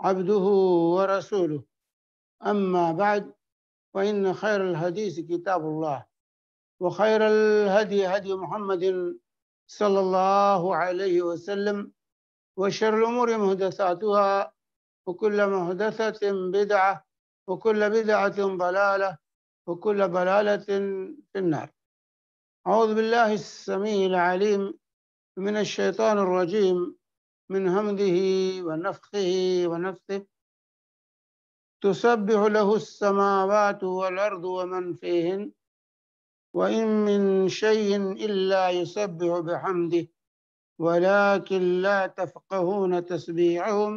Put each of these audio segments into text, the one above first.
عبده ورسوله أما بعد فإن خير الحديث كتاب الله وخير الهدي هدي محمد صلى الله عليه وسلم وشر الأمور محدثاتها وكل محدثة بدعة وكل بدعة ضلالة وكل ضلالة في النار. أعوذ بالله السميع العليم من الشيطان الرجيم من همزه ونفخه ونفثه. تسبح له السماوات والأرض ومن فيهن وإن من شيء إلا يسبح بحمده ولكن لا تفقهون تسبيحهم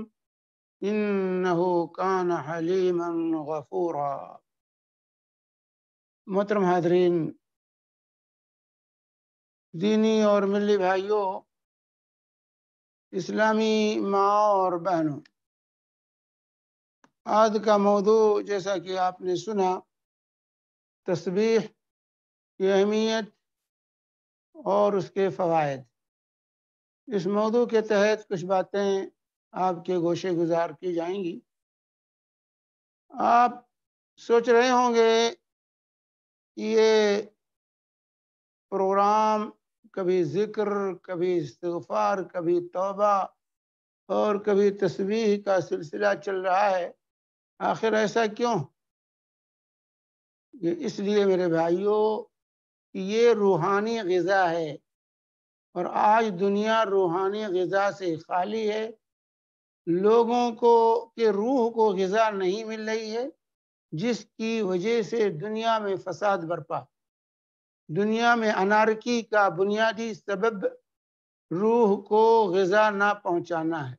إنه كان حليما غفورا. محترم حاضرین، دینی اور ملی بھائیوں، اسلامی ماں اور بہنوں، آج کا موضوع جیسا کہ آپ نے سنا، تسبیح کی اہمیت اور اس کے فوائد۔ اس موضوع کے تحت کچھ باتیں آپ کے گوشے گزار کی جائیں گی۔ آپ سوچ رہے ہوں گے یہ پروگرام کبھی ذکر، کبھی استغفار، کبھی توبہ اور کبھی تسبیح کا سلسلہ چل رہا ہے، آخر ایسا کیوں؟ اس لیے میرے بھائیوں کہ یہ روحانی غذا ہے اور آج دنیا روحانی غذا سے خالی ہے۔ لوگوں کو کہ روح کو غذا نہیں مل رہی ہے، جس کی وجہ سے دنیا میں فساد برپا، دنیا میں انارکی کا بنیادی سبب روح کو غذا نہ پہنچانا ہے۔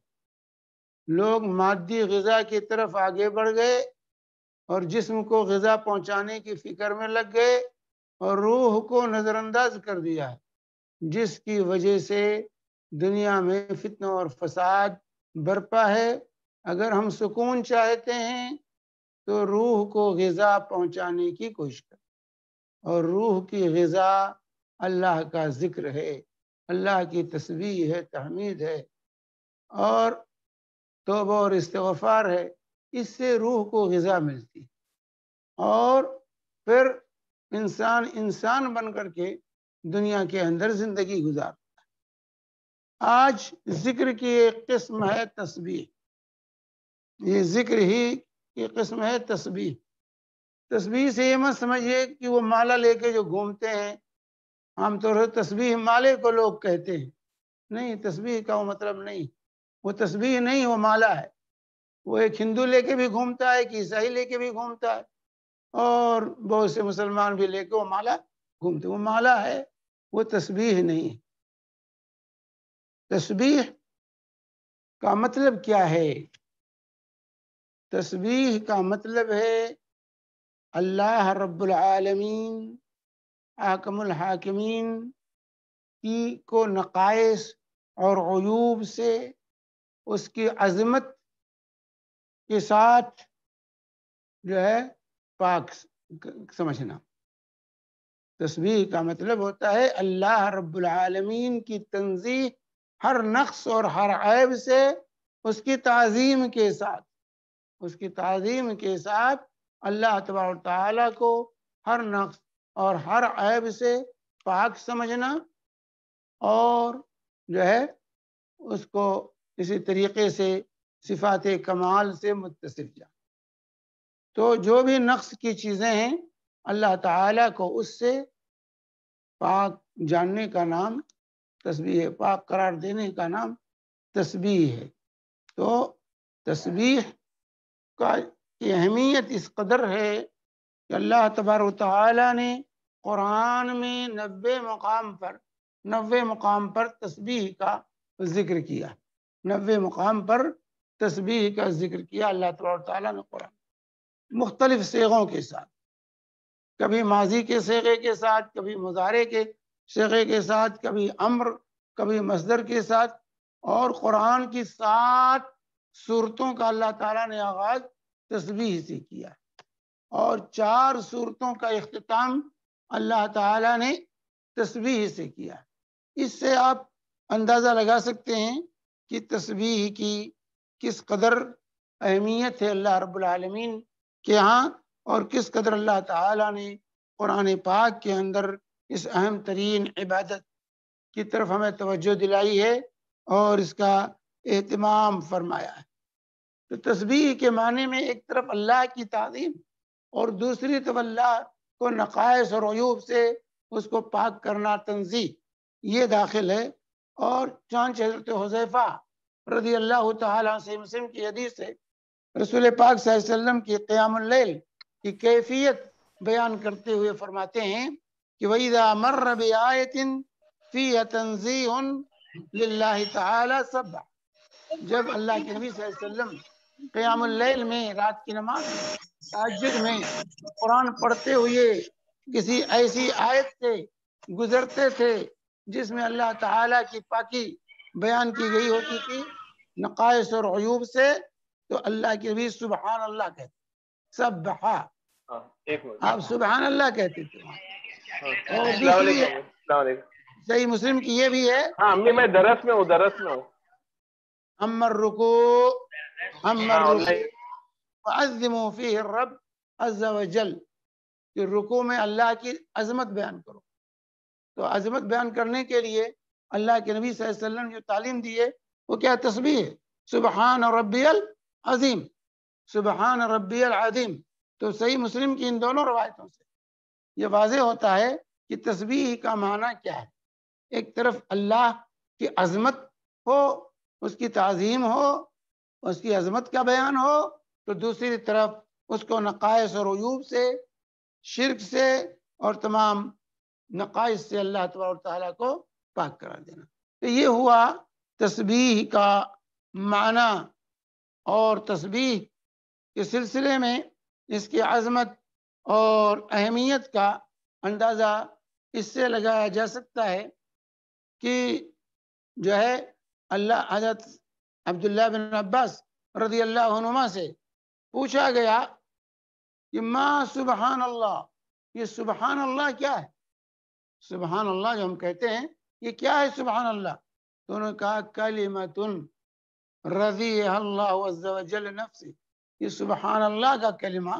لوگ مادی غذا کی طرف آگے بڑھ گئے اور جسم کو غذا پہنچانے کی فکر میں لگ گئے اور روح کو نظر انداز کر دیا ہے، جس کی وجہ سے دنیا میں فتنہ اور فساد برپا ہے۔ اگر ہم سکون چاہتے ہیں تو روح کو غذا پہنچانے کی کوشش کریں، اور روح کی غذا اللہ کا ذکر ہے، اللہ کی تسبیح ہے، تحمید ہے اور توبہ اور استغفار ہے۔ اس سے روح کو غذا ملتی، اور پھر انسان انسان بن کر کے دنیا کے اندر زندگی گزارتا ہے۔ آج ذکر کی ایک قسم ہے تسبیح، یہ ذکر ہی کی قسم ہے تسبیح۔ تسبیح سے یہ مت سمجھیے کہ وہ مالا لے کے جو گھومتے ہیں، عام طور پر تسبیح مالے کو لوگ کہتے ہیں، نہیں، تسبیح کا وہ مطلب نہیں، وہ تسبیح نہیں، وہ مالا ہے۔ وہ ایک ہندو لے کے بھی گھومتا ہے، ایک عیسائی لے کے بھی گھومتا ہے، اور بہت سے مسلمان بھی لے کے وہ مالا گھومتے، وہ مالا ہے، وہ تسبیح نہیں ہے۔ تسبیح کا مطلب کیا ہے؟ تسبیح کا مطلب ہے اللہ رب العالمین حاکم الحاکمین کی کو نقائص اور عیوب سے اس کی عظمت کے ساتھ جو ہے پاک سمجھنا۔ تسبیح کا مطلب ہوتا ہے اللہ رب العالمین کی تنزیہ ہر نقص اور ہر عیب سے، اس کی تعظیم کے ساتھ، اس کی تعظیم کے ساتھ اللہ تبارک و تعالیٰ کو ہر نقص اور ہر عیب سے پاک سمجھنا، اور جو ہے اس کو اسی طریقے سے صفات کمال سے متصف جانا۔ تو جو بھی نقص کی چیزیں ہیں اللہ تعالیٰ کو اس سے پاک جاننے کا نام تسبیح ہے، پاک قرار دینے کا نام تسبیح ہے۔ تو تسبیح کی اہمیت اس قدر ہے کہ اللہ تبارک و تعالیٰ نے قرآن میں 90 مقام پر تسبیح کا ذکر کیا، 90 مقام پر تسبیح کا ذکر کیا اللہ تبارک و تعالیٰ نے قرآن مختلف صیغوں کے ساتھ، کبھی ماضی کے صیغے کے ساتھ، کبھی مضارع کے صیغے کے ساتھ، کبھی امر، کبھی مصدر کے ساتھ، اور قرآن کی 7 سورتوں کا اللہ تعالیٰ نے آغاز تسبیح سے کیا، اور 4 سورتوں کا اختتام اللہ تعالیٰ نے تسبیح سے کیا۔ اس سے آپ اندازہ لگا سکتے ہیں کہ تسبیح کی کس قدر اہمیت ہے اللہ رب العالمین کے ہاں، اور کس قدر اللہ تعالیٰ نے قرآن پاک کے اندر اس اہم ترین عبادت کی طرف ہمیں توجہ دلائی ہے اور اس کا اہتمام فرمایا ہے۔ تو تسبیح کے معنی میں ایک طرف اللہ کی تعظیم اور دوسری طرف اللہ کو نقائص اور عیوب سے اس کو پاک کرنا، تنزیہ، یہ داخل ہے۔ اور چنانچہ حضرت حذیفہ رضی اللہ تعالیٰ سے مسلم کی حدیث سے رسول پاک صلی اللہ علیہ وسلم کی قیام اللیل کی کیفیت بیان کرتے ہوئے فرماتے ہیں کہ وَإِذَا مَرَّ بِآيَةٍ فِيهَا تَنزِيهٌ لِلَّهِ تَعَالَى سَبَّحَ، جب اللہ کے نبی صلی اللہ علیہ وسلم قیام اللیل میں، رات کی نماز میں، تہجد میں قرآن پڑھتے ہوئے کسی ایسی آیت سے گزرتے تھے جس میں اللہ تعالیٰ کی پاکی بیان کی گئی ہوتی تھی نقائص اور عیوب سے، تو اللہ کے نبی سبحان اللہ کہتے، سبحا، آپ سبحان اللہ کہتے تھے۔ اور دوسری صحیح مسلم کی یہ بھی ہے، میں درس میں ہوں۔ اما الرکوع فعظموا فیہ الرب عز وجل، کہ رکوع میں اللہ کی عظمت بیان کرو۔ تو عظمت بیان کرنے کے لیے اللہ کے نبی صلی اللہ علیہ وسلم جو تعلیم دی ہے وہ کیا؟ تسبیح ہے، سبحان ربی العظیم، سبحان ربی العظیم۔ تو صحیح مسلم کی ان دونوں روایتوں سے یہ واضح ہوتا ہے کہ تسبیح کا معنی کیا ہے۔ ایک طرف اللہ کی عظمت ہو، اس کی تعظیم ہو، اس کی عظمت کا بیان ہو، تو دوسری طرف اس کو نقائص اور عیوب سے، شرک سے اور تمام نقائص سے اللہ تبارک و تعالیٰ کو پاک قرار دینا۔ تو یہ ہوا تسبیح کا معنی، اور تسبیح کے سلسلے میں اس کی عظمت اور اہمیت کا اندازہ اس سے لگایا جا سکتا ہے کہ جو ہے اللہ حضرت عبداللہ بن عباس رضی اللہ عنہما سے پوچھا گیا کہ ما سبحان اللہ، یہ سبحان اللہ کیا ہے؟ سبحان اللہ جو ہم کہتے ہیں یہ کیا ہے سبحان اللہ؟ تو انہوں نے کہا کلمۃ رضیہ اللہ عز وجل نفسی، یہ سبحان اللہ کا کلمہ،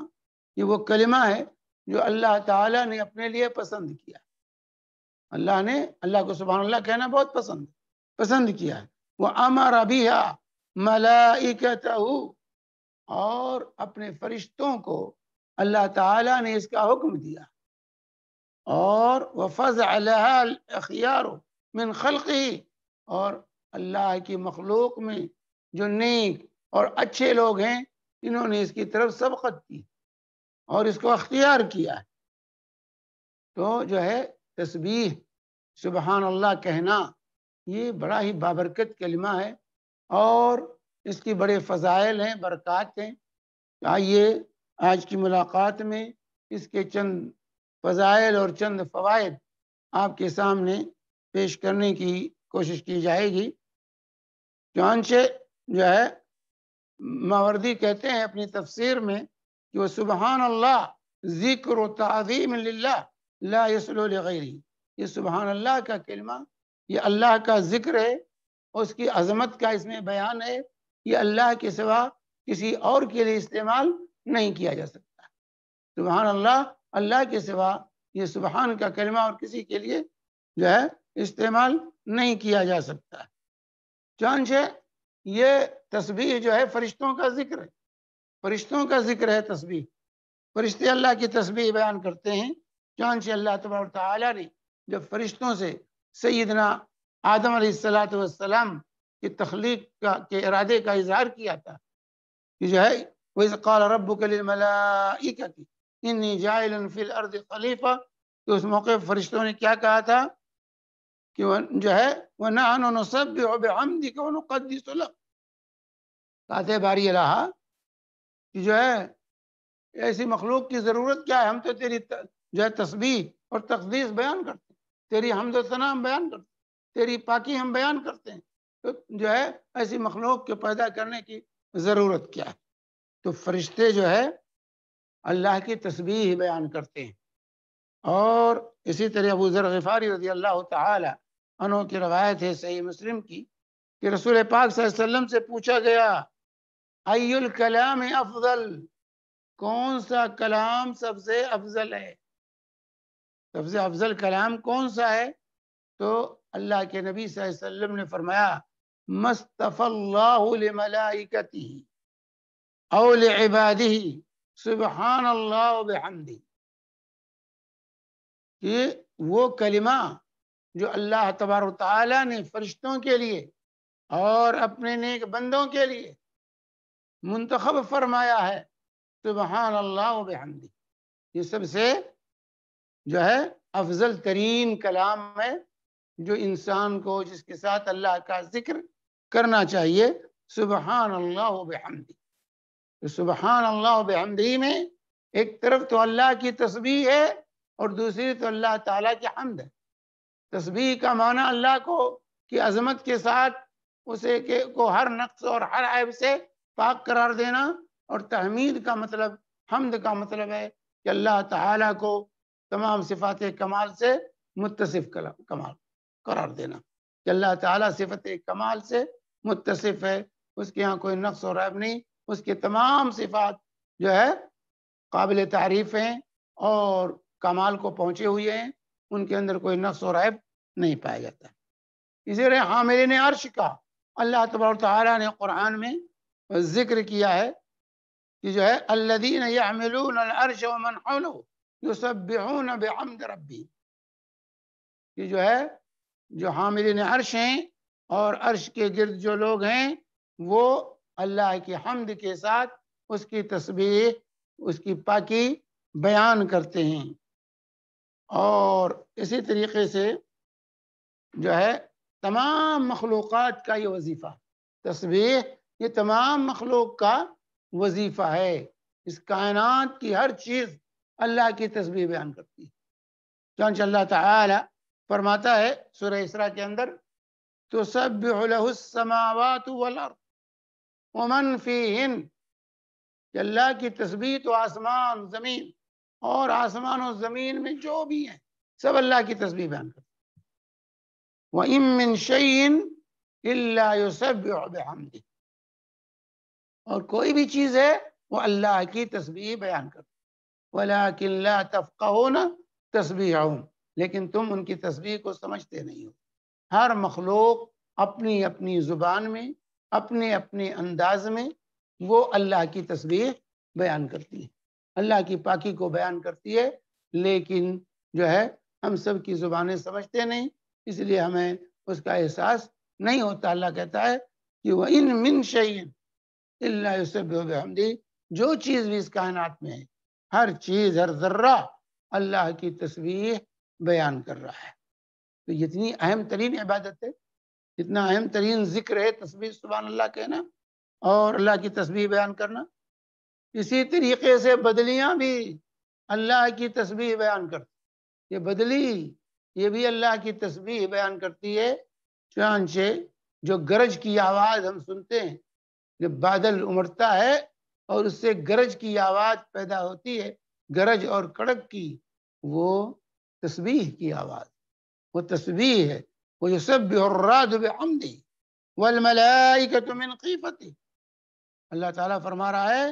یہ وہ کلمہ ہے جو اللہ تعالیٰ نے اپنے لیے پسند کیا. اللہ نے اللہ کو سبحان اللہ کہنا بہت پسند کیا ہے. وَأَمَرَ بِهَا مَلَائِكَتَهُ اور اپنے فرشتوں کو اللہ تعالیٰ نے اس کا حکم دیا. اور وَفَزَعَ لَهَا الْأَخْيَارُ مِنْ خَلْقِهِ اور اللہ کی مخلوق میں جو نیک اور اچھے لوگ ہیں انہوں نے اس کی طرف سبقت کی اور اس کو اختیار کیا. تو جو ہے تسبیح سبحان اللہ کہنا یہ بڑا ہی بابرکت کلمہ ہے اور اس کی بڑے فضائل ہیں، برکات ہیں. آئیے آج کی ملاقات میں اس کے چند فضائل اور چند فوائد آپ کے سامنے پیش کرنے کی کوشش کی جائے گی. چنانچہ جو ہے ماوردی کہتے ہیں اپنی تفسیر میں کہ وہ سبحان اللہ ذکر و تعظیم للہ لا یصلح لغیرہ. یہ سبحان اللہ کا کلمہ یہ اللہ کا ذکر ہے، اس کی عظمت کا اس میں بیان ہے. یہ اللہ کے سوا کسی اور کے لیے استعمال نہیں کیا جا سکتا. سبحان اللہ اللہ کے سوا یہ سبحان کا کلمہ اور کسی کے لیے جو ہے استعمال نہیں کیا جا سکتا. چنانچہ یہ تسبیح جو ہے فرشتوں کا ذکر ہے، فرشتوں کا ذکر ہے تسبیح. فرشتے اللہ کی تسبیح بیان کرتے ہیں. چنانچہ اللہ تبارک و تعالیٰ نے جب فرشتوں سے سیدنا آدم علیہ السلام کی تخلیق کے ارادے کا اظہار کیا تھا کہ جو ہے وَإِذْ قَالَ رَبُّكَ لِلْمَلَائِكَةِ إِنِّي جَاعِلٌ فِي الْأَرْضِ خَلِيفَةً. تو اس موقع فرشتوں نے کیا کہا تھا کہ جو ہے وَنَحْنُ نُسَبِّحُ بِحَمْدِكَ وَنُقَدِّسُ لَكَ. کہتے باری الہ کہ جو ہے ایسی مخلوق کی ضرورت کیا ہے، ہم تو تیری جو ہے تسبیح اور تقدیس بیان کرتے ہیں، تیری حمد و ثنا ہم بیان کرتے ہیں، تیری پاکی ہم بیان کرتے ہیں. تو جو ہے ایسی مخلوق کے پیدا کرنے کی ضرورت کیا ہے. تو فرشتے جو ہے اللہ کی تسبیح بیان کرتے ہیں. اور اسی طرح ابو ذر غفاری رضی اللہ تعالی عنہ کی روایت ہے صحیح مسلم کی کہ رسول پاک صلی اللہ علیہ وسلم سے پوچھا گیا ای الکلام افضل، کون سا کلام سب سے افضل ہے، سب سے افضل کلام کون سا ہے؟ تو اللہ کے نبی صلی اللہ علیہ وسلم نے فرمایا مصطفی اللہ لملائکتہ او لعبادہ سبحان اللہ وبحمدہ. کہ وہ کلمہ جو اللہ تبارک و تعالیٰ نے فرشتوں کے لیے اور اپنے نیک بندوں کے لیے منتخب فرمایا ہے سبحان اللہ وبحمدہ، یہ سب سے جو ہے افضل ترین کلام ہے جو انسان کو جس کے ساتھ اللہ کا ذکر کرنا چاہیے. سبحان اللہ وبحمدہ. تو سبحان اللہ وبحمدہ میں ایک طرف تو اللہ کی تسبیح ہے اور دوسری تو اللہ تعالیٰ کی حمد ہے. تسبیح کا معنی اللہ کو کی عظمت کے ساتھ اسے کو ہر نقص اور ہر عیب سے پاک قرار دینا، اور تحمید کا مطلب حمد کا مطلب ہے کہ اللہ تعالیٰ کو تمام صفات کمال سے متصف کمال قرار دینا، کہ اللہ تعالیٰ صفت کمال سے متصف ہے، اس کے یہاں کوئی نقص اور عیب نہیں، اس کے تمام صفات جو ہے قابل تعریف ہیں اور کمال کو پہنچے ہوئے ہیں، ان کے اندر کوئی نقص اور عیب نہیں پایا جاتا. اسی طرح حاملین عرش کا اللہ تبارک و تعالیٰ نے قرآن میں ذکر کیا ہے کہ جو ہے الذین یحملون العرش ومن حولہ یسبحون بحمد ربی، کہ جو ہے جو حاملین عرش ہیں اور عرش کے گرد جو لوگ ہیں وہ اللہ کی حمد کے ساتھ اس کی تسبیح اس کی پاکی بیان کرتے ہیں. اور اسی طریقے سے جو ہے تمام مخلوقات کا یہ وظیفہ تسبیح، یہ تمام مخلوق کا وظیفہ ہے. اس کائنات کی ہر چیز اللہ کی تسبیح بیان کرتی ہے. چنانچہ اللہ تعالی فرماتا ہے سورہ اسراء کے اندر تسبح لہ السماوات والارض ومن فیہن، کہ اللہ کی تسبیح تو آسمان زمین اور آسمان و زمین میں جو بھی ہیں سب اللہ کی تسبیح بیان کرتے ہیں. وَإِن مِّن شَيْءٍ إِلَّا يُسَبِّحُ بِحَمْدِهِ، اور کوئی بھی چیز ہے وہ اللہ کی تسبیح بیان کرتی ہے. وَلَٰكِن لَا تَفْقَهُونَ تَسْبِيحَهُمْ، لیکن تم ان کی تسبیح کو سمجھتے نہیں ہو۔ ہر مخلوق اپنی اپنی زبان میں، اپنے اپنے انداز میں وہ اللہ کی تسبیح بیان کرتی ہے، اللہ کی پاکی کو بیان کرتی ہے، لیکن جو ہے ہم سب کی زبانیں سمجھتے نہیں، اس لیے ہمیں اس کا احساس نہیں ہوتا۔ اللہ کہتا ہے کہ وَإِن مِّن شَيْءٍ إِلَّا يُسَبِّحُ بِحَمْدِهِ، جو چیز بھی اس کائنات میں ہے، ہر چیز، ہر ذرہ اللہ کی تسبیح بیان کر رہا ہے۔ تو یہ اتنی اہم ترین عبادت ہے، اتنا اہم ترین ذکر ہے تسبیح سبحان اللہ کہنا اور اللہ کی تسبیح بیان کرنا۔ اسی طریقے سے بدلیاں بھی اللہ کی تسبیح بیان کرتی، یہ بدلی یہ بھی اللہ کی تسبیح بیان کرتی ہے۔ چنانچہ جو گرج کی آواز ہم سنتے ہیں، جب بادل امڑتا ہے اور اس سے گرج کی آواز پیدا ہوتی ہے، گرج اور کڑک کی، وہ تسبیح کی آواز، وہ تسبیح ہے۔ وَيُسَبِّحُ الرَّعْدُ بِحَمْدِهِ وَالْمَلَائِكَةُ مِنْ خِیفَتِهِ، اللہ تعالیٰ فرما رہا ہے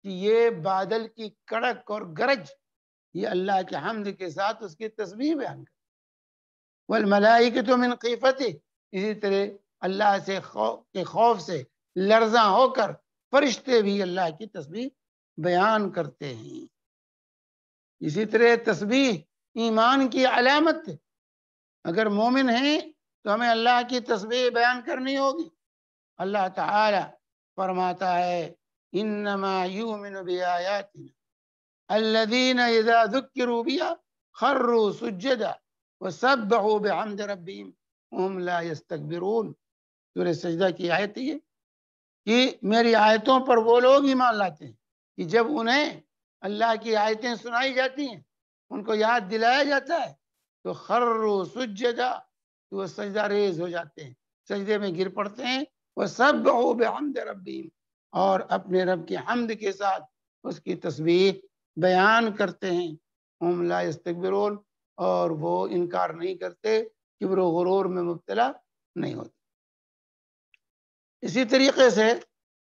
کہ یہ بادل کی کڑک اور گرج یہ اللہ کے حمد کے ساتھ اس کی تسبیح بیان کرتا ہے۔ وَالْمَلَائِكَةُ مِنْ خِیفَتِهِ، اسی طرح اللہ کے خوف سے لرزاں ہو کر فرشتے بھی اللہ کی تسبیح بیان کرتے ہیں۔ اسی طرح تسبیح ایمان کی علامت ہے۔ اگر مومن ہیں تو ہمیں اللہ کی تسبیح بیان کرنی ہوگی۔ اللہ تعالی فرماتا ہے انما یؤمن بآیاتنا الذین اذا ذکروا بها خروا سجدا وسبحوا بحمد ربهم وهم لا يستكبرون۔ سورہ سجدہ کی آیت ہے کہ میری آیتوں پر وہ لوگ ایمان لاتے ہیں کہ جب انہیں اللہ کی آیتیں سنائی جاتی ہیں، ان کو یاد دلایا جاتا ہے، تو خروا سجدا، تو وہ سجدہ ریز ہو جاتے ہیں، سجدے میں گر پڑتے ہیں، وسبحوا بحمد ربهم، اور اپنے رب کی حمد کے ساتھ اس کی تسبیح بیان کرتے ہیں۔ ہم لا یستکبرون، اور وہ انکار نہیں کرتے، کبر و غرور میں مبتلا نہیں ہوتے۔ اسی طریقے سے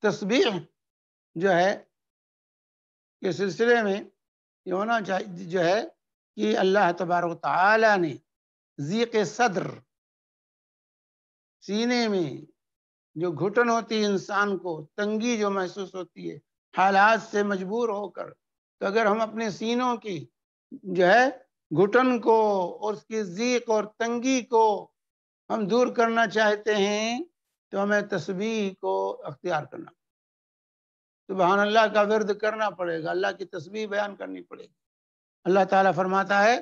تسبیح جو ہے کے سلسلے میں یہ ہونا چاہیے جو ہے کہ اللہ تبارک و تعالی نے ضیق صدر، سینے میں جو گھٹن ہوتی ہے انسان کو، تنگی جو محسوس ہوتی ہے حالات سے مجبور ہو کر، تو اگر ہم اپنے سینوں کی جو ہے گھٹن کو اور اس کی ضیق اور تنگی کو ہم دور کرنا چاہتے ہیں تو ہمیں تسبیح کو اختیار کرنا، سبحان اللہ کا ورد کرنا پڑے گا، اللہ کی تسبیح بیان کرنی پڑے گی۔ اللہ تعالیٰ فرماتا ہے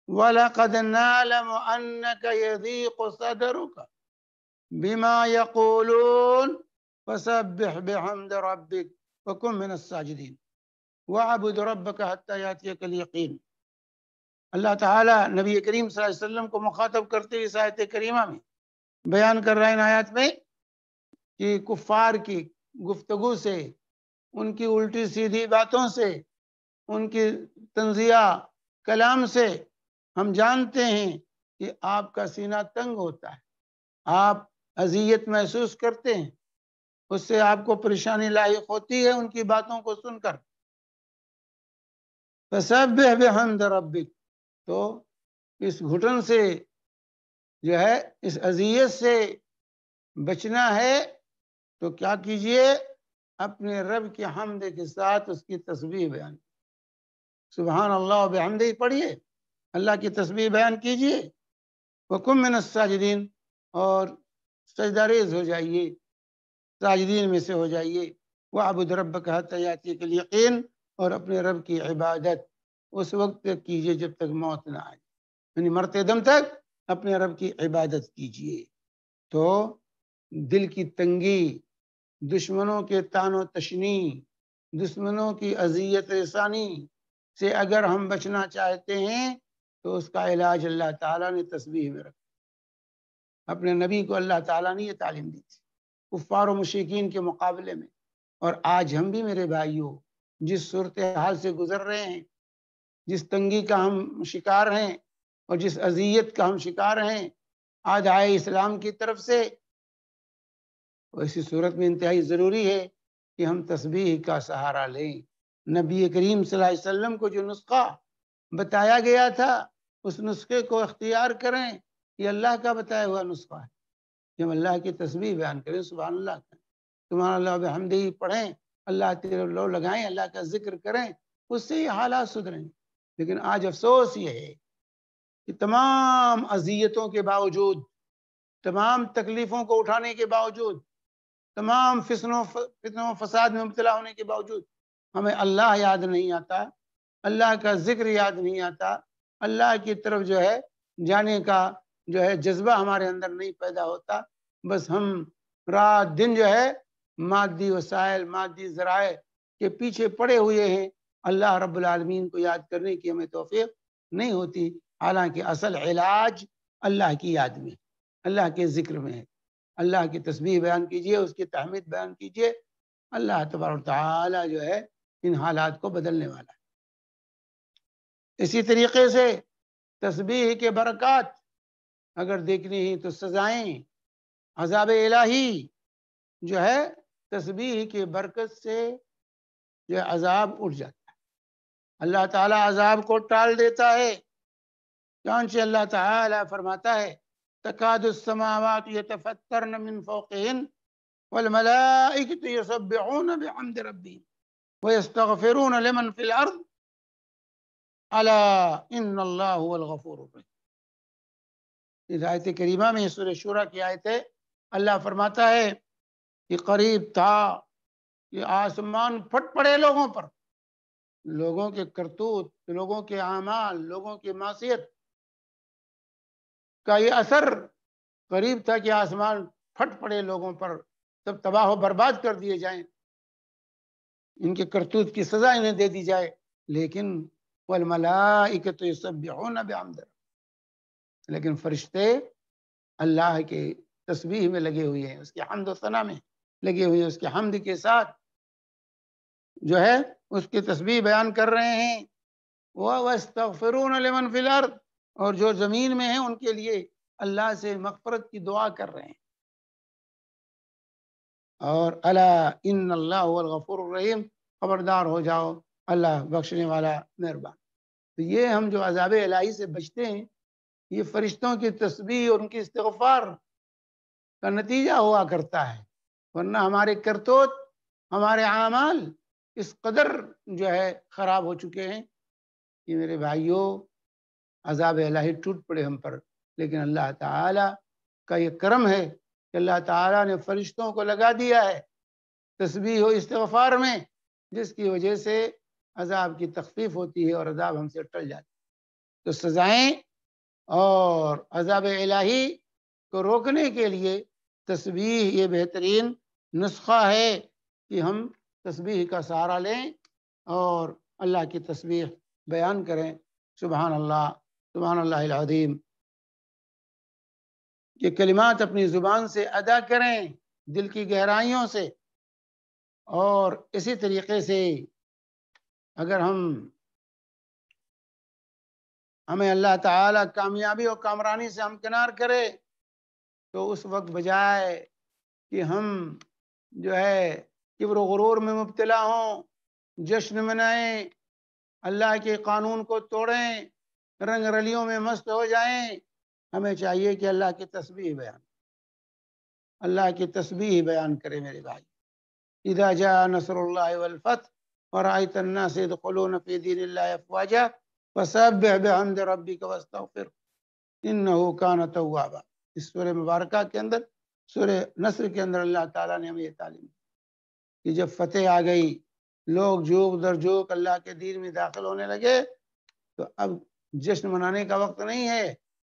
وَلَقَدْ نَعْلَمُ أَنَّكَ يَضِيقُ صَدْرُكَ بِمَا يَقُولُونَ فَسَبِّحْ بِحَمْدِ رَبِّكَ وَكُن مِّنَ السَّاجِدِينَ وَاعْبُدْ رَبَّكَ حَتَّى يَأْتِيَكَ الْيَقِينُ۔ اللہ تعالیٰ نبی کریم صلی اللہ علیہ وسلم کو مخاطب کرتے ہوئے اس آیت کریمہ میں بیان کر رہے ہیں، ان آیات میں، کہ کفار کی گفتگو سے، ان کی الٹی سیدھی باتوں سے، ان کی تنزیہ کلام سے ہم جانتے ہیں کہ آپ کا سینہ تنگ ہوتا ہے، آپ اذیت محسوس کرتے ہیں، اس سے آپ کو پریشانی لاحق ہوتی ہے ان کی باتوں کو سن کر۔ فسبح بحمد ربک، تو اس گھٹن سے جو ہے اس اذیت سے بچنا ہے تو کیا کیجئے، اپنے رب کی حمد کے ساتھ اس کی تسبیح بیان، سبحان اللہ و بحمدہ پڑھیے، اللہ کی تسبیح بیان کیجئے، وَكُن مِّنَ السَّاجِدِينَ، اور سجدہ ریز ہو جائیے، ساجدین میں سے ہو جائیے، وَاعْبُدْ رَبَّكَ حَتَّى يَأْتِيَكَ الْيَقِينُ، اور اپنے رب کی عبادت اس وقت تک کیجئے جب تک موت نہ آئے، یعنی مرتے دم تک اپنے رب کی عبادت کیجئے۔ تو دل کی تنگی، دشمنوں کے طعن و تشنی، دشمنوں کی اذیت رسانی سے اگر ہم بچنا چاہتے ہیں تو اس کا علاج اللہ تعالیٰ نے تسبیح میں رکھا، اپنے نبی کو اللہ تعالیٰ نے یہ تعلیم دی تھی کفار و مشرکین کے مقابلے میں۔ اور آج ہم بھی میرے بھائیوں جس صورتحال سے گزر رہے ہیں، جس تنگی کا ہم شکار ہیں اور جس اذیت کا ہم شکار ہیں اعدائے اسلام کی طرف سے، ایسی صورت میں انتہائی ضروری ہے کہ ہم تسبیح کا سہارا لیں، نبی کریم صلی اللہ علیہ وسلم کو جو نسخہ بتایا گیا تھا اس نسخے کو اختیار کریں، یہ اللہ کا بتایا ہوا نسخہ ہے کہ ہم اللہ کی تسبیح بیان کریں، سبحان اللہ کریں، سبحان اللہ بحمدہ پڑھیں، اللہ تعالیٰ لگائیں، اللہ کا ذکر کریں، اس سے یہ حالات سدھریں۔ لیکن آج افسوس یہ ہے کہ تمام اذیتوں کے باوجود، تمام تکلیفوں کو اٹھانے کے باوجود، تمام فتنوں و فساد میں مبتلا ہونے کے باوجود ہمیں اللہ یاد نہیں آتا، اللہ کا ذکر یاد نہیں آتا، اللہ کی طرف جو ہے جانے کا جو ہے جذبہ ہمارے اندر نہیں پیدا ہوتا۔ بس ہم رات دن جو ہے مادی وسائل، مادی ذرائع کے پیچھے پڑے ہوئے ہیں، اللہ رب العالمین کو یاد کرنے کی ہمیں توفیق نہیں ہوتی، حالانکہ اصل علاج اللہ کی یاد میں، اللہ کے ذکر میں ہے۔ اللہ کی تسبیح بیان کیجئے، اس کی تحمید بیان کیجئے، اللہ تبارک و تعالی جو ہے ان حالات کو بدلنے والا ہے۔ اسی طریقے سے تسبیح کے برکات اگر دیکھنی ہی تو سزائیں، عذاب الہی جو ہے تسبیح کی برکت سے جو عذاب اٹھ جاتا ہے، اللہ تعالیٰ عذاب کو ٹال دیتا ہے۔ چنانچہ اللہ تعالیٰ فرماتا ہے تکاد السماوات یتفطرن من فوقہن والملائکۃ یسبحون بحمد ربہم ویستغفرون لمن فی الارض الا ان اللہ هو الغفور الرحیم۔ اس آیت کریمہ میں سورہ شورى کی آیت ہے، اللہ فرماتا ہے کہ قریب تھا کہ آسمان پھٹ پڑے لوگوں پر، لوگوں کے کرتوت، لوگوں کے اعمال، لوگوں کی معصیت کا یہ اثر قریب تھا کہ آسمان پھٹ پڑے لوگوں پر، سب تباہ و برباد کر دیے جائیں، ان کے کرتوت کی سزا انہیں دے دی جائے۔ لیکن والملائکۃ یسبحون بحمد، لیکن فرشتے اللہ کے تسبیح میں لگے ہوئے ہیں، اس کے حمد و ثنا میں لگے ہوئے ہیں، اس کے حمد کے ساتھ جو ہے اس کی تسبیح بیان کر رہے ہیں۔ وَاسْتَغْفِرُونَ لِمَنْ فِي الْأَرْضِ، اور جو زمین میں ہیں ان کے لیے اللہ سے مغفرت کی دعا کر رہے ہیں۔ اور الا ان اللہ هو الغفور الرحیم، خبردار ہو جاؤ اللہ بخشنے والا مہربان۔ تو یہ ہم جو عذاب الہی سے بچتے ہیں یہ فرشتوں کی تسبیح اور ان کی استغفار کا نتیجہ ہوا کرتا ہے، ورنہ ہمارے کرتوت، ہمارے اعمال اس قدر جو ہے خراب ہو چکے ہیں کہ میرے بھائیوں عذاب الہی ٹوٹ پڑے ہم پر۔ لیکن اللہ تعالیٰ کا یہ کرم ہے کہ اللہ تعالیٰ نے فرشتوں کو لگا دیا ہے تسبیح و استغفار میں، جس کی وجہ سے عذاب کی تخفیف ہوتی ہے اور عذاب ہم سے ٹل جاتا ہے۔ تو سزائیں اور عذاب الہی کو روکنے کے لیے تسبیح یہ بہترین نسخہ ہے کہ ہم تسبیح کا سہارا لیں اور اللہ کی تسبیح بیان کریں، سبحان اللہ العظیم، یہ کلمات اپنی زبان سے ادا کریں دل کی گہرائیوں سے۔ اور اسی طریقے سے اگر ہمیں اللہ تعالیٰ کامیابی اور کامرانی سے ہمکنار کرے تو اس وقت بجائے کہ ہم جو ہے کبر و غرور میں مبتلا ہوں، جشن منائیں، اللہ کے قانون کو توڑیں، رنگ رلیوں میں مست ہو جائیں، ہمیں چاہیے کہ اللہ کی تسبیح بیان کرے میرے بھائی۔ اذا جاء نصر اللہ والفتح ورأيت الناس يدخلون في دين الله افواجا فسبح بحمد ربك واستغفر انه كان توابا۔ اس سورہ مبارکہ کے اندر، سورہ نصر کے اندر اللہ تعالیٰ نے ہمیں یہ تعلیم دی کہ جب فتح آ گئی، لوگ جوق در جوق اللہ کے دین میں داخل ہونے لگے، تو اب جشن منانے کا وقت نہیں ہے،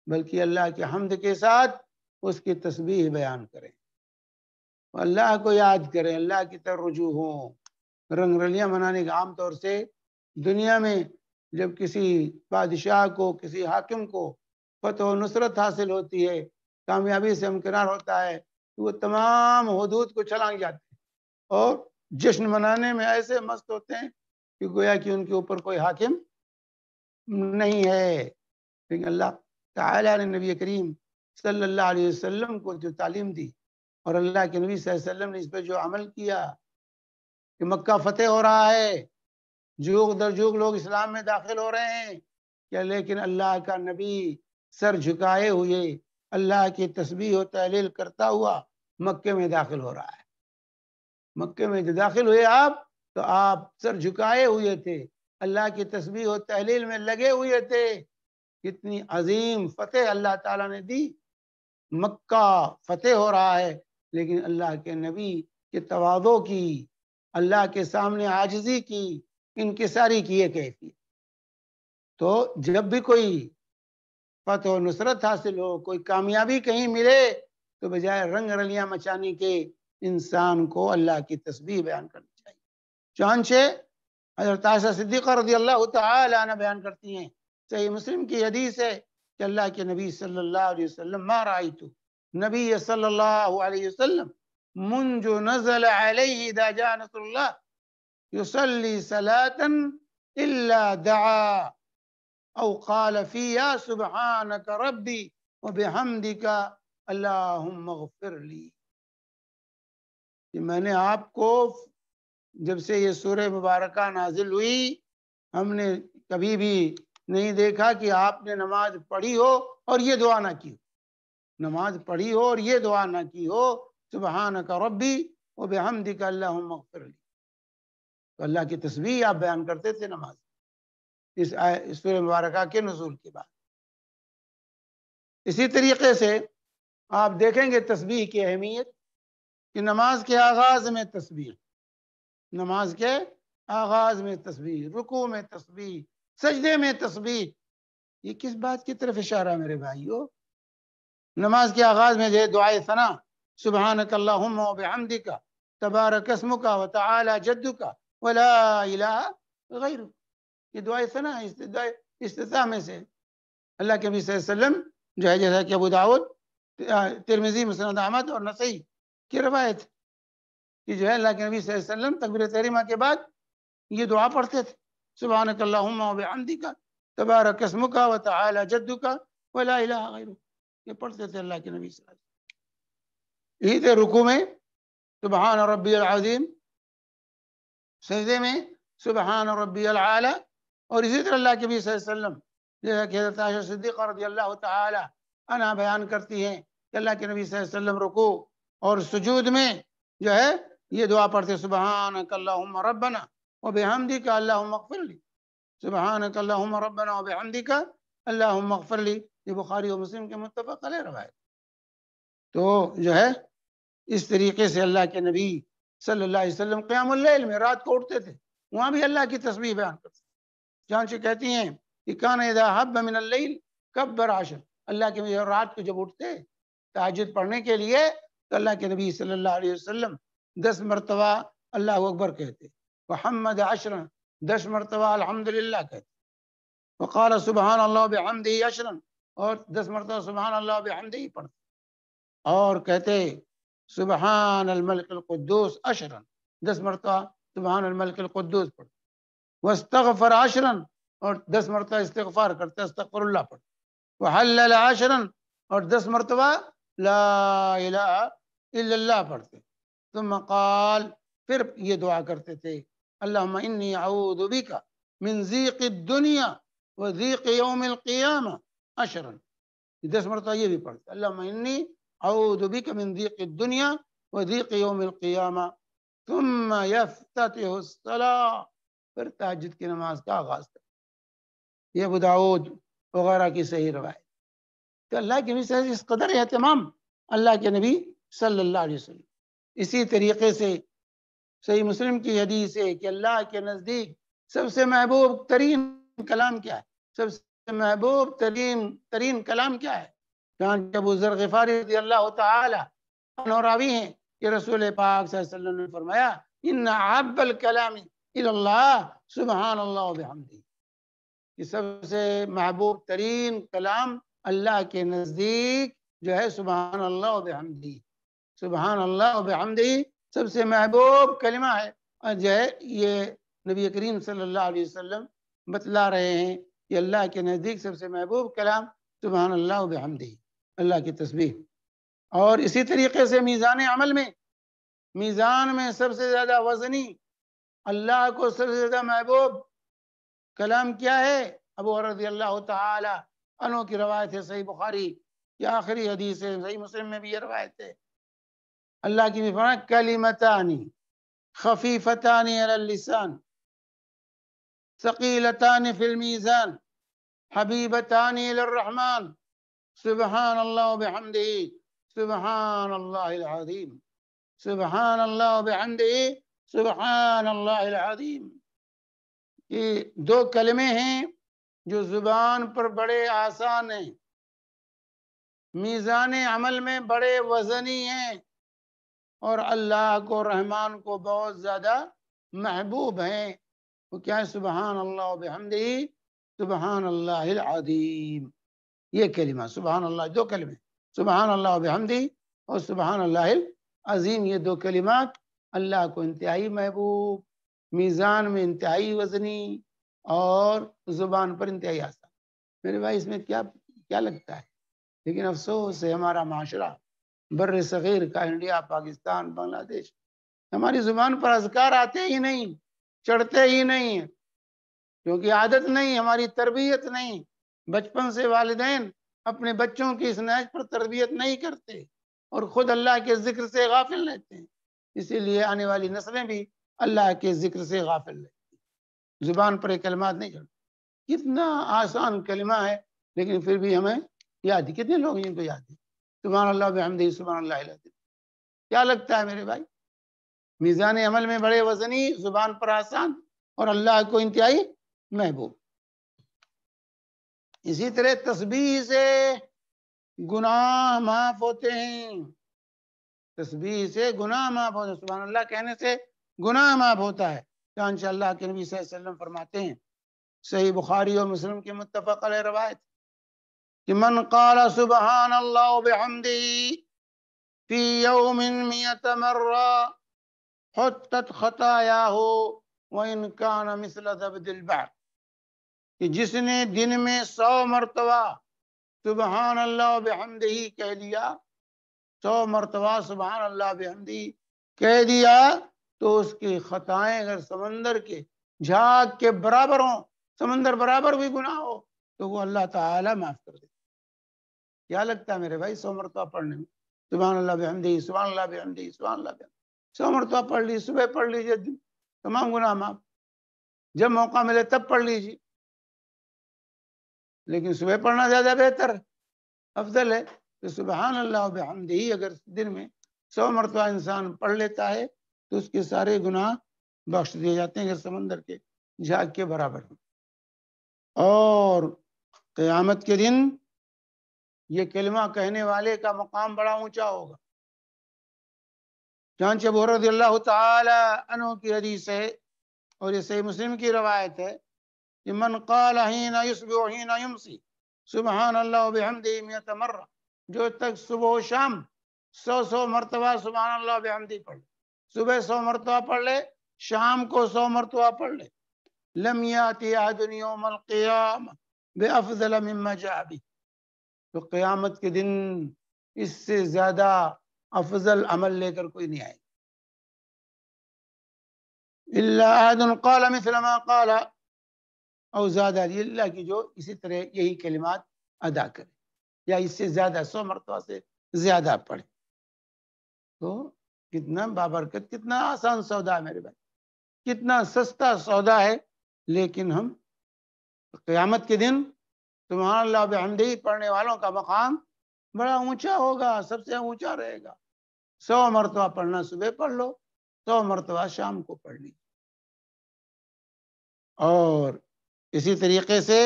بلکہ اللہ کے حمد کے ساتھ اس کی تسبیح بیان کریں، اللہ کو یاد کریں، اللہ کی طرف رجوع ہوں۔ رنگ رلیاں منانے کا عام طور سے دنیا میں جب کسی بادشاہ کو، کسی حاکم کو فتح و نصرت حاصل ہوتی ہے، کامیابی سے ہمکنار ہوتا ہے، تو وہ تمام حدود کو چھلانگ جاتے ہیں اور جشن منانے میں ایسے مست ہوتے ہیں کہ گویا کہ ان کے اوپر کوئی حاکم نہیں ہے۔ لیکن اللہ تعالیٰ نے نبی کریم صلی اللہ علیہ وسلم کو جو تعلیم دی اور اللہ کے نبی صلی اللہ علیہ وسلم نے اس پہ جو عمل کیا کہ مکہ فتح ہو رہا ہے جوگ در جوگ لوگ اسلام میں داخل ہو رہے ہیں کیا، لیکن اللہ کا نبی سر جھکائے ہوئے اللہ کی تسبیح و تحلیل کرتا ہوا مکے میں داخل ہو رہا ہے۔ مکے میں جو داخل ہوئے آپ تو آپ سر جھکائے ہوئے تھے، اللہ کی تسبیح و تحلیل میں لگے ہوئے تھے۔ کتنی عظیم فتح اللہ تعالیٰ نے دی، مکہ فتح ہو رہا ہے، لیکن اللہ کے نبی کے تواضع کی، اللہ کے سامنے عاجزی کی، انکساری کی یہ کیفیت۔ تو جب بھی کوئی فتح و نصرت حاصل ہو، کوئی کامیابی کہیں ملے، تو بجائے رنگ رلیاں مچانے کے انسان کو اللہ کی تسبیح بیان کرنی چاہیے۔ چنانچہ حضرت عائشہ صدیقہ رضی اللہ تعالی عنہ بیان کرتی ہیں، صحیح مسلم کی حدیث ہے کہ اللہ کے نبی صلی اللہ علیہ وسلم ما رأیت نبی صلی اللہ علیہ وسلم منذ نزل علیہ اذا جاء نصر اللہ يصلي صلاة إلا دعا أو قال فيها سبحانك ربي وبحمدك اللهم اغفر لي۔ کہ میں نے آپ کو جب سے یہ سورہ مبارکہ نازل ہوئی، ہم نے کبھی بھی نہیں دیکھا کہ آپ نے نماز پڑھی ہو اور یہ دعا نہ کی ہو، نماز پڑھی ہو اور یہ دعا نہ کی ہو سبحانک ربی وبحمدک اللہم اغفر لی۔ تو اللہ کی تسبیح آپ بیان کرتے تھے نماز اس سورہ مبارکہ کے نزول کے بعد۔ اسی طریقے سے آپ دیکھیں گے تسبیح کی اہمیت کہ نماز کے آغاز میں تسبیح، نماز کے آغاز میں تسبیح، رکوع میں تسبیح، سجدے میں تسبیح۔ یہ کس بات کی طرف اشارہ میرے بھائیو؟ نماز کے آغاز میں جو دعائے ثنا سبحانک اللہم وبحمدک تبارک اسمک وتعالی جدک ولا الہ غیرک، یہ دعائے ثنا ہے، استفتاح میں سے۔ اللہ کے نبی صلی اللہ علیہ وسلم جو ہے، جیسا کہ ابو داؤد، ترمذی، مسند احمد اور نسائی کی روایت کہ جو ہے اللہ کے نبی صلی اللہ علیہ وسلم تکبیر تحریمہ کے بعد یہ دعا پڑھتے تھے، سبحانک اللہم وبحمدک تبارک اسمک وتعالی جدک ولا الہ غیرک، یہ پڑھتے تھے اللہ کے نبی صلی اللہ علیہ وسلم۔ یہی تھے رکوع میں سبحان ربی العظیم، سجدے میں سبحان ربی العالی، اور اسی طرح اللہ کے نبی صلی اللہ علیہ وسلم جیسا کہ حضرت عائشہ صدیقہ رضی اللہ تعالی عنہ بیان کرتی ہیں کہ اللہ کے نبی صلی اللہ علیہ وسلم رکوع اور سجود میں جو ہے یہ دعا پڑھتے، سبحانک اللہم ربنا وبحمدک اللہم اغفر لی، سبحانک اللہم ربنا وبحمدک اللہم اغفر لی۔ یہ بخاری و مسلم کے متفق علیہ روایت۔ تو جو ہے اس طریقے سے اللہ کے نبی صلی اللہ علیہ وسلم قیام اللیل میں رات کو اٹھتے تھے، وہاں بھی اللہ کی تسبیح بیان کرتے تھے۔ چنانچہ کہتی ہیں کہ کان اذا حب من اللیل کبر عشر، اللہ کے نبی رات کو جب اٹھتے تہجد پڑھنے کے لیے تو اللہ کے نبی صلی اللہ علیہ وسلم 10 مرتبہ اللہ اکبر کہتے، وحمد عشرا 10 مرتبہ الحمدللہ کہتے، وقال سبحان اللہ بحمدہ عشرا اور 10 مرتبہ سبحان اللہ بحمدہ پڑھتے، اور کہتے سبحان الملک القدوس عشرا 10 مرتبہ سبحان الملک القدوس پڑھتے، واستغفر عشرا اور 10 مرتبہ استغفار کرتے، استغفر اللہ پڑھتے، وحلل عشرا اور 10 مرتبہ لا الہ الا اللہ پڑھتے، ثم قال پھر یہ دعا کرتے تھے اللہم انی اعوذ بک من ضیق الدنیا وضیق یوم القیامہ عشرا، 10 مرتبہ یہ بھی پڑھتے، اللہم انی اعوذ بک من ضیق الدنیا وضیق یوم القیامہ، ثم یفتتح الصلاۃ، پھر تہجد کی نماز کا آغاز کرتے۔ یہ ابو داؤد وغیرہ کی صحیح روایت۔ تو اللہ کے نبی صلی اللہ علیہ وسلم اس قدر اہتمام اللہ کے نبی صلی اللہ علیہ وسلم۔ اسی طریقے سے صحیح مسلم کی حدیث ہے کہ اللہ کے نزدیک سب سے محبوب ترین کلام کیا ہے؟ سب سے محبوب ترین کلام کیا ہے؟ چنانچہ ابو ذر غفاری رضی اللہ تعالی عنہ راوی ہیں کہ رسول پاک صلی اللہ علیہ وسلم نے فرمایا ان احب الکلام الی اللہ سبحان اللہ وبحمدہ، کہ سب سے محبوب ترین کلام اللہ کے نزدیک جو ہے سبحان اللہ وبحمدہ، سبحان اللہ وبحمدہ سب سے محبوب کلمہ ہے، اور جو ہے یہ نبی کریم صلی اللہ علیہ وسلم بتلا رہے ہیں کہ اللہ کے نزدیک سب سے محبوب کلام سبحان اللہ وبحمدہ، اللہ کی تسبیح۔ اور اسی طریقے سے میزان عمل میں، میزان میں سب سے زیادہ وزنی، اللہ کو سب سے زیادہ محبوب کلام کیا ہے؟ ابو رضی اللہ تعالی عنہ کی روایت ہے، صحیح بخاری کی آخری حدیث ہے، صحیح مسلم میں بھی یہ روایت ہے، اللہ کی فرمایا کلمتان خفیفتان علی اللسان ثقیلتان فی المیزان حبیبتان الی الرحمن سبحان اللہ وبحمدہ سبحان اللہ العظیم سبحان اللہ وبحمدہ سبحان اللہ العظیم۔ یہ دو کلمے ہیں جو زبان پر بڑے آسان ہیں، میزان عمل میں بڑے وزنی ہیں، اور اللہ کو رحمان کو بہت زیادہ محبوب ہیں۔ وہ کیا ہے؟ سبحان اللہ وبحمدہ سبحان اللہ العظیم۔ یہ کلمہ سبحان اللہ، دو کلمے سبحان اللہ وبحمدہ اور سبحان اللہ العظیم، یہ دو کلمات اللہ کو انتہائی محبوب، میزان میں انتہائی وزنی اور زبان پر انتہائی آسان۔ میرے بھائی اس میں کیا لگتا ہے؟ لیکن افسوس ہے ہمارا معاشرہ بر صغیر کا، انڈیا، پاکستان، بنگلہ دیش، ہماری زبان پر اذکار آتے ہی نہیں، چڑھتے ہی نہیں، کیونکہ عادت نہیں، ہماری تربیت نہیں۔ بچپن سے والدین اپنے بچوں کی اس نہج پر تربیت نہیں کرتے اور خود اللہ کے ذکر سے غافل رہتے ہیں، اسی لیے آنے والی نسلیں بھی اللہ کے ذکر سے غافل رہتی ہیں، زبان پر یہ کلمات نہیں چڑھتے۔ کتنا آسان کلمہ ہے لیکن پھر بھی ہمیں یاد ہے، کتنے لوگ ان کو یاد ہے؟ سبحان اللہ بحمدہ سبحان اللہ العظیم۔ کیا لگتا ہے میرے بھائی؟ میزان عمل میں بڑے وزنی، زبان پر آسان اور اللہ کو انتہائی محبوب۔ اسی طرح تسبیح سے گناہ معاف ہوتے ہیں، تسبیح سے گناہ معاف ہوتے ہیں، سبحان اللہ کہنے سے گناہ معاف ہوتا ہے۔ چنانچہ اللہ کے نبی صلی اللہ علیہ وسلم فرماتے ہیں، صحیح بخاری اور مسلم کی متفق علیہ روایت، کہ من قال سبحان اللہ وبحمدہ فی یوم 100 مرہ حطت خطایاہ وان کان مثل زبد البحر، کہ جس نے دن میں 100 مرتبہ سبحان اللہ وبحمدہ کہہ دیا، 100 مرتبہ سبحان اللہ وبحمدہ کہہ دیا، تو اس کی خطائیں اگر سمندر کے جھاگ کے برابر ہوں، سمندر برابر بھی گناہ ہو، تو وہ اللہ تعالی معاف کر دے۔ کیا لگتا ہے میرے بھائی 100 مرتبہ پڑھنے میں سبحان اللہ وبحمدہ سبحان اللہ وبحمدہ سبحان اللہ وبحمدہ 100 مرتبہ پڑھ لی، صبح پڑھ لیجیے، تمام گناہ معاف، جب موقع ملے تب پڑھ لیجیے، لیکن صبح پڑھنا زیادہ بہتر افضل ہے۔ تو سبحان اللہ وبحمدہ اگر دن میں 100 مرتبہ انسان پڑھ لیتا ہے تو اس کے سارے گناہ بخش دیے جاتے ہیں، اگر سمندر کے جھاگ کے برابر۔ اور قیامت کے دن یہ کلمہ کہنے والے کا مقام بڑا اونچا ہوگا۔ چنانچہ ابو رضی اللہ تعالی عنہ کی حدیث ہے اور یہ صحیح مسلم کی روایت ہے کہ من قال حین یصبح حین یمسی سبحان اللہ وبحمدہ 100 مرہ، جو تک صبح و شام 100 مرتبہ سبحان اللہ وبحمدہ پڑھ لے، صبح 100 مرتبہ پڑھ لے، شام کو 100 مرتبہ پڑھ لے، لم یاتی احد یوم القیامہ بافضل مما جاء بہ، تو قیامت کے دن اس سے زیادہ افضل عمل لے کر کوئی نہیں آئے گا۔ الا احد قال مثل ما قال او زاد علی، اللہ کی جو اسی طرح یہی کلمات ادا کرے یا اس سے زیادہ 100 مرتبہ سے زیادہ پڑھے۔ تو کتنا بابرکت، کتنا آسان سودا ہے میرے بھائی، کتنا سستا سودا ہے، لیکن ہم قیامت کے دن سبحان اللہ وبحمدہ پڑھنے والوں کا مقام بڑا اونچا ہوگا، سب سے اونچا رہے گا۔ 100 مرتبہ پڑھنا صبح پڑھ لو، 100 مرتبہ شام کو پڑھ لی۔ اور اسی طریقے سے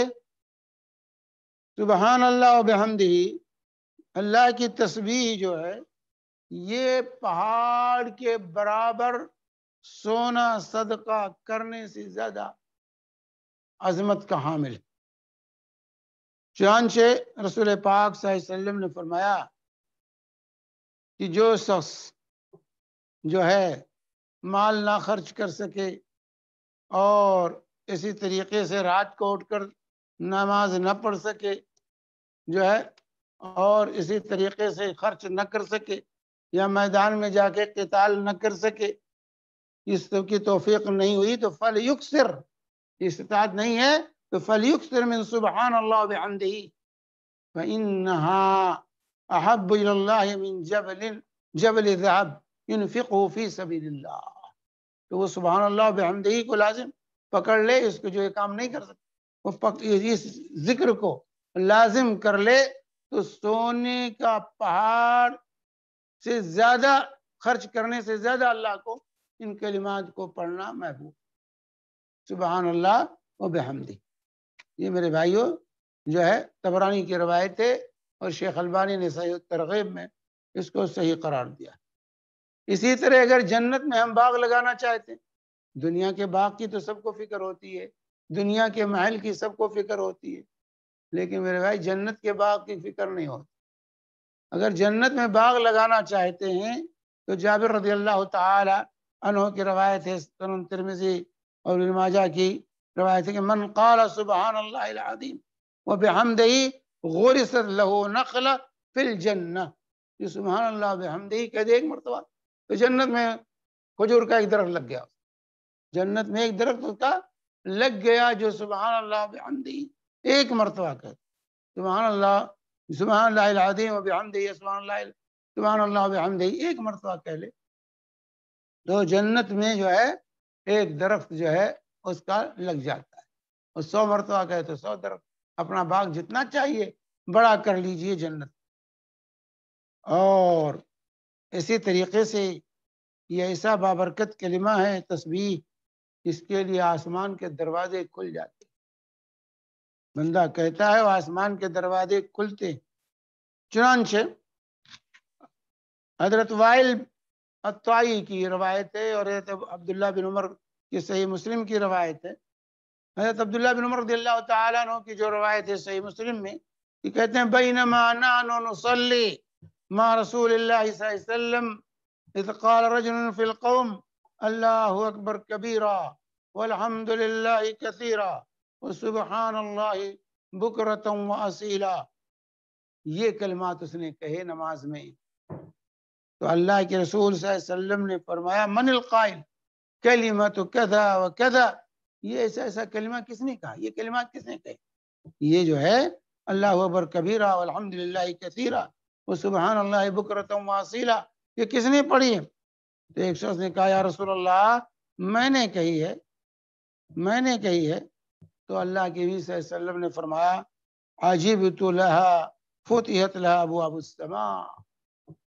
سبحان اللہ وبحمدہ، اللہ کی تسبیح جو ہے یہ پہاڑ کے برابر سونا صدقہ کرنے سے زیادہ عظمت کا حامل ہے۔ چنانچہ رسول پاک صلی اللہ علیہ وسلم نے فرمایا کہ جو شخص جو ہے مال نہ خرچ کر سکے اور اسی طریقے سے رات کو اٹھ کر نماز نہ پڑھ سکے جو ہے، اور اسی طریقے سے خرچ نہ کر سکے یا میدان میں جا کے قتال نہ کر سکے، اس کی توفیق نہیں ہوئی، تو فَلْيُكْثِرْ استطاعت نہیں ہے تو فلیکثر من سبحان اللہ بحمدہ فإنها أحب إلى الله من جبل ذهب ينفقه في سبيل اللہ. تو وہ سبحان اللہ بحمدہ کو لازم پکڑ لے، اس کو جو یہ کام نہیں کر سکتا وہ اس ذکر کو لازم کر لے تو سونے کا پہاڑ سے زیادہ خرچ کرنے سے زیادہ اللہ کو ان کلمات کو پڑھنا محبوب. سبحان اللہ و بحمدہ. یہ میرے بھائیوں جو ہے طبرانی کی روایت ہے اور شیخ البانی نے صحیح ترغیب میں اس کو صحیح قرار دیا. اسی طرح اگر جنت میں ہم باغ لگانا چاہتے ہیں، دنیا کے باغ کی تو سب کو فکر ہوتی ہے، دنیا کے محل کی سب کو فکر ہوتی ہے، لیکن میرے بھائی جنت کے باغ کی فکر نہیں ہوتی. اگر جنت میں باغ لگانا چاہتے ہیں تو جابر رضی اللہ تعالی عنہ کی روایت ہے، سنن ترمذی اور ابن ماجہ کی روایت ہے کہ من قال سبحان اللہ العظیم وبحمدہ غرست له نخلہ فی الجنہ. جو سبحان اللہ بحمدہ کہہ دے ایک مرتبہ تو جنت میں کھجور کا ایک درخت لگ گیا. جنت میں ایک درخت کا لگ گیا جو سبحان اللہ بحمدہ ایک مرتبہ کہے. سبحان اللہ العظیم وبحمدہ سبحان اللہ وبحمدہ ایک مرتبہ کہہ لے تو جنت میں جو ہے ایک درخت جو ہے اس کا لگ جاتا ہے. اور 100 مرتبہ کہے تو 100 درخت. اپنا باغ جتنا چاہیے بڑا کر لیجئے جنت. اور اسی طریقے سے یہ ایسا بابرکت کلمہ ہے تسبیح، اس کے لیے آسمان کے دروازے کھل جاتے. بندہ کہتا ہے وہ آسمان کے دروازے کھلتے. چنانچہ حضرت وائل الطائی کی روایت ہے اور حضرت عبداللہ بن عمر کی صحیح مسلم کی روایت ہے. حضرت عبداللہ بن عمر رضی اللہ تعالیٰ عنہ کی جو روایت ہے صحیح مسلم میں، یہ کہتے ہیں بینما نحن نصلی مع رسول اللہ صلی اللہ علیہ وسلم اذ قال رجل فی القوم اللہ اکبر کبیرا والحمد للہ کثیرا وسبحان اللہ بکرۃ واصیلا. یہ کلمات اس نے کہے نماز میں تو اللہ کے رسول صلی اللہ علیہ وسلم نے فرمایا من القائل کلمۃ کذا وکذا. یہ ایسا ایسا کلمہ کس نے کہا، یہ کلمات کس نے کہے؟ یہ جو ہے اللہ اکبر کبیرا والحمد للہ کثیرا وسبحان اللہ بکرۃ واصیلا، یہ کس نے پڑھی ہے؟ تو ایک شخص نے کہا یا رسول اللہ میں نے کہی ہے. تو اللہ کے نبی صلی اللہ علیہ وسلم نے فرمایا عجبت لها فتحت لها ابواب السماء.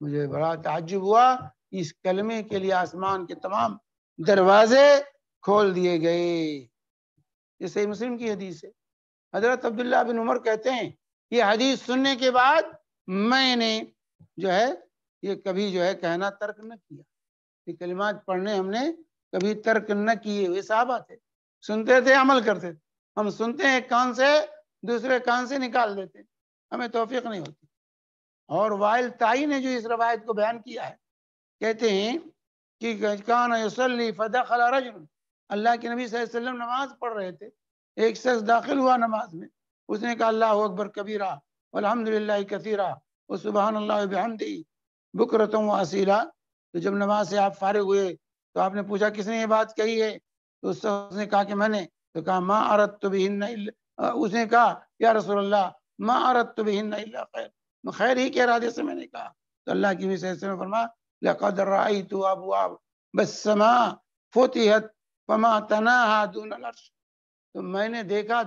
مجھے بڑا تعجب ہوا، اس کلمے کے لیے آسمان کے تمام دروازے کھول دیے گئے. یہ صحیح مسلم کی حدیث ہے. حضرت عبداللہ بن عمر کہتے ہیں یہ حدیث سننے کے بعد میں نے جو ہے یہ کبھی جو ہے کہنا ترک نہ کیا. یہ کلمات پڑھنے ہم نے کبھی ترک نہ کیے. ہوئے صحابہ تھے، سنتے تھے عمل کرتے تھے. ہم سنتے ہیں ایک کان سے دوسرے کان سے نکال دیتے، ہمیں توفیق نہیں ہوتی. اور وائل تائی نے جو اس روایت کو بیان کیا ہے کہتے ہیں کہ کان یصلی فدخل رجل، اللہ کے نبی صلی اللہ علیہ وسلم نماز پڑھ رہے تھے، ایک شخص داخل ہوا نماز میں، اس نے کہا اللہ اکبر کبیرہ والحمد للہ کثیرہ وسبحان اللہ بحمدہ بکرۃ واصیلا. تو جب نماز سے آپ فارغ ہوئے تو آپ نے پوچھا کس نے یہ بات کہی ہے؟ تو اس شخص نے کہا کہ میں نے. تو کہا ما اردت بہن الا، اس نے کہا یا رسول اللہ ما اردت بہن الا خیر، خیر ہی کے ارادے سے میں نے کہا. تو اللہ کی نبی صلی اللہ علیہ وسلم نے فرمایا لقد رأیت ابواب السماء فتحت فما تناهى دون العرش. تو میں نے دیکھا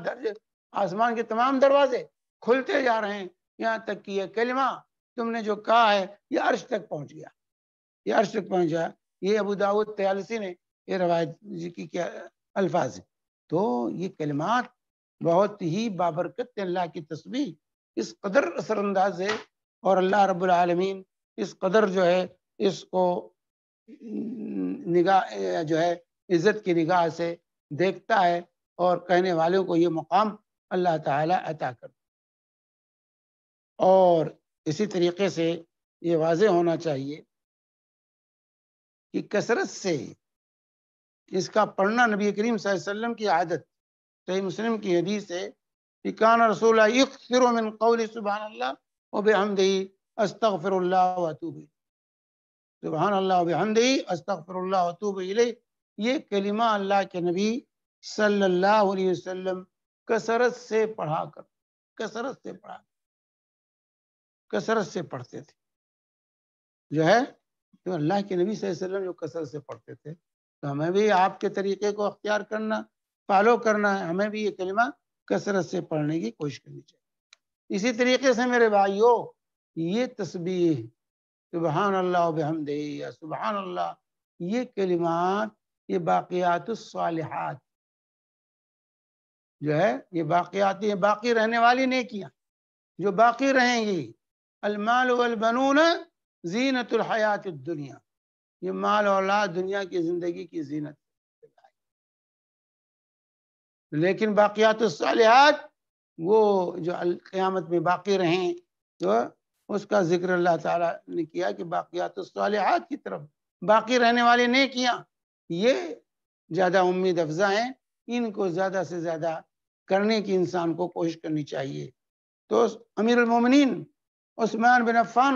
آسمان کے تمام دروازے کھلتے جا رہے ہیں یہاں تک کہ یہ کلمہ تم نے جو کہا ہے یہ عرش تک پہنچ گیا، یہ عرش تک پہنچ گیا. یہ ابو داؤد طیالسی نے یہ روایت کی کیا الفاظ ہیں. تو یہ کلمات بہت ہی بابرکت اللہ کی تسبیح اس قدر اثر انداز ہے اور اللہ رب العالمین اس قدر جو ہے اس کو نگاہ جو ہے عزت کی نگاہ سے دیکھتا ہے اور کہنے والوں کو یہ مقام اللہ تعالی عطا کرتا. اور اسی طریقے سے یہ واضح ہونا چاہیے کہ کثرت سے اس کا پڑھنا نبی کریم صلی اللہ علیہ وسلم کی عادت. صحیح مسلم کی حدیث ہے کہ کان رسول اللہ یکثر من قول سبحان اللہ وبحمدہ استغفر اللہ واتوب الیہ. سبحان اللہ وبحمدہ استغفر اللہ واتوب الیہ، یہ کلمہ اللہ کے نبی صلی اللہ علیہ وسلم کثرت سے پڑھا کر، کثرت سے پڑھتے تھے، جو ہے تو اللہ کے نبی صلی اللہ علیہ وسلم جو کثرت سے پڑھتے تھے، تو ہمیں بھی آپ کے طریقے کو اختیار کرنا، فالو کرنا ہے، ہمیں بھی یہ کلمہ کثرت سے پڑھنے کی کوشش کرنی چاہیے۔ اسی طریقے سے میرے بھائیوں، یہ تسبیح سبحان اللہ و بحمدہ یا سبحان اللہ، یہ کلمات، یہ باقیات الصالحات جو ہے، یہ باقیات، یہ باقی رہنے والی نیکیاں جو باقی رہیں گی۔ المال والبنون زینت الحیات الدنیا، یہ مال اور اولاد دنیا کی زندگی کی زینت، لیکن باقیات الصالحات وہ جو قیامت میں باقی رہیں، تو اس کا ذکر اللہ تعالیٰ نے کیا کہ باقیات الصالحات کی طرف، باقی رہنے والی نیکیاں یہ زیادہ امید افزا ہیں، ان کو زیادہ سے زیادہ کرنے کی انسان کو کوشش کرنی چاہیے۔ تو امیر المومنین عثمان بن عفان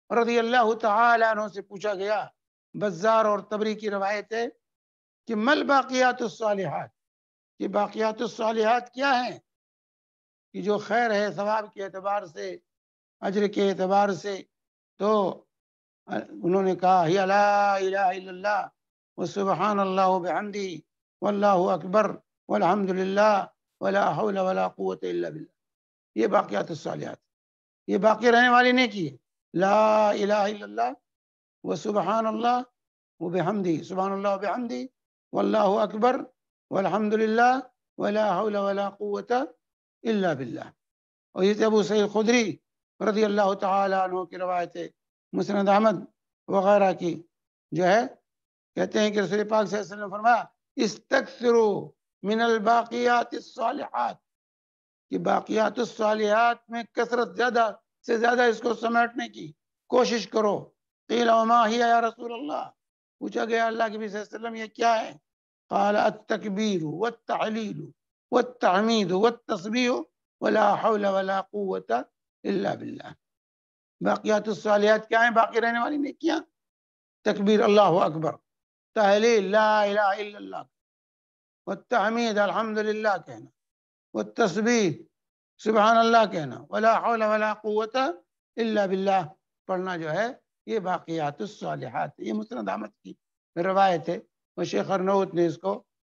رضی اللہ تعالیٰ عنہ سے پوچھا گیا، بزار اور طبری کی روایت ہے کہ مل باقیات الصالحات، کہ باقیات الصالحات کیا ہیں، کہ جو خیر ہے ثواب کے اعتبار سے، اجر کے اعتبار سے، تو انہوں نے کہا ہی لا الہ الا اللہ وسبحان اللہ وبحمدہ واللہ اکبر والحمد للہ ولا حول ولا قوت الا باللہ، یہ باقیات الصالحات، یہ باقی رہنے والی نیکی ہے، لا الہ الا اللہ وسبحان اللہ وبحمدہ، سبحان اللہ وبحمدہ واللہ اکبر والحمد للہ ولا حول ولا قوت الا باللہ۔ اور یہ ابو سعید خدری رضی اللہ تعالیٰ عنہ کی روایت ہے، مسند احمد وغیرہ کی، جو ہے کہتے ہیں کہ رسول پاک صلی اللہ علیہ وسلم نے فرمایا استکثروا من الباقیات الصالحات، کہ باقیات الصالحات میں کثرت، زیادہ سے زیادہ اس کو سمیٹنے کی کوشش کرو۔ قیل وما ہی یا رسول اللہ، پوچھا گیا اللہ کے نبی صلی اللہ علیہ وسلم یہ کیا ہے؟ قال التکبیر والتعلیل والتحمید والتسبیح ولا حول ولا قوت الا باللہ۔ باقیات الصالحات کیا ہیں؟ باقی رہنے والی نیکیاں، تکبیر اللہ اکبر، تحلیل لا الہ الا اللہ، والتحمید الحمدللہ کہنا، والتسبیح سبحان اللہ کہنا، ولا حول ولا قوت الا باللہ پڑھنا، جو ہے یہ باقیات الصالحات۔ یہ مسند احمد کی روایت ہے، اور شیخ ارنوت نے اس کو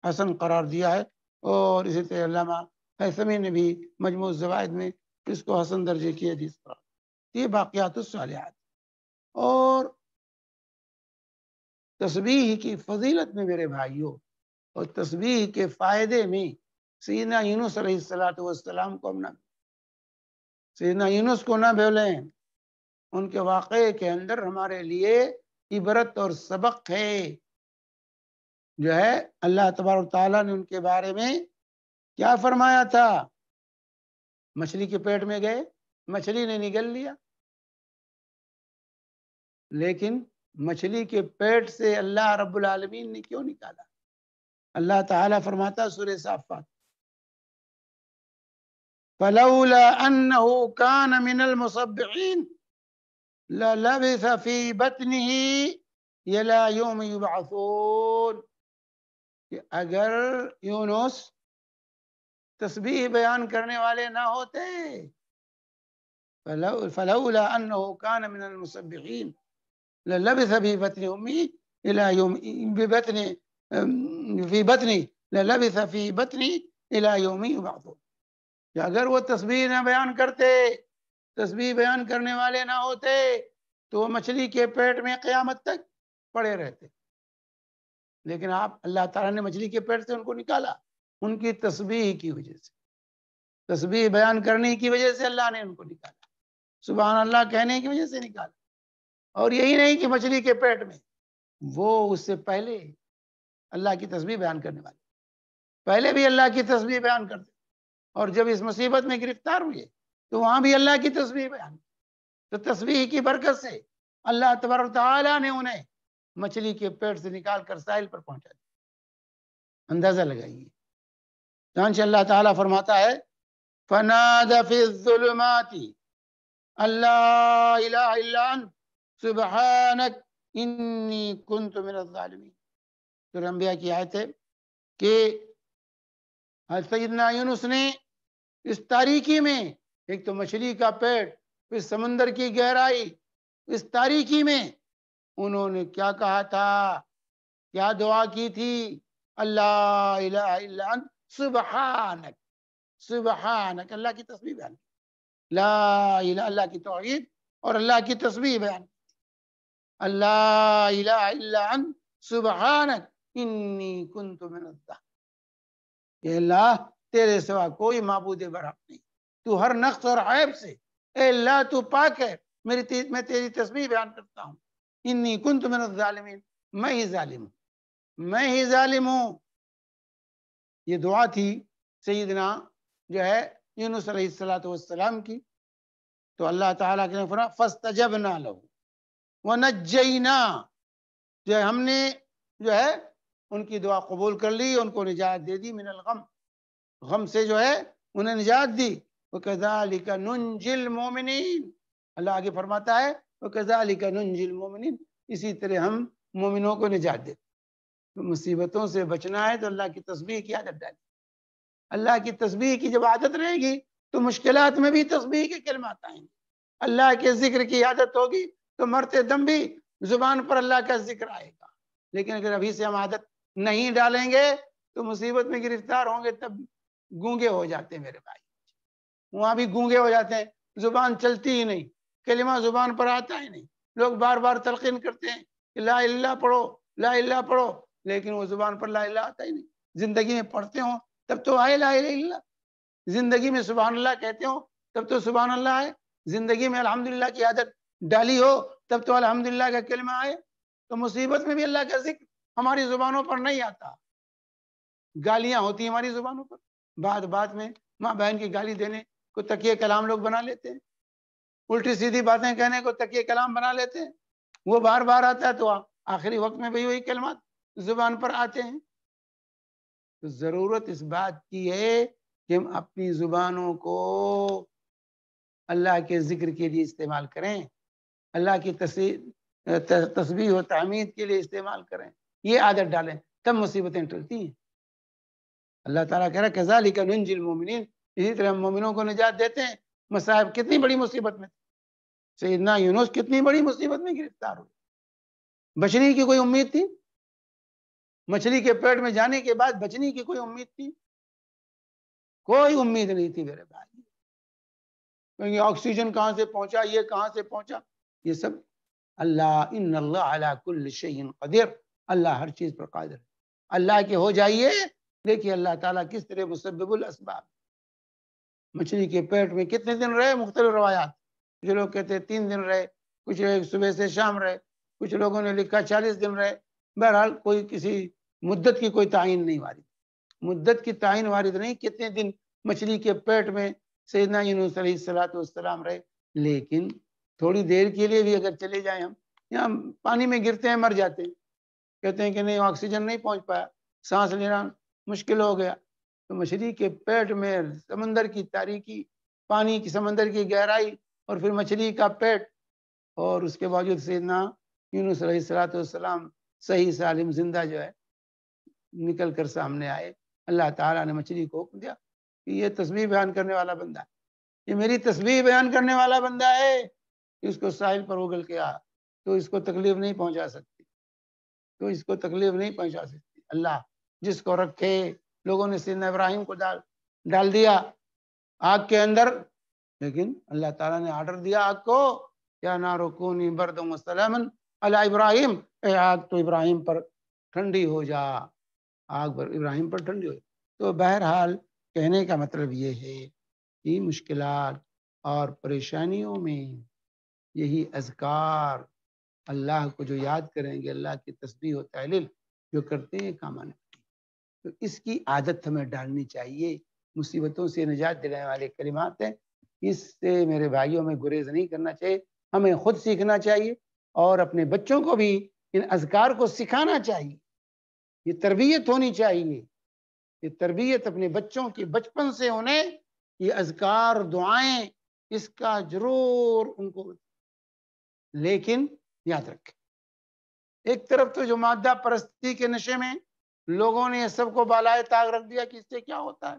حسن قرار دیا ہے، اور اسی طرح علامہ حیثمی نے بھی مجموع الزوائد میں اس کو حسن درجے کی حدیث قرار دیا۔ یہ باقیات الصالحات۔ اور تسبیح کی فضیلت میں میرے بھائیوں، اور تسبیح کے فائدے میں سیدنا یونس علیہ السلام کو ہم نہ، سیدنا یونس کو نہ بھولیں، ان کے واقعے کے اندر ہمارے لیے عبرت اور سبق ہے، جو ہے اللہ تبارک و تعالیٰ نے ان کے بارے میں کیا فرمایا تھا؟ مچھلی کے پیٹ میں گئے، مچھلی نے نگل لیا، لیکن مچھلی کے پیٹ سے اللہ رب العالمین نے کیوں نکالا؟ اللہ تعالیٰ فرماتا سورہ صافات فلولا انه كان من المصبحين للبث في بطنه الى يوم يبعثون، کہ اگر یونس تسبیح بیان کرنے والے نہ ہوتے، فلولا انه كان من المسبحين للبث في بطن امه الى يوم في بطنه للبث في بطنه الى يوم يبعثون، کہ اگر وہ تسبیح نہ بیان کرتے، تسبیح بیان کرنے والے نہ ہوتے، تو وہ مچھلی کے پیٹ میں قیامت تک پڑے رہتے، لیکن اللہ تعالیٰ نے مچھلی کے پیٹ سے ان کو نکالا، ان کی تسبیح کی وجہ سے، تسبیح بیان کرنے کی وجہ سے اللہ نے ان کو نکالا، سبحان اللہ کہنے کی وجہ سے نکالا۔ اور یہی نہیں کہ مچھلی کے پیٹ میں، وہ اس سے پہلے اللہ کی تسبیح بیان کرنے والے پہلے بھی اللہ کی تسبیح بیان کرتے، اور جب اس مصیبت میں گرفتار ہوئے تو وہاں بھی اللہ کی تسبیح بیان، تو تسبیح کی برکت سے اللہ تبارک تعالیٰ نے انہیں مچھلی کے پیٹ سے نکال کر ساحل پر پہنچا دیا۔ اندازہ لگائیے، چنانچہ اللہ تعالیٰ فرماتا ہے فَنَادَ فِي الظُّلُمَاتِ اللہ الہ الا انت سبحانک انی کنت من الظالمین۔ سورہ انبیاء کی آیت ہے کہ سیدنا یونس نے اس تاریکی میں، ایک تو مچھلی کا پیٹ، پھر سمندر کی گہرائی، اس تاریکی میں انہوں نے کیا کہا تھا، کیا دعا کی تھی؟ اللہ الہ الا انت سبحانک، سبحانک، اللہ کی تسبیح بیان، لا الہ، اللہ کی توحید اور اللہ کی تسبیح بیان، اللہ الہ الا انت سبحانک انی کنت من الظالمین، کہ اللہ تیرے سوا کوئی معبود برحق نہیں، تو ہر نقص اور عیب سے، اے اللہ تو پاک ہے، میں تیری تسبیح بیان کرتا ہوں، انی کنت من الظالمین، میں ہی ظالم ہوں، میں ہی ظالم ہوں۔ یہ دعا تھی سیدنا جو ہے یونس علیہ السلام کی، تو اللہ تعالیٰ نے فرمایا فاستجبنا له ونجینا، جو ہے ہم نے جو ہے ان کی دعا قبول کر لی، ان کو نجات دے دی، من الغم، غم سے جو ہے انہیں نجات دی، وَكَذَلِكَ نُنْجِي الْمُؤْمِنِينَ، اللہ آگے فرماتا ہے وَكَذَلِكَ نُنْجِي الْمُؤْمِنِينَ، اسی طرح ہم مومنوں کو نجات دیتے۔ مصیبتوں سے بچنا ہے تو اللہ کی تسبیح کی عادت ڈالی، اللہ کی تسبیح کی جب عادت رہے گی تو مشکلات میں بھی تسبیح کے کلمات آئیں گے، اللہ کے ذکر کی عادت ہوگی تو مرتے دم بھی زبان پر اللہ کا ذکر آئے گا، لیکن اگر ابھی سے ہم عادت نہیں ڈالیں گے تو مصیبت میں گرفتار ہوں گے، تب گونگے ہو جاتے ہیں میرے بھائی، وہاں بھی گونگے ہو جاتے ہیں، زبان چلتی ہی نہیں، کلمہ زبان پر آتا ہی نہیں، لوگ بار بار تلقین کرتے ہیں کہ لا الہ پڑھو، لا الہ پڑھو، لیکن وہ زبان پر لا الہ آتا ہی نہیں، زندگی میں پڑھتے ہوں تب تو آئے لا الہ الا اللہ، زندگی میں سبحان اللہ کہتے ہوں تب تو سبحان اللہ ہے، زندگی میں الحمدللہ کی عادت ڈالی ہو تب تو الحمدللہ کا کلمہ آئے، تو مصیبت میں بھی اللہ کا ذکر ہماری زبانوں پر نہیں آتا، گالیاں ہوتی ہیں ہماری زبانوں پر، بات میں ماں بہن کی گالی دینے کو تکیے کلام لوگ بنا لیتے ہیں، الٹی سیدھی باتیں کہنے کو تکیے کلام بنا لیتے ہیں، وہ بار بار آتا ہے تو آخری وقت میں بھی وہی کلمات زبان پر آتے ہیں۔ تو ضرورت اس بات کی ہے کہ ہم اپنی زبانوں کو اللہ کے ذکر کے لیے استعمال کریں، اللہ کی تسبیح و تحمید کے لیے استعمال کریں، یہ عادت ڈالیں، تب مصیبتیں ٹلتی ہیں۔ اللہ تعالیٰ کہہ رہا ہے کذالک ننجی المؤمنین، اسی طرح ہم مومنوں کو نجات دیتے ہیں۔ مصائب کتنی بڑی مصیبت میں تھے، سیدنا یونس کتنی بڑی مصیبت میں گرفتار ہوئے، بچنے کی کوئی امید تھی؟ مچھلی کے پیٹ میں جانے کے بعد بچنے کی کوئی امید تھی؟ کوئی امید نہیں تھی میرے بھائی، آکسیجن کہاں سے پہنچا، یہ کہاں سے پہنچا، یہ سب اللہ، ان اللہ علی کل شیء قدیر، اللہ ہر چیز پر قادر ہے، اللہ کے ہو جائیے۔ دیکھیے اللہ تعالیٰ کس طرح مسبب الاسباب، مچھلی کے پیٹ میں کتنے دن رہے، مختلف روایات، کچھ لوگ کہتے ہیں 3 دن رہے، کچھ لوگ صبح سے شام رہے، کچھ لوگوں نے لکھا 40 دن رہے، بہرحال کوئی کسی مدت کی کوئی تعین نہیں وارد، مدت کی تعین وارد نہیں، کتنے دن مچھلی کے پیٹ میں سیدنا یونس علیہ السلام رہے، لیکن تھوڑی دیر کے لیے بھی اگر چلے جائیں ہم، یہاں پانی میں گرتے ہیں مر جاتے ہیں، کہتے ہیں کہ نہیں آکسیجن نہیں پہنچ پایا، سانس لینا مشکل ہو گیا، تو مچھلی کے پیٹ میں سمندر کی تاریکی، پانی کی سمندر کی گہرائی، اور پھر مچھلی کا پیٹ، اور اس کے باوجود سیدنا یونس علیہ السلام صحیح سالم زندہ جو ہے نکل کر سامنے آئے۔ اللہ تعالیٰ نے مچھلی کو حکم دیا کہ یہ تسبیح بیان کرنے والا بندہ ہے، یہ میری تسبیح بیان کرنے والا بندہ ہے، اس کو ساحل پر اگل کے آ، تو اس کو تکلیف نہیں پہنچا سکتی، تو اس کو تکلیف نہیں پہنچا سکتی۔ اللہ جس کو رکھے، لوگوں نے سیدنا ابراہیم کو ڈال دیا آگ کے اندر، لیکن اللہ تعالیٰ نے آرڈر دیا آگ کو، یا نار کونی بردا وسلاما علی ابراہیم، اے آگ تو ابراہیم پر ٹھنڈی ہو جا، آگ پر ابراہیم پر ٹھنڈی ہو جا۔ تو بہرحال کہنے کا مطلب یہ ہے کہ مشکلات اور پریشانیوں میں یہی اذکار، اللہ کو جو یاد کریں گے، اللہ کی تسبیح و تہلیل جو کرتے ہیں کام آنے، تو اس کی عادت ہمیں ڈالنی چاہیے۔ مصیبتوں سے نجات دلانے والے کلمات ہیں، اس سے میرے بھائیوں میں گریز نہیں کرنا چاہیے، ہمیں خود سیکھنا چاہیے اور اپنے بچوں کو بھی ان اذکار کو سکھانا چاہیے، یہ تربیت ہونی چاہیے، یہ تربیت اپنے بچوں کی بچپن سے انہیں یہ اذکار دعائیں، اس کا ضرور ان کو، لیکن یاد رکھیں ایک طرف تو جو مادہ پرستی کے نشے میں لوگوں نے سب کو بالائے طاق رکھ دیا کہ اس سے کیا ہوتا ہے،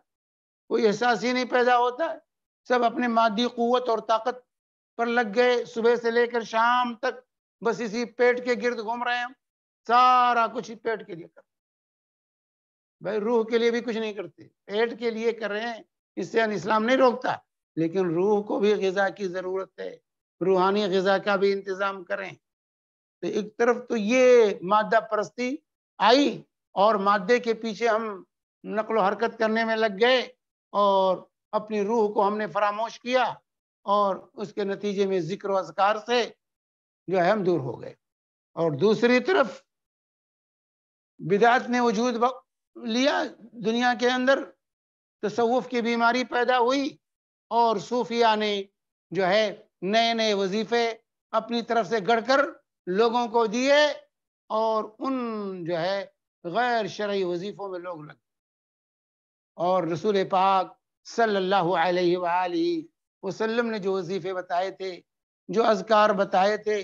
کوئی احساس ہی نہیں پیدا ہوتا ہے. سب اپنے مادی قوت اور طاقت پر لگ گئے، صبح سے لے کر شام تک بس اسی پیٹ کے گرد گھوم رہے ہیں. سارا کچھ پیٹ کے لیے کر، بھائی روح کے لیے بھی کچھ نہیں کرتے، پیٹ کے لیے کر رہے ہیں. اس سے اسلام نہیں روکتا، لیکن روح کو بھی غذا کی ضرورت ہے، روحانی غذا کا بھی انتظام کریں. تو ایک طرف تو یہ مادہ پرستی آئی اور مادے کے پیچھے ہم نقل و حرکت کرنے میں لگ گئے اور اپنی روح کو ہم نے فراموش کیا، اور اس کے نتیجے میں ذکر و اذکار سے جو ہے ہم دور ہو گئے. اور دوسری طرف بدعت نے وجود لیا دنیا کے اندر، تصوف کی بیماری پیدا ہوئی اور صوفیہ نے جو ہے نئے نئے وظیفے اپنی طرف سے گڑھ کر لوگوں کو دیے، اور ان جو ہے غیر شرعی وظیفوں میں لوگ لگ. اور رسول پاک صلی اللہ علیہ وآلہ وسلم نے جو وظیفے بتائے تھے، جو اذکار بتائے تھے،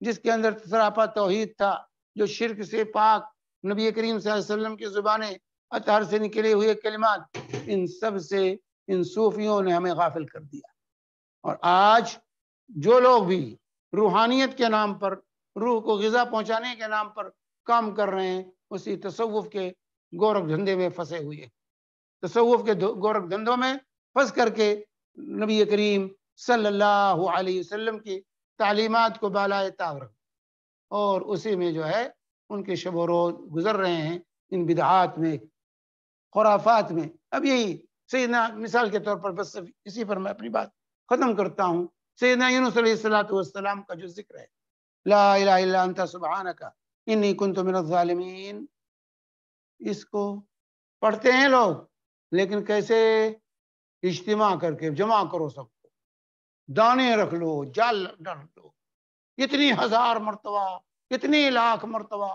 جس کے اندر سراپا توحید تھا، جو شرک سے پاک نبی کریم صلی اللہ علیہ وسلم کی زبانیں اطہار سے نکلے ہوئے کلمات، ان سب سے ان صوفیوں نے ہمیں غافل کر دیا. اور آج جو لوگ بھی روحانیت کے نام پر، روح کو غذا پہنچانے کے نام پر کام کر رہے ہیں، اسی تصوف کے گورکھ دھندے میں پھنسے ہوئے ہیں. تصوف کے گورکھ دھندوں میں پھنس کر کے نبی کریم صلی اللہ علیہ وسلم کی تعلیمات کو بالائے طاق رکھ، اور اسی میں جو ہے ان کے شب و روز گزر رہے ہیں، ان بدعات میں، خرافات میں. اب یہی سیدنا مثال کے طور پر، بس اسی پر میں اپنی بات ختم کرتا ہوں. سیدنا یونس علیہ السلام کا جو ذکر ہے، لا الہ الا انت سبحانک انی کنت من الظالمین، اس کو پڑھتے ہیں لوگ، لیکن کیسے؟ اجتماع کر کے جمع کرو سب کو، دانے رکھ لو، جال ڈال دو، کتنی ہزار مرتبہ، کتنی لاکھ مرتبہ.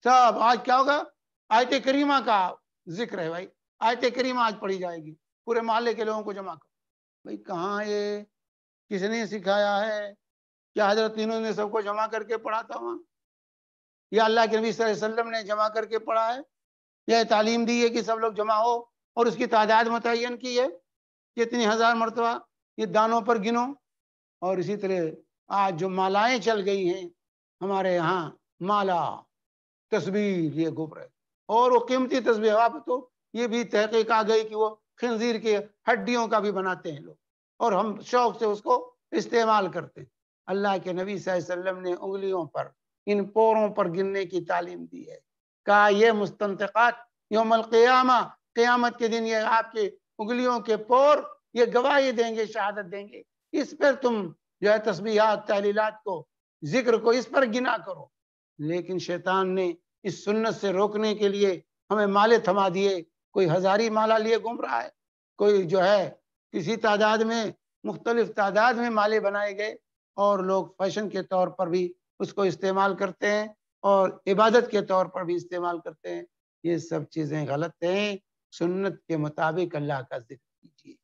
سب آج کیا ہوگا؟ آیت کریمہ کا ذکر ہے بھائی، آیت کریمہ آج پڑھی جائے گی، پورے محلے کے لوگوں کو جمع کرو. بھائی کہاں یہ؟ کس نے سکھایا ہے؟ کیا حضرت انہوں نے سب کو جمع کر کے پڑھا تھا وہاں؟ یا اللہ کے نبی صلی اللہ علیہ وسلم نے جمع کر کے پڑھا ہے؟ یا تعلیم دی ہے کہ سب لوگ جمع ہو اور اس کی تعداد متعین کی ہے کتنی ہزار مرتبہ؟ یہ دانوں پر گنو. اور اسی طرح آج جو مالائیں چل گئی ہیں ہمارے یہاں، مالا تسبیح یہ گھوم رہے، اور وہ قیمتی تسبیح. آپ تو یہ بھی تحقیق آ گئی کہ وہ خنزیر کے ہڈیوں کا بھی بناتے ہیں لوگ، اور ہم شوق سے اس کو استعمال کرتے ہیں. اللہ کے نبی صلی اللہ علیہ وسلم نے انگلیوں پر، ان پوروں پر گننے کی تعلیم دی ہے. کہا یہ مستنطقات یوم القیامہ، قیامت کے دن یہ آپ کے انگلیوں کے پور یہ گواہی دیں گے، شہادت دیں گے. اس پر تم جو ہے تسبیحات، تحلیلات کو، ذکر کو اس پر گنا کرو. لیکن شیطان نے اس سنت سے روکنے کے لیے ہمیں مالے تھما دیے. کوئی ہزاری مالا لیے گھوم رہا ہے، کوئی جو ہے کسی تعداد میں، مختلف تعداد میں مالے بنائے گئے، اور لوگ فیشن کے طور پر بھی اس کو استعمال کرتے ہیں اور عبادت کے طور پر بھی استعمال کرتے ہیں. یہ سب چیزیں غلط ہیں. سنت کے مطابق اللہ کا ذکر کیجیے،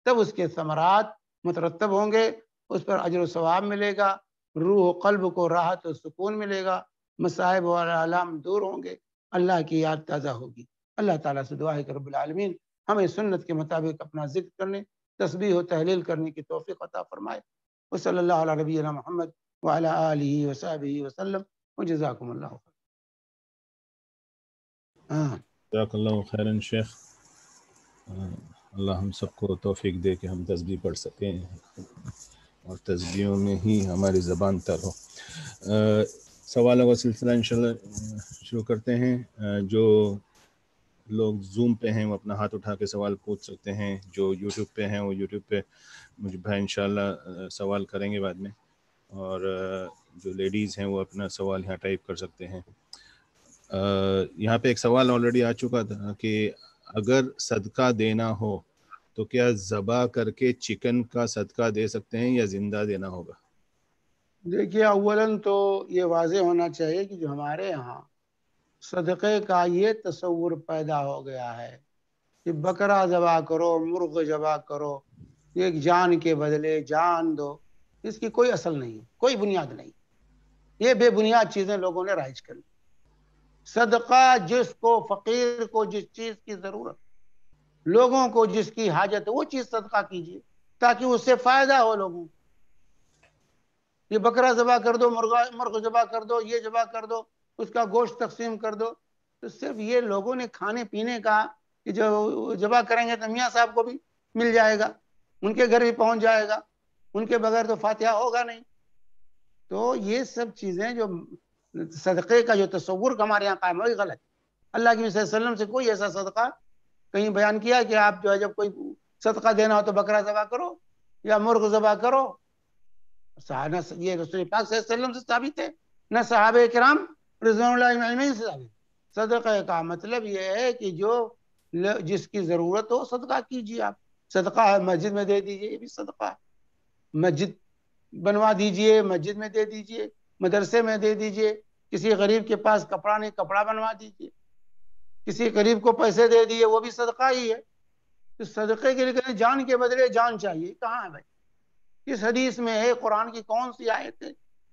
تب اس کے ثمرات مترتب ہوں گے، اس پر اجر و ثواب ملے گا، روح و قلب کو راحت و سکون ملے گا، مصائب و آلام دور ہوں گے، اللہ کی یاد تازہ ہوگی. اللہ تعالیٰ سے دعا ہے کہ رب العالمین ہمیں سنت کے مطابق اپنا ذکر کرنے، تسبیح و تحلیل کرنے کی توفیق عطا فرمائے. وصلی اللہ علی نبینا محمد وعلی آلہ وصحبہ وسلم، وجزاکم اللہ خیر. جزاک اللہ خیرن شیخ. اللہ ہم سب کو توفیق دے کہ ہم تسبیح پڑھ سکیں اور تسبیحوں میں ہی ہماری زبان تر ہو. سوالوں کا سلسلہ انشاءاللہ شروع کرتے ہیں. جو لوگ زوم پہ ہیں وہ اپنا ہاتھ اٹھا کے سوال پوچھ سکتے ہیں. جو یوٹیوب پہ ہیں وہ یوٹیوب پہ مجھے بھائی انشاءاللہ سوال کریں گے بعد میں، اور جو لیڈیز ہیں وہ اپنا سوال یہاں ٹائپ کر سکتے ہیں. یہاں پہ ایک سوال آلریڈی آ چکا تھا کہ اگر صدقہ دینا ہو تو کیا ذبح کر کے چکن کا صدقہ دے سکتے ہیں یا زندہ دینا ہوگا؟ دیکھیے، اولاً تو یہ واضح ہونا چاہیے کہ جو ہمارے یہاں صدقے کا یہ تصور پیدا ہو گیا ہے کہ بکرا ذبح کرو، مرغ ذبح کرو، ایک جان کے بدلے جان دو، اس کی کوئی اصل نہیں، کوئی بنیاد نہیں. یہ بے بنیاد چیزیں لوگوں نے رائج کر لی. صدقہ جس کو فقیر کو جس چیز کی ضرورت، لوگوں کو جس کی حاجت ہے وہ چیز صدقہ کیجیے تاکہ اس سے فائدہ ہو لوگوں کو۔ یہ بکرا ذبح کر دو، مرغ ذبح کر دو، یہ ذبح کر دو، اس کا گوشت تقسیم کر دو، تو صرف یہ لوگوں نے کھانے پینے کا کہ جو ذبح کریں گے تو میاں صاحب کو بھی مل جائے گا، ان کے گھر بھی پہنچ جائے گا، ان کے بغیر تو فاتحہ ہوگا نہیں۔ تو یہ سب چیزیں جو صدقے کا جو تصور ہمارے یہاں قائم ہے وہی غلط ہے۔ اللہ کے نبی صلی اللہ علیہ وسلم سے کوئی ایسا صدقہ کہیں بیان کیا کہ آپ جو ہے جب کوئی صدقہ دینا ہو تو بکرا ذبح کرو یا مرغ ذبح کرو؟ یہ رسول پاک صلی اللہ علیہ وسلم سے ثابت ہے، نہ صحابہ کرام رضوان اللہ علیہم سے ثابت۔ صدقہ کا مطلب یہ ہے کہ جو جس کی ضرورت ہو صدقہ کیجیے۔ آپ صدقہ ہے مسجد میں دے دیجیے، یہ بھی صدقہ ہے۔ مسجد بنوا دیجیے، مسجد میں دے دیجیے، مدرسے میں دے دیجیے، کسی غریب کے پاس کپڑا نہیں کپڑا بنوا دیجیے، کسی غریب کو پیسے دے دیے، وہ بھی صدقہ ہی ہے۔ تو صدقے کے لیے جان کے بدلے جان چاہیے، کہاں ہے بھائی؟ اس حدیث میں ہے، قرآن کی کون سی آیت ہے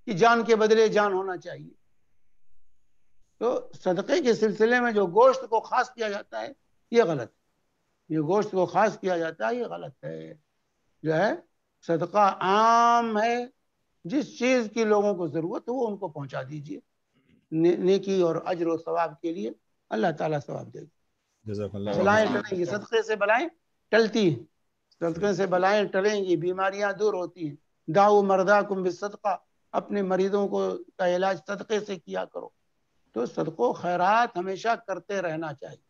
کہ جان کے بدلے جان ہونا چاہیے؟ تو صدقے کے سلسلے میں جو گوشت کو خاص کیا جاتا ہے یہ غلط ہے، یہ گوشت کو خاص کیا جاتا ہے یہ غلط ہے۔ جو ہے صدقہ عام ہے، جس چیز کی لوگوں کو ضرورت ہو وہ ان کو پہنچا دیجیے، نیکی اور اجر و ثواب کے لیے اللہ تعالیٰ ثواب دے گا۔ جزاک اللہ بلائیں خیر۔ ٹلیں گی، صدقے سے بلائیں ٹلتی ہیں، صدقے سے بلائیں ٹلیں گی، بیماریاں دور ہوتی ہیں۔ دعو مرداکم بالصدقہ، اپنے مریضوں کو کا علاج صدقے سے کیا کرو۔ تو صدقہ و خیرات ہمیشہ کرتے رہنا چاہیے،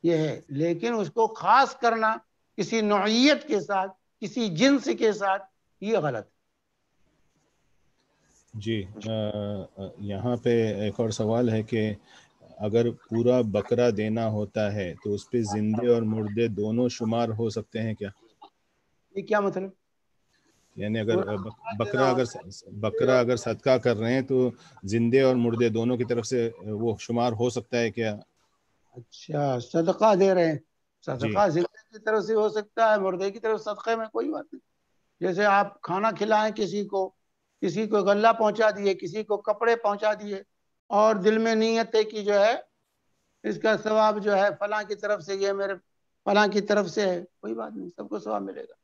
یہ ہے، لیکن اس کو خاص کرنا کسی نوعیت کے ساتھ، کسی جنس کے ساتھ، یہ غلط ہے۔ جی یہاں پہ ایک اور سوال ہے کہ اگر پورا بکرا دینا ہوتا ہے تو اس پہ زندے اور مردے دونوں شمار ہو سکتے ہیں کیا؟ یہ کیا مطلب؟ یعنی اگر بکرا اگر صدقہ کر رہے ہیں تو زندے اور مردے دونوں کی طرف سے وہ شمار ہو سکتا ہے کیا؟ اچھا، صدقہ دے رہے ہیں، جی صدقہ زندے کی طرف سے ہو سکتا ہے، مردے کی طرف صدقے میں کوئی بات نہیں۔ جیسے آپ کھانا کھلائیں کسی کو غلہ پہنچا دیے، کسی کو کپڑے پہنچا دیے، اور دل میں نیت ہے کہ جو ہے اس کا ثواب جو ہے فلاں کی طرف سے، یہ میرے فلاں کی طرف سے ہے، کوئی بات نہیں، سب کو ثواب ملے گا۔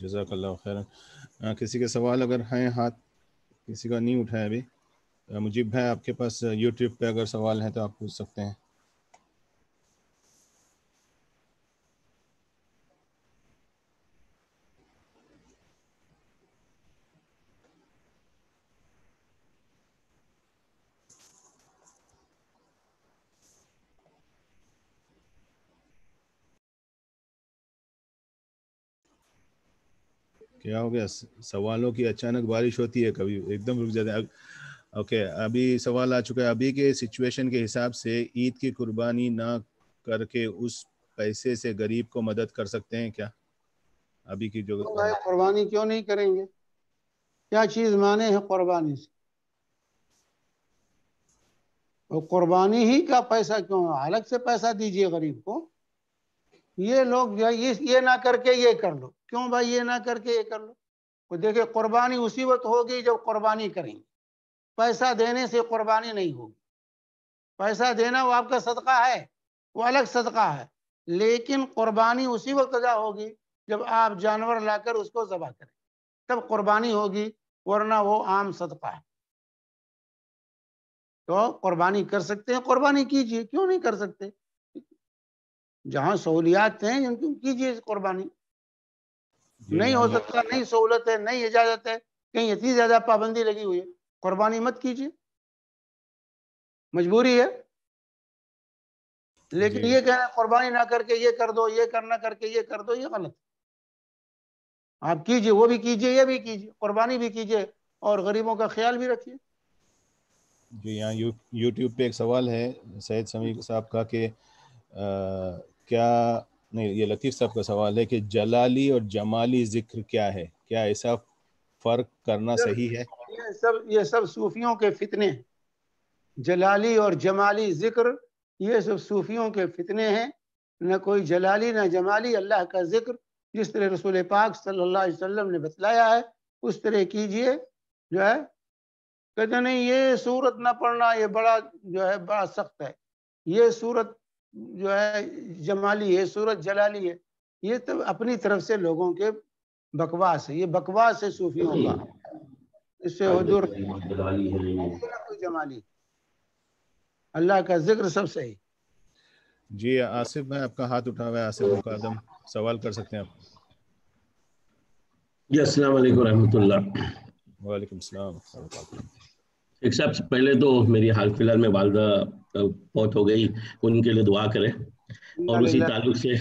جزاک اللہ خیر۔ کسی کے سوال اگر ہیں، ہاتھ کسی کا نہیں اٹھایا ابھی؟ مجیب بھائی آپ کے پاس یوٹیوب پہ اگر سوال ہیں تو آپ پوچھ سکتے ہیں۔ کیا ہو گیا؟ سوالوں کی اچانک بارش ہوتی ہے، کبھی ایک دم رک جاتے ہیں۔ اوکے، ابھی سوال آ چکا ہے، ابھی کے سچویشن کے حساب سے عید کی قربانی نہ کر کے اس پیسے سے غریب کو مدد کر سکتے ہیں کیا؟ ابھی کی جو قربانی کیوں نہیں کریں گے؟ کیا چیز مانے ہیں قربانی سے؟ اور قربانی ہی کا پیسہ کیوں؟ الگ سے پیسہ دیجئے غریب کو۔ یہ لوگ جو یہ نہ کر کے یہ کر لو، کیوں بھائی یہ نہ کر کے یہ کر لو؟ وہ دیکھیں قربانی اسی وقت ہوگی جب قربانی کریں گے، پیسہ دینے سے قربانی نہیں ہوگی۔ پیسہ دینا وہ آپ کا صدقہ ہے، وہ الگ صدقہ ہے، لیکن قربانی اسی وقت ادا ہوگی جب آپ جانور لا کر اس کو ذبح کریں، تب قربانی ہوگی، ورنہ وہ عام صدقہ ہے۔ تو قربانی کر سکتے ہیں، قربانی کیجئے، کیوں نہیں کر سکتے؟ جہاں سہولیات ہیں ان کو کیجئے قربانی۔ نہیں ہو سکتا، نہیں سہولت ہے، نہیں اجازت ہے، کہیں اتنی زیادہ پابندی لگی ہوئی ہے، قربانی مت کیجئے، مجبوری ہے۔ لیکن یہ کہنا قربانی نہ کر کے یہ کر دو، یہ کرنا کر کے یہ کر دو، یہ غلط ہے۔ آپ کیجئے، وہ بھی کیجئے، یہ بھی کیجئے، قربانی بھی کیجئے اور غریبوں کا خیال بھی رکھیے۔ جی یہاں یوٹیوب پہ ایک سوال ہے سید سمیع صاحب کا کہ کیا نہیں، یہ لطیف صاحب کا سوال ہے کہ جلالی اور جمالی ذکر کیا ہے؟ کیا ایسا فرق کرنا صحیح ہے؟ یہ سب صوفیوں کے فتنے ہیں۔ جلالی اور جمالی ذکر یہ سب صوفیوں کے فتنے ہیں، نہ کوئی جلالی نہ جمالی، اللہ کا ذکر جس طرح رسول پاک صلی اللہ علیہ وسلم نے بتلایا ہے اس طرح کیجئے، جو ہے کہتے نہیں یہ سورت نہ پڑھنا یہ بڑا جو ہے بڑا سخت ہے، یہ سورت جو ہے جمالی ہے، سورت جلالی ہے. یہ تو اپنی طرف سے لوگوں کے بکواس ہے، یہ بکواس ہے صوفیوں کا. اس سے حضور جمالی، اللہ کا ذکر سب صحیح. جی آصف بھائی آپ کا ہاتھ اٹھا ہوا ہے. آصف مقدم سوال کر سکتے ہیں آپ. جی السلام علیکم ورحمۃ اللہ. وعلیکم السلام. ایک صاحب پہلے تو میری حال فی الحال میں والدہ فوت ہو گئی، ان کے لیے دعا کریں. اور اسی تعلق سے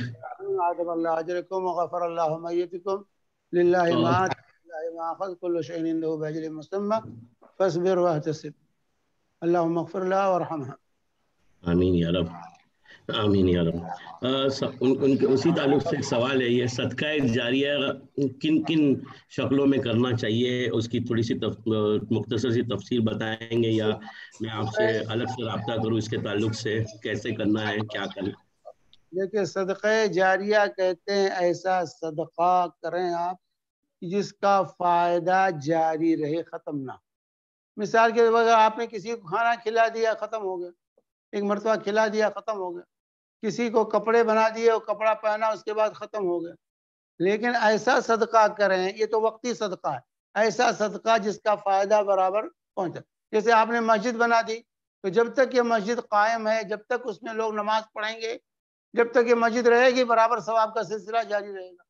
عظم اللہ اجرکم وغفر اللہ میتکم للہ ما اخذ كل شيء عنده باجل مسمى فاصبر واحتسب اللهم اغفر لها وارحمها. آمین یا رب، آمین یا رب. ان کے اسی تعلق سے ایک سوال ہے، یہ صدقہ جاریہ کن کن شکلوں میں کرنا چاہیے، اس کی تھوڑی سی مختصر سی تفصیل بتائیں گے، یا میں آپ سے الگ سے رابطہ کروں اس کے تعلق سے، کیسے کرنا ہے، کیا کریں؟ دیکھیں صدقہ جاریہ کہتے ہیں ایسا صدقہ کریں آپ جس کا فائدہ جاری رہے، ختم نہ. مثال کے طور پر آپ نے کسی کو کھانا کھلا دیا، ختم ہو گیا، ایک مرتبہ کھلا دیا ختم ہو گیا. کسی کو کپڑے بنا دیے، وہ کپڑا پہنا اس کے بعد ختم ہو گیا. لیکن ایسا صدقہ کریں، یہ تو وقتی صدقہ ہے، ایسا صدقہ جس کا فائدہ برابر پہنچے. جیسے آپ نے مسجد بنا دی تو جب تک یہ مسجد قائم ہے، جب تک اس میں لوگ نماز پڑھیں گے، جب تک یہ مسجد رہے گی، برابر ثواب کا سلسلہ جاری رہے گا.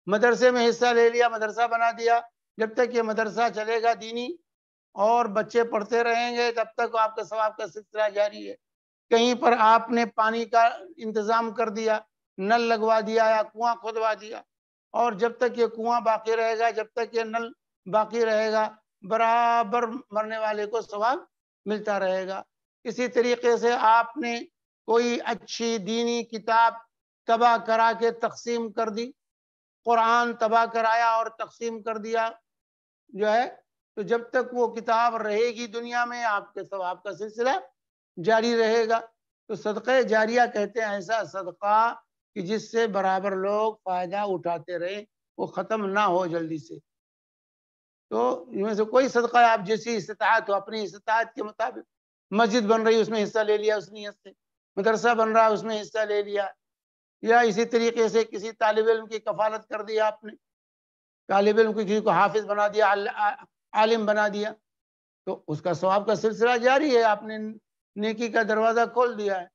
مدرسے میں حصہ لے لیا، مدرسہ بنا دیا، جب تک یہ مدرسہ چلے گا دینی اور بچے پڑھتے رہیں گے، تب تک آپ کا ثواب کا سلسلہ جاری ہے. کہیں پر آپ نے پانی کا انتظام کر دیا، نل لگوا دیا یا کنواں کھودوا دیا، اور جب تک یہ کنواں باقی رہے گا، جب تک یہ نل باقی رہے گا، برابر مرنے والے کو ثواب ملتا رہے گا. اسی طریقے سے آپ نے کوئی اچھی دینی کتاب تباہ کرا کے تقسیم کر دی، قرآن تباہ کرایا اور تقسیم کر دیا جو ہے، تو جب تک وہ کتاب رہے گی دنیا میں، آپ کے ثواب کا سلسلہ جاری رہے گا. تو صدقہ جاریہ کہتے ہیں ایسا صدقہ کہ جس سے برابر لوگ فائدہ اٹھاتے رہیں، وہ ختم نہ ہو جلدی سے. تو ان میں سے کوئی صدقہ آپ جیسی استطاعت ہو، اپنی استطاعت کے مطابق. مسجد بن رہی اس میں حصہ لے لیا اس نیت سے، مدرسہ بن رہا اس میں حصہ لے لیا، یا اسی طریقے سے کسی طالب علم کی کفالت کر دیا آپ نے، طالب علم کسی کو حافظ بنا دیا، عالم بنا دیا، تو اس کا ثواب کا سلسلہ جاری ہے، آپ نے نیکی کا دروازہ کھول دیا ہے.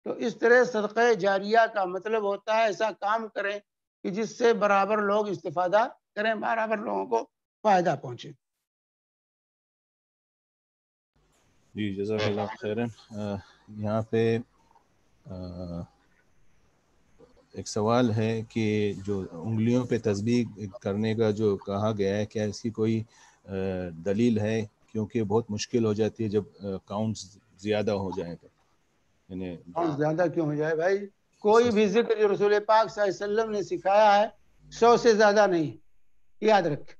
تو اس طرح صدقہ جاریہ کا مطلب ہوتا ہے ایسا کام کریں کہ جس سے برابر لوگ استفادہ کریں، برابر لوگوں کو فائدہ پہنچے. جی جزاک اللہ خیرن. یہاں پہ ایک سوال ہے کہ جو انگلیوں پہ تسبیح کرنے کا جو کہا گیا ہے، کیا اس کی کوئی دلیل ہے؟ کیونکہ بہت مشکل ہو جاتی ہے جب کاؤنٹس زیادہ ہو جائیں تو. یعنی زیادہ کیوں ہو جائے بھائی؟ کوئی بھی ذکر جو رسول پاک صلی اللہ علیہ وسلم نے سکھایا ہے 100 سے زیادہ نہیں، یاد رکھ.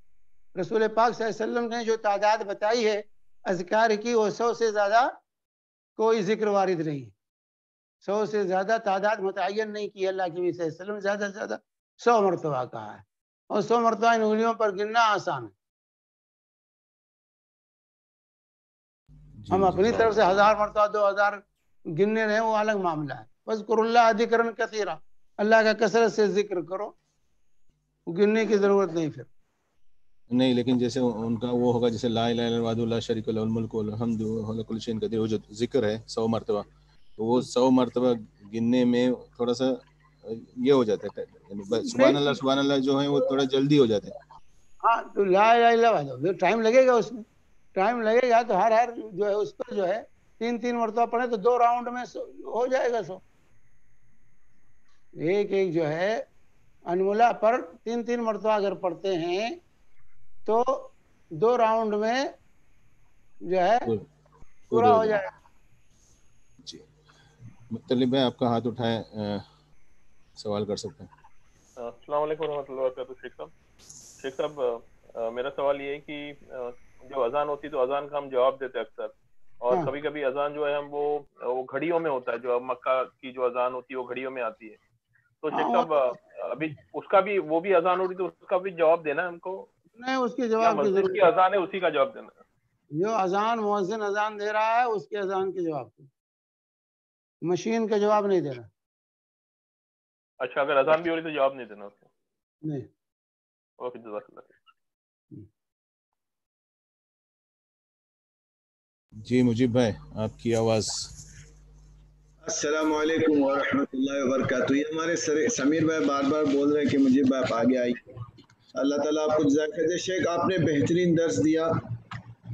رسول پاک صلی اللہ علیہ وسلم نے جو تعداد بتائی ہے اذکار کی، وہ 100 سے زیادہ کوئی ذکر وارد نہیں. 100 سے زیادہ تعداد متعین نہیں کی اللہ کے نبی صلی اللہ علیہ وسلم، زیادہ سے زیادہ 100 مرتبہ کہا ہے، اور 100 مرتبہ ان انگلیوں پر گننا آسان ہے. ہم اپنی طرف سے 1000 مرتبہ 2000 گننے رہے وہ الگ معاملہ ہے. وَاذْكُرُوا اللَّهَ ذِكْرًا كَثِيرًا، اللہ کا کثرت سے ذکر کرو، گننے کی ضرورت نہیں. پھر نہیں، لیکن جیسے ان کا وہ ہوگا جیسے لا الہ الا اللہ وحدہ لا شریک لہ الملک والحمد وهو علی کل شیء قدیر، وہ جو ذکر ہے 100 مرتبہ، تو وہ 100 مرتبہ گننے میں تھوڑا سا یہ ہو جاتا ہے، یعنی سبحان اللہ جو ہے وہ تھوڑا جلدی ہو جاتے ہیں. ہاں، تو لا الہ الا اللہ وحدہ ٹائم لگے گا، اس میں ٹائم لگے گا. تو ہر جو ہے اس پر جو ہے 3 مرتبہ پڑھے تو 2 راؤنڈ میں ہو جائے گا 100. ایک جو ہے انملا پر 3 مرتبہ اگر پڑھتے ہیں تو 2 راؤنڈ میں جو ہے پورا ہو جائے گا. جی مطلب بھائی آپ کا ہاتھ اٹھائے، سوال کر سکتے ہیں. السلام علیکم ورحمۃ اللہ وبرکاتہ. شیخ صاحب میرا سوال یہ ہے کہ جو اذان ہوتی ہے تو اذان کا ہم جواب دیتے اکثر، اور کبھی کبھی اذان جو ہے ہم وہ گھڑیوں میں ہوتا ہے، جو مکہ کی جو اذان ہوتی ہے وہ گھڑیوں میں آتی ہے. تو شیخ صاحب ابھی اس کا بھی وہ بھی اذان ہو رہی تو اس کا بھی جواب دینا ہے ہم کو، نہیں، اس کے یا جواب کی مسجد ضرورت کی اذان ہے اسی کا جواب دینا ہے؟ جو اذان مؤذن اذان دے رہا ہے اس کے اذان کے جواب دو، مشین کا جواب نہیں دینا. اچھا اگر اذان بھی ہو رہی تو جواب نہیں دینا اس کو؟ نہیں. اوکے جزاک اللہ. جی مجیب بھائی آپ کی آواز. السلام علیکم ورحمۃ اللہ وبرکاتہ. یہ ہمارے سمیر بھائی بار بار بول رہے ہیں کہ مجھے آپ آگے آئی. اللہ تعالیٰ آپ کو جزاک خیر. شیخ آپ نے بہترین درس دیا.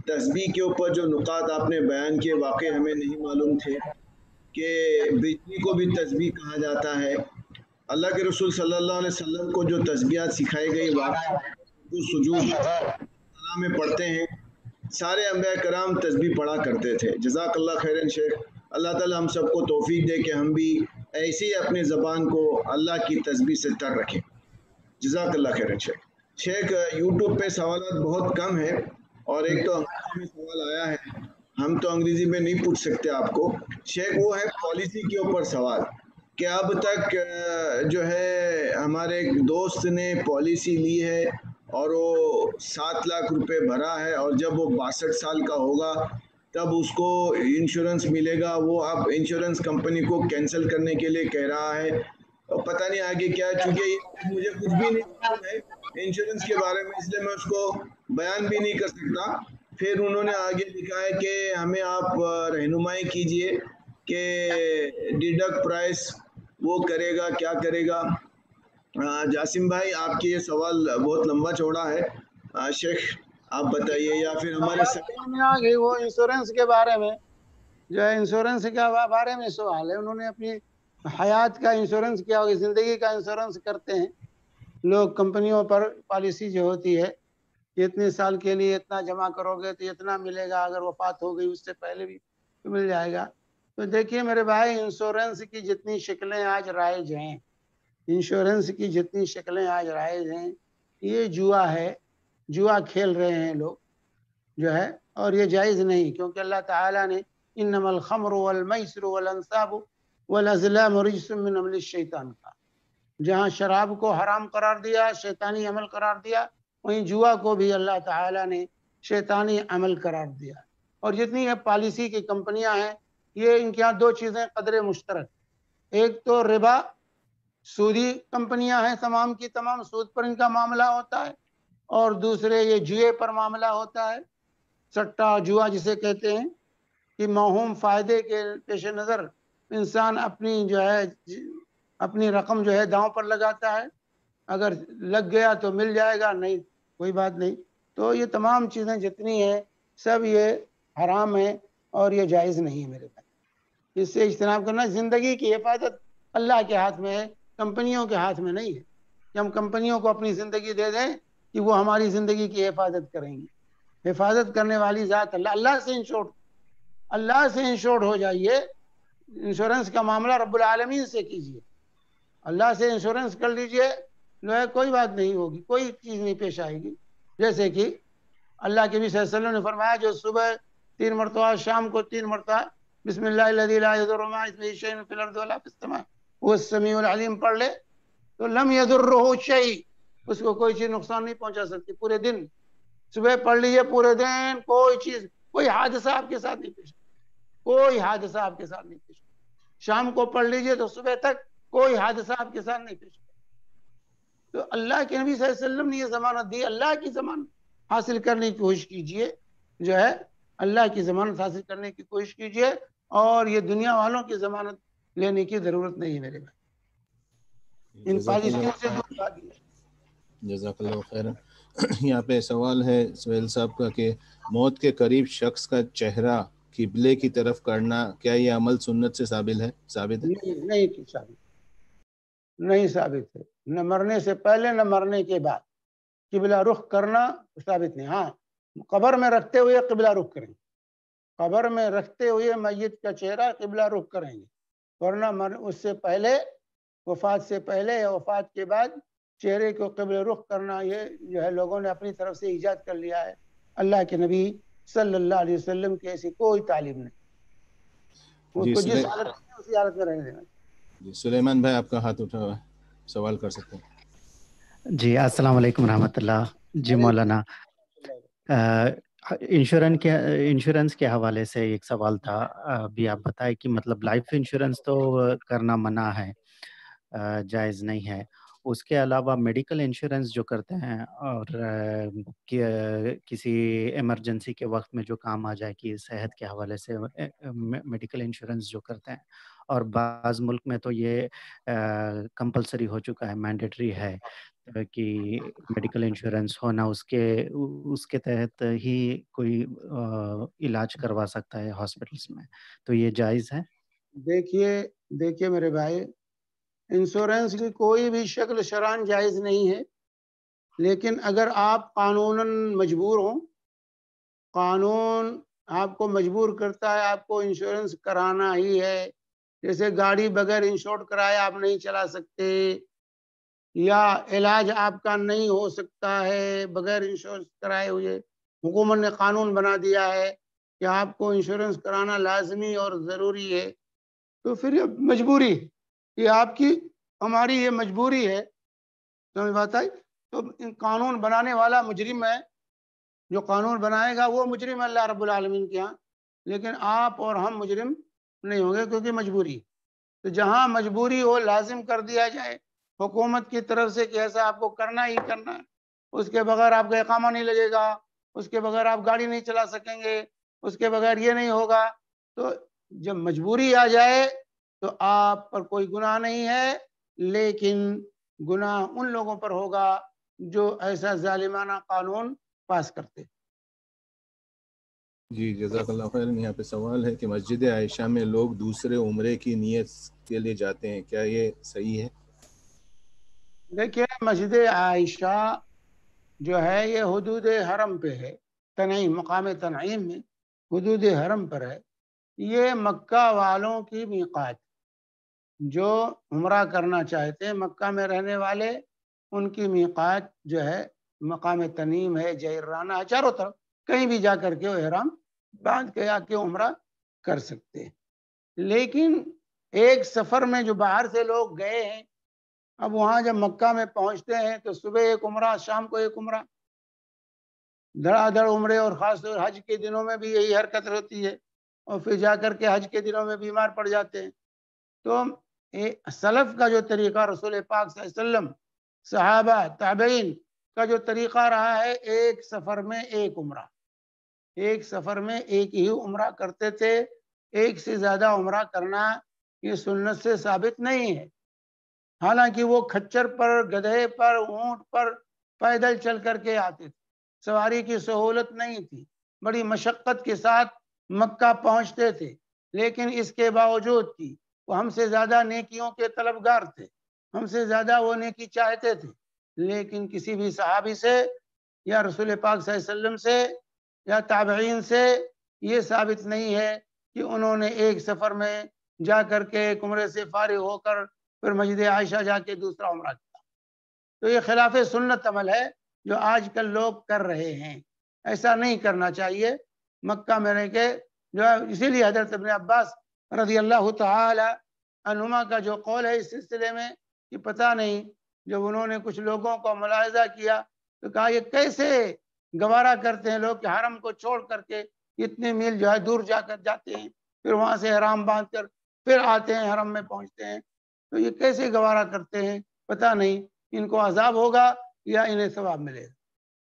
تسبیح کے اوپر جو نکات آپ نے بیان کیے واقعی ہمیں نہیں معلوم تھے کہ بجلی کو بھی تسبیح کہا جاتا ہے. اللہ کے رسول صلی اللہ علیہ وسلم کو جو تسبیحات سکھائی گئی واقعی سجود صلاح میں پڑھتے ہیں. سارے انبیاء کرام تسبیح پڑھا کرتے تھے. جزاک اللہ خیرن شیخ. اللہ تعالیٰ ہم سب کو توفیق دے کہ ہم بھی ایسے ہی اپنی زبان کو اللہ کی تسبیح سے تر رکھیں. جزاک اللہ خیرن شیخ. شیخ یوٹیوب پہ سوالات بہت کم ہیں اور ایک تو انگریزی میں سوال آیا ہے, ہم تو انگریزی میں نہیں پوچھ سکتے آپ کو. شیخ وہ ہے پالیسی کے اوپر سوال کہ اب تک جو ہے ہمارے ایک دوست نے پالیسی لی ہے اور وہ 7 لاکھ روپے بھرا ہے اور جب وہ 62 سال کا ہوگا تب اس کو انشورنس ملے گا. وہ اب انشورنس کمپنی کو کینسل کرنے کے لیے کہہ رہا ہے. پتہ نہیں آگے کیا ہے, چونکہ مجھے کچھ بھی نہیں معلوم ہے انشورنس کے بارے میں, اس لیے میں اس کو بیان بھی نہیں کر سکتا. پھر انہوں نے آگے لکھا ہے کہ ہمیں آپ رہنمائی کیجئے کہ ڈیڈکٹ پرائس وہ کرے گا کیا کرے گا. جاسم بھائی آپ کے یہ سوال بہت لمبا چوڑا ہے, شیخ آپ بتائیے یا پھر ہمارے وہ انشورنس کے بارے میں جو ہے انشورنس کے بارے میں سوال ہے. انہوں نے اپنی حیات کا انشورنس کیا ہوگا, زندگی کا انشورنس کرتے ہیں لوگ کمپنیوں پر. پالیسی جو ہوتی ہے کہ اتنے سال کے لیے اتنا جمع کرو گے تو اتنا ملے گا, اگر وفات ہو گئی اس سے پہلے بھی مل جائے گا. تو دیکھیے میرے بھائی, انشورنس کی جتنی شکلیں آج رائج ہیں, انشورنس کی جتنی شکلیں آج رائج ہیں, یہ جوا ہے, جوا کھیل رہے ہیں لوگ جو ہے, اور یہ جائز نہیں. کیونکہ اللہ تعالیٰ نے انما الخمر والمیسر والانصاب والازلام رجس من عمل الشیطان کا, جہاں شراب کو حرام قرار دیا, شیطانی عمل قرار دیا, وہیں جوا کو بھی اللہ تعالیٰ نے شیطانی عمل قرار دیا. اور جتنی یہ پالیسی کی کمپنیاں ہیں, یہ ان کے یہاں 2 چیزیں قدر مشترک. ایک تو ربا, سودی کمپنیاں ہیں, تمام کی تمام سود پر ان کا معاملہ ہوتا ہے. اور دوسرے یہ جوئے پر معاملہ ہوتا ہے, سٹا جوا جسے کہتے ہیں, کہ موہوم فائدے کے پیش نظر انسان اپنی جو ہے اپنی رقم جو ہے داؤں پر لگاتا ہے. اگر لگ گیا تو مل جائے گا, نہیں کوئی بات نہیں. تو یہ تمام چیزیں جتنی ہیں سب یہ حرام ہیں اور یہ جائز نہیں ہے میرے بھائی. اس سے اجتناب کرنا. زندگی کی حفاظت اللہ کے ہاتھ میں ہے, کمپنیوں کے ہاتھ میں نہیں ہے کہ ہم کمپنیوں کو اپنی زندگی دے دیں کہ وہ ہماری زندگی کی حفاظت کریں گی. حفاظت کرنے والی ذات اللہ. اللہ سے انشورڈ ہو جائیے. انشورنس کا معاملہ رب العالمین سے کیجیے, اللہ سے انشورنس کر لیجئے, جو ہے کوئی بات نہیں ہوگی, کوئی چیز نہیں پیش آئے گی. جیسے کہ اللہ کے نبی صلی اللہ علیہ وسلم نے فرمایا جو صبح 3 مرتبہ, شام کو 3 مرتبہ بسم اللہ الذی لا یضر مع اسمہ شیء فی الارض ولا فی السماء وہ السمیع العلیم پڑھ لے تو لم یضرہ شیء, اس کو کوئی چیز نقصان نہیں پہنچا سکتی. پورے دن صبح پڑھ لیجیے, پورے دن کوئی چیز, کوئی حادثہ آپ کے ساتھ نہیں پیش, کوئی حادثہ آپ کے ساتھ نہیں پیش. شام کو پڑھ لیجئے تو صبح تک کوئی حادثہ آپ کے ساتھ نہیں پیش. تو اللہ کے نبی صلی اللہ علیہ وسلم نے یہ ضمانت دی. اللہ کی ضمانت حاصل کرنے کی کوشش کیجئے, جو ہے اللہ کی ضمانت حاصل کرنے کی کوشش کیجئے, اور یہ دنیا والوں کی ضمانت لینے کی ضرورت نہیں ہے میرے بھائی. ان پالیسیوں سے دور بھاگیے. جزاک اللہ خیر. یہاں پہ سوال ہے سہیل صاحب کا کہ موت کے قریب شخص کا چہرہ قبلے کی طرف کرنا, کیا یہ عمل سنت سے ثابت ہے؟ نہیں ثابت ہے. نہ مرنے سے پہلے نہ مرنے کے بعد قبلہ رخ کرنا ثابت نہیں. ہاں قبر میں رکھتے ہوئے قبلہ رخ کریں گے, قبر میں رکھتے ہوئے میت کا چہرہ قبلہ رخ کریں گے, ورنہ اس سے پہلے, وفات سے پہلے یا وفات کے بعد چہرے کو قبلہ رخ کرنا یہ جو ہے لوگوں نے اپنی طرف سے ایجاد کر لیا ہے. اللہ کے نبی صلی اللہ علیہ وسلم کی ایسی کوئی تعلیم نہیں. اس کو جس حالت میں اسی حالت میں رہنے دینا. جی سلیمان بھائی آپ کا ہاتھ اٹھا ہوا ہے, سوال کر سکتے ہیں. جی السلام علیکم رحمۃ اللہ. جی مولانا, انشورنس کے حوالے سے ایک سوال تھا، ابھی آپ بتائیں کہ مطلب لائف انشورنس تو کرنا منع ہے، جائز نہیں ہے، اس کے علاوہ میڈیکل انشورنس جو کرتے ہیں اور کسی ایمرجنسی کے وقت میں جو کام آ جائے کہ صحت کے حوالے سے میڈیکل انشورنس جو کرتے ہیں، اور بعض ملک میں تو یہ کمپلسری ہو چکا ہے، مینڈیٹری ہے کہ میڈیکل انشورنس ہونا، اس کے تحت ہی کوئی علاج کروا سکتا ہے ہاسپٹلس میں، تو یہ جائز ہے؟ دیکھیے میرے بھائی، انشورنس کی کوئی بھی شکل شرعاً جائز نہیں ہے، لیکن اگر آپ قانوناً مجبور ہوں، قانون آپ کو مجبور کرتا ہے آپ کو انشورنس کرانا ہی ہے، جیسے گاڑی بغیر انشورڈ کرائے آپ نہیں چلا سکتے، یا علاج آپ کا نہیں ہو سکتا ہے بغیر انشورنس کرائے ہوئے، حکومت نے قانون بنا دیا ہے کہ آپ کو انشورنس کرانا لازمی اور ضروری ہے، تو پھر یہ مجبوری، یہ آپ کی ہماری یہ مجبوری ہے، سمجھ بات آئی؟ تو قانون بنانے والا مجرم ہے، جو قانون بنائے گا وہ مجرم ہے اللہ رب العالمین کے ہاں، لیکن آپ اور ہم مجرم نہیں ہوں گے کیونکہ مجبوری، تو جہاں مجبوری ہو لازم کر دیا جائے حکومت کی طرف سے کہ ایسا آپ کو کرنا ہی کرنا ہے، اس کے بغیر آپ کا اقامہ نہیں لگے گا، اس کے بغیر آپ گاڑی نہیں چلا سکیں گے، اس کے بغیر یہ نہیں ہوگا، تو جب مجبوری آ جائے تو آپ پر کوئی گناہ نہیں ہے، لیکن گناہ ان لوگوں پر ہوگا جو ایسا ظالمانہ قانون پاس کرتے۔ جی جزاک اللہ خیر۔ یہاں پہ سوال ہے کہ مسجد عائشہ میں لوگ دوسرے عمرے کی نیت کے لیے جاتے ہیں، کیا یہ صحیح ہے؟ دیکھیے مسجد عائشہ جو ہے یہ حدود حرم پہ ہے، تنعیم، مقام تنعیم میں حدود حرم پر ہے، یہ مکہ والوں کی میقات، جو عمرہ کرنا چاہتے ہیں مکہ میں رہنے والے، ان کی میقات جو ہے مقام تنعیم ہے، جعرانہ ہے، چاروں طرف کہیں بھی جا کر کے وہ احرام باندھ کے آ کے عمرہ کر سکتے ہیں، لیکن ایک سفر میں جو باہر سے لوگ گئے ہیں، اب وہاں جب مکہ میں پہنچتے ہیں تو صبح ایک عمرہ، شام کو ایک عمرہ، دھڑا دھڑ عمرے، اور خاص طور حج کے دنوں میں بھی یہی حرکت ہوتی ہے، اور پھر جا کر کے حج کے دنوں میں بیمار پڑ جاتے ہیں، تو سلف کا جو طریقہ، رسول پاک صلی اللہ علیہ وسلم، صحابہ، تابعین کا جو طریقہ رہا ہے، ایک سفر میں ایک عمرہ، ایک سفر میں ایک ہی عمرہ کرتے تھے، ایک سے زیادہ عمرہ کرنا یہ سنت سے ثابت نہیں ہے، حالانکہ وہ کھچر پر، گدھے پر، اونٹ پر پیدل چل کر کے آتے تھے، سواری کی سہولت نہیں تھی، بڑی مشقت کے ساتھ مکہ پہنچتے تھے، لیکن اس کے باوجود کی وہ ہم سے زیادہ نیکیوں کے طلبگار تھے، ہم سے زیادہ وہ نیکی چاہتے تھے، لیکن کسی بھی صحابی سے یا رسول پاک صلی اللہ علیہ وسلم سے یا تابعین سے یہ ثابت نہیں ہے کہ انہوں نے ایک سفر میں جا کر کے ایک عمرے سے فارغ ہو کر پھر مسجد عائشہ جا کے دوسرا عمرہ کیا، تو یہ خلاف سنت عمل ہے جو آج کل لوگ کر رہے ہیں، ایسا نہیں کرنا چاہیے، مکہ میں رہ کے جو ہے، اسی لیے حضرت ابن عباس رضی اللہ تعالی عنہما کا جو قول ہے اس سلسلے میں کہ پتہ نہیں، جب انہوں نے کچھ لوگوں کو ملاحظہ کیا تو کہا یہ کیسے گوارا کرتے ہیں لوگ کہ حرم کو چھوڑ کر کے اتنے میل جو ہے دور جا کر جاتے ہیں، پھر وہاں سے احرام باندھ کر پھر آتے ہیں، حرم میں پہنچتے ہیں، تو یہ کیسے گوارا کرتے ہیں، پتہ نہیں ان کو عذاب ہوگا یا انہیں ثواب ملے گا،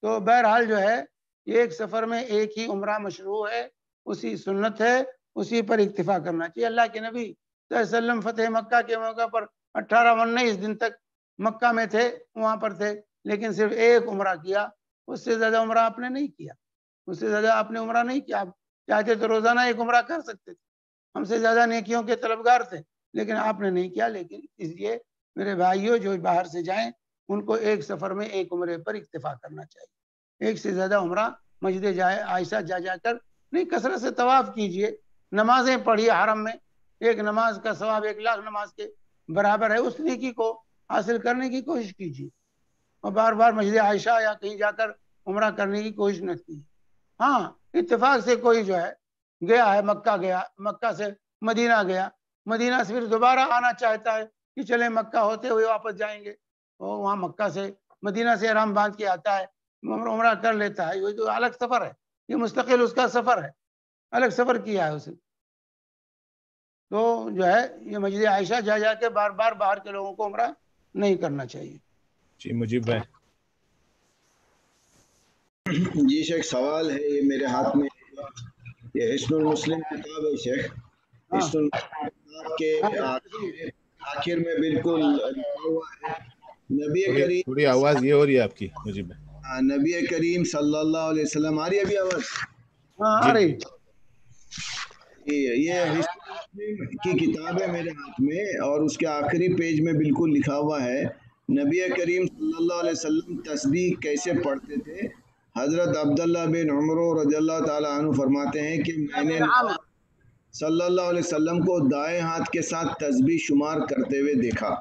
تو بہرحال جو ہے یہ ایک سفر میں ایک ہی عمرہ مشروع ہے، اسی سنت ہے، اسی پر اکتفا کرنا چاہیے۔ اللہ کے نبی صلی اللہ علیہ وسلم فتح مکہ کے موقع پر 18-19 دن تک مکہ میں تھے، وہاں پر تھے، لیکن صرف ایک عمرہ کیا، اس سے زیادہ عمرہ آپ نے نہیں کیا، اس سے زیادہ آپ نے عمرہ نہیں کیا، آپ چاہتے تو روزانہ ایک عمرہ کر سکتے تھے، ہم سے زیادہ نیکیوں کے طلبگار تھے، لیکن آپ نے نہیں کیا، لیکن اس لیے میرے بھائیوں جو باہر سے جائیں ان کو ایک سفر میں ایک عمرے پر اکتفا کرنا چاہیے، ایک سے زیادہ عمرہ مسجد عائشہ جا جا کر نہیں، کثرت سے طواف کیجئے، نمازیں پڑھیے حرم میں، ایک نماز کا ثواب 1,00,000 نماز کے برابر ہے، اس نیکی کو حاصل کرنے کی کوشش کیجیے، اور بار بار مسجد عائشہ یا کہیں جا کر عمرہ کرنے کی کوشش نہ کیجیے۔ ہاں اتفاق سے کوئی جو ہے گیا ہے، مکہ گیا، مکہ سے مدینہ گیا، مدینہ سے پھر دوبارہ آنا چاہتا ہے کہ چلے مکہ ہوتے ہوئے واپس جائیں گے، وہ وہاں مکہ سے مدینہ سے احرام باندھ کے آتا ہے، عمرہ کر لیتا ہے، یہ تو الگ سفر ہے، یہ مستقل اس کا سفر ہے، الگ سفر کیا ہے اسے. تو جو ہے یہ مسجد عائشہ جا جا کے بار بار باہر کے لوگوں کو عمرہ نہیں کرنا چاہیے. جی مجیب بھائی. جی شیخ سوال ہے یہ میرے ہاتھ میں، یہ حسن المسلم کتاب ہے شیخ. حسن المسلم کتاب کے آخر میں بالکل لکھا ہوا ہے نبی کریم، تھوڑی آواز یہ ہو رہی ہے آپ کی مجیب بھائی. نبی کریم صلی اللہ علیہ وسلم. آ رہی ہے ابھی آواز؟ آ رہی. یہ حسن المسلم کی کتاب ہے میرے ہاتھ میں، اور اس کے آخری پیج میں بالکل لکھا ہوا ہے نبی کریم صلی اللہ علیہ وسلم تسبیح کیسے پڑھتے تھے. حضرت عبداللہ بن عمر رضی اللہ تعالیٰ عنہ فرماتے ہیں کہ میں نے صلی اللہ علیہ وسلم کو دائیں ہاتھ کے ساتھ تسبیح شمار کرتے ہوئے دیکھا.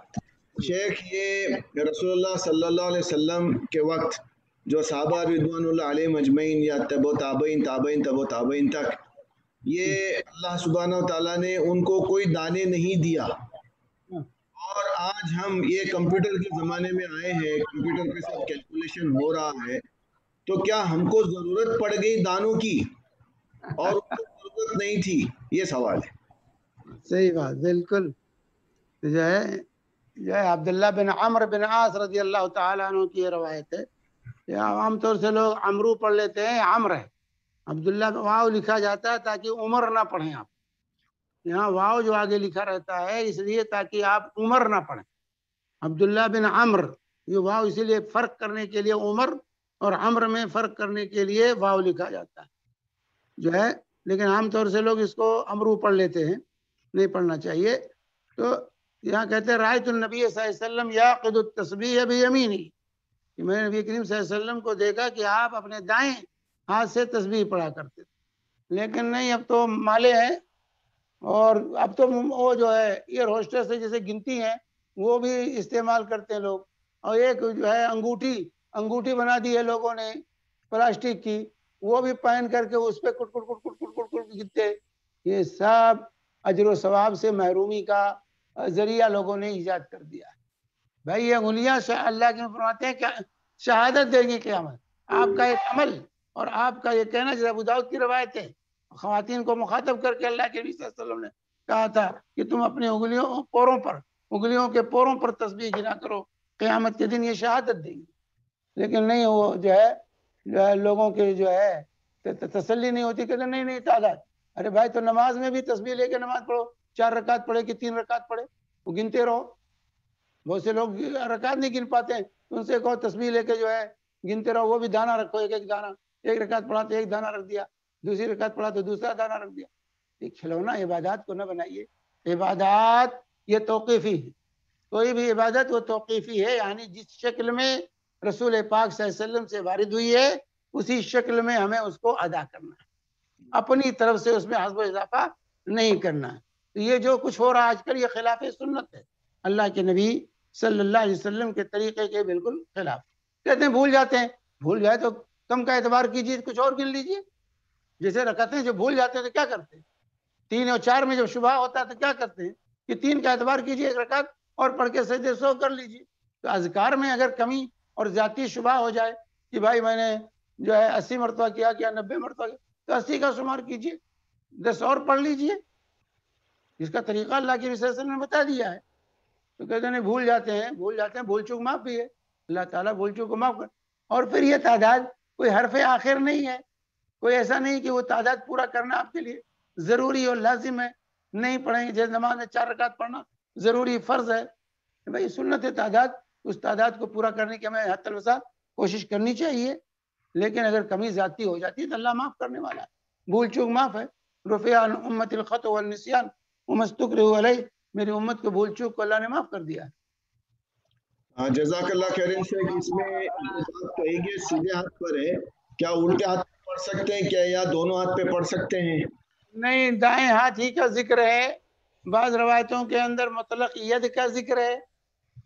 شیخ یہ رسول اللہ صلی اللہ علیہ وسلم کے وقت جو صحابہ رضوان اللہ علیہ مجمعین یا تبو تابعین تابعین تبو تابعین تک، یہ اللہ سبحانہ و تعالیٰ نے ان کو کوئی دانے نہیں دیا، اور آج ہم یہ کمپیوٹر کے زمانے میں آئے ہیں، کمپیوٹر پہ سب کیلکولیشن ہو رہا ہے، تو کیا ہم کو ضرورت پڑ گئی دانوں کی اور ان کو ضرورت نہیں تھی؟ یہ سوال ہے. صحیح بات، بالکل. جو ہے عبداللہ بن عمرو بن عاص رضی اللہ تعالیٰ عنہ کی یہ روایت ہے. عام طور سے لوگ عمرو پڑھ لیتے ہیں، عمر ہے. عبداللہ واو لکھا جاتا ہے تاکہ عمر نہ پڑھیں آپ. یہاں واو جو آگے لکھا رہتا ہے اس لیے تاکہ آپ عمر نہ پڑھیں. عبداللہ بن عمر، یہ واو اسی لیے فرق کرنے کے لیے عمر اور عمر میں فرق کرنے کے لیے واو لکھا جاتا ہے جو ہے. لیکن عام طور سے لوگ اس کو عمرو پڑھ لیتے ہیں، نہیں پڑھنا چاہیے. تو یہاں کہتے ہیں رأیت النبی صلی اللہ علیہ وسلم یعقد التسبیح بیمینی، کہ میں نے نبی کریم صلی اللہ علیہ وسلم کو دیکھا کہ آپ اپنے دائیں ہاتھ سے تسبیح پڑھا کرتے تھے. لیکن نہیں، اب تو مالے ہیں، اور اب تو وہ جو ہے ایئر ہوسٹس سے جیسے گنتی ہیں وہ بھی استعمال کرتے ہیں لوگ. اور ایک جو ہے انگوٹھی بنا دی ہے لوگوں نے پلاسٹک کی، وہ بھی پہن کر کے اس پہ کٹ کٹ کٹ کٹ کٹ کٹ کٹ گنتے. یہ سب اجر و ثواب سے محرومی کا ذریعہ لوگوں نے ایجاد کر دیا ہے. بھائی یہ انگلیاں اللہ کے فرماتے ہیں کیا شہادت دے گی قیامت. آپ کا ایک عمل اور آپ کا یہ کہنا، جیسے ابو داؤد کی روایت ہے، خواتین کو مخاطب کر کے اللہ کے نبی صلی اللہ علیہ وسلم نے کہا تھا کہ تم اپنے انگلیوں کے پوروں پر تسبیح گنا کرو، قیامت کے دن یہ شہادت دیں گی. لیکن نہیں، وہ جو ہے لوگوں کے جو ہے تسلی نہیں ہوتی، کہتے نہیں تعداد. ارے بھائی تو نماز میں بھی تسبیح لے کے نماز پڑھو، 4 رکعت پڑھے کہ 3 رکعت پڑھے، وہ گنتے رہو. بہت سے لوگ رکعت نہیں گن پاتے ہیں، ان سے کہو تسبیح لے کے جو ہے گنتے رہو. وہ بھی دانہ رکھو، ایک دانہ. 1 رکعت پڑھا تو 1 دانہ رکھ دیا، دوسری رکعت پڑھا تو دوسرا دانہ رکھ دیا. یہ کھلونا عبادات کو نہ بنائیے. عبادات یہ توقیفی ہے، کوئی بھی عبادت وہ توقیفی ہے، یعنی جس شکل میں رسول پاک صلی اللہ علیہ وسلم سے وارد ہوئی ہے اسی شکل میں ہمیں اس کو ادا کرنا ہے، اپنی طرف سے اس میں حذف و اضافہ نہیں کرنا ہے. تو یہ جو کچھ ہو رہا آج کل یہ خلاف سنت ہے، اللہ کے نبی صلی اللہ علیہ وسلم کے طریقے کے بالکل خلاف. کہتے ہیں بھول جاتے ہیں، بھول جائے تو کم کا اعتبار کیجیے، کچھ اور گن لیجیے. جیسے رکعتیں ہیں جو بھول جاتے ہیں تو کیا کرتے ہیں، 3 اور 4 میں جب شبہ ہوتا ہے تو کیا کرتے ہیں کہ 3 کا اعتبار کیجیے، 1 رکعت اور پڑھ کے سجدے سو کر لیجیے. تو اذکار میں اگر کمی اور ذاتی شبہ ہو جائے کہ بھائی میں نے جو ہے 80 مرتبہ کیا 90 مرتبہ کیا، تو 80 کا شمار کیجیے، 10 اور پڑھ لیجیے. اس کا طریقہ اللہ کے رسول صلی اللہ علیہ وسلم نے بتا دیا ہے. تو کہتے ہیں بھول جاتے ہیں، بھول چوک معاف بھی ہے، اللہ تعالیٰ بھول چوک کو معاف کر. اور پھر یہ تعداد کوئی حرف آخر نہیں ہے، کوئی ایسا نہیں کہ وہ تعداد پورا کرنا آپ کے لیے ضروری اور لازم ہے. نہیں پڑھیں گے، جیسے نماز میں 4 رکعت پڑھنا ضروری فرض ہے، بھائی سنت ہے تعداد، اس تعداد کو پورا کرنے کی ہمیں حد الوسع کوشش کرنی چاہیے. لیکن اگر کمی ذاتی ہو جاتی ہے تو اللہ معاف کرنے والا ہے، بھول چوک معاف ہے. رفع عن امت الخطأ والنسیان وما استکرہوا علیہ، میری امت کو بھول چوک کو اللہ نے معاف کر دیا ہے. جزاک اللہ خیرن شیخ. اس میں بات کہی گئی سیدھے ہاتھ پر ہے، کیا الٹے ہاتھ پہ پڑھ سکتے ہیں کیا، یا دونوں ہاتھ پہ پڑھ سکتے ہیں؟ نہیں، دائیں ہاتھ ہی کا ذکر ہے. بعض روایتوں کے اندر مطلق ید کا ذکر ہے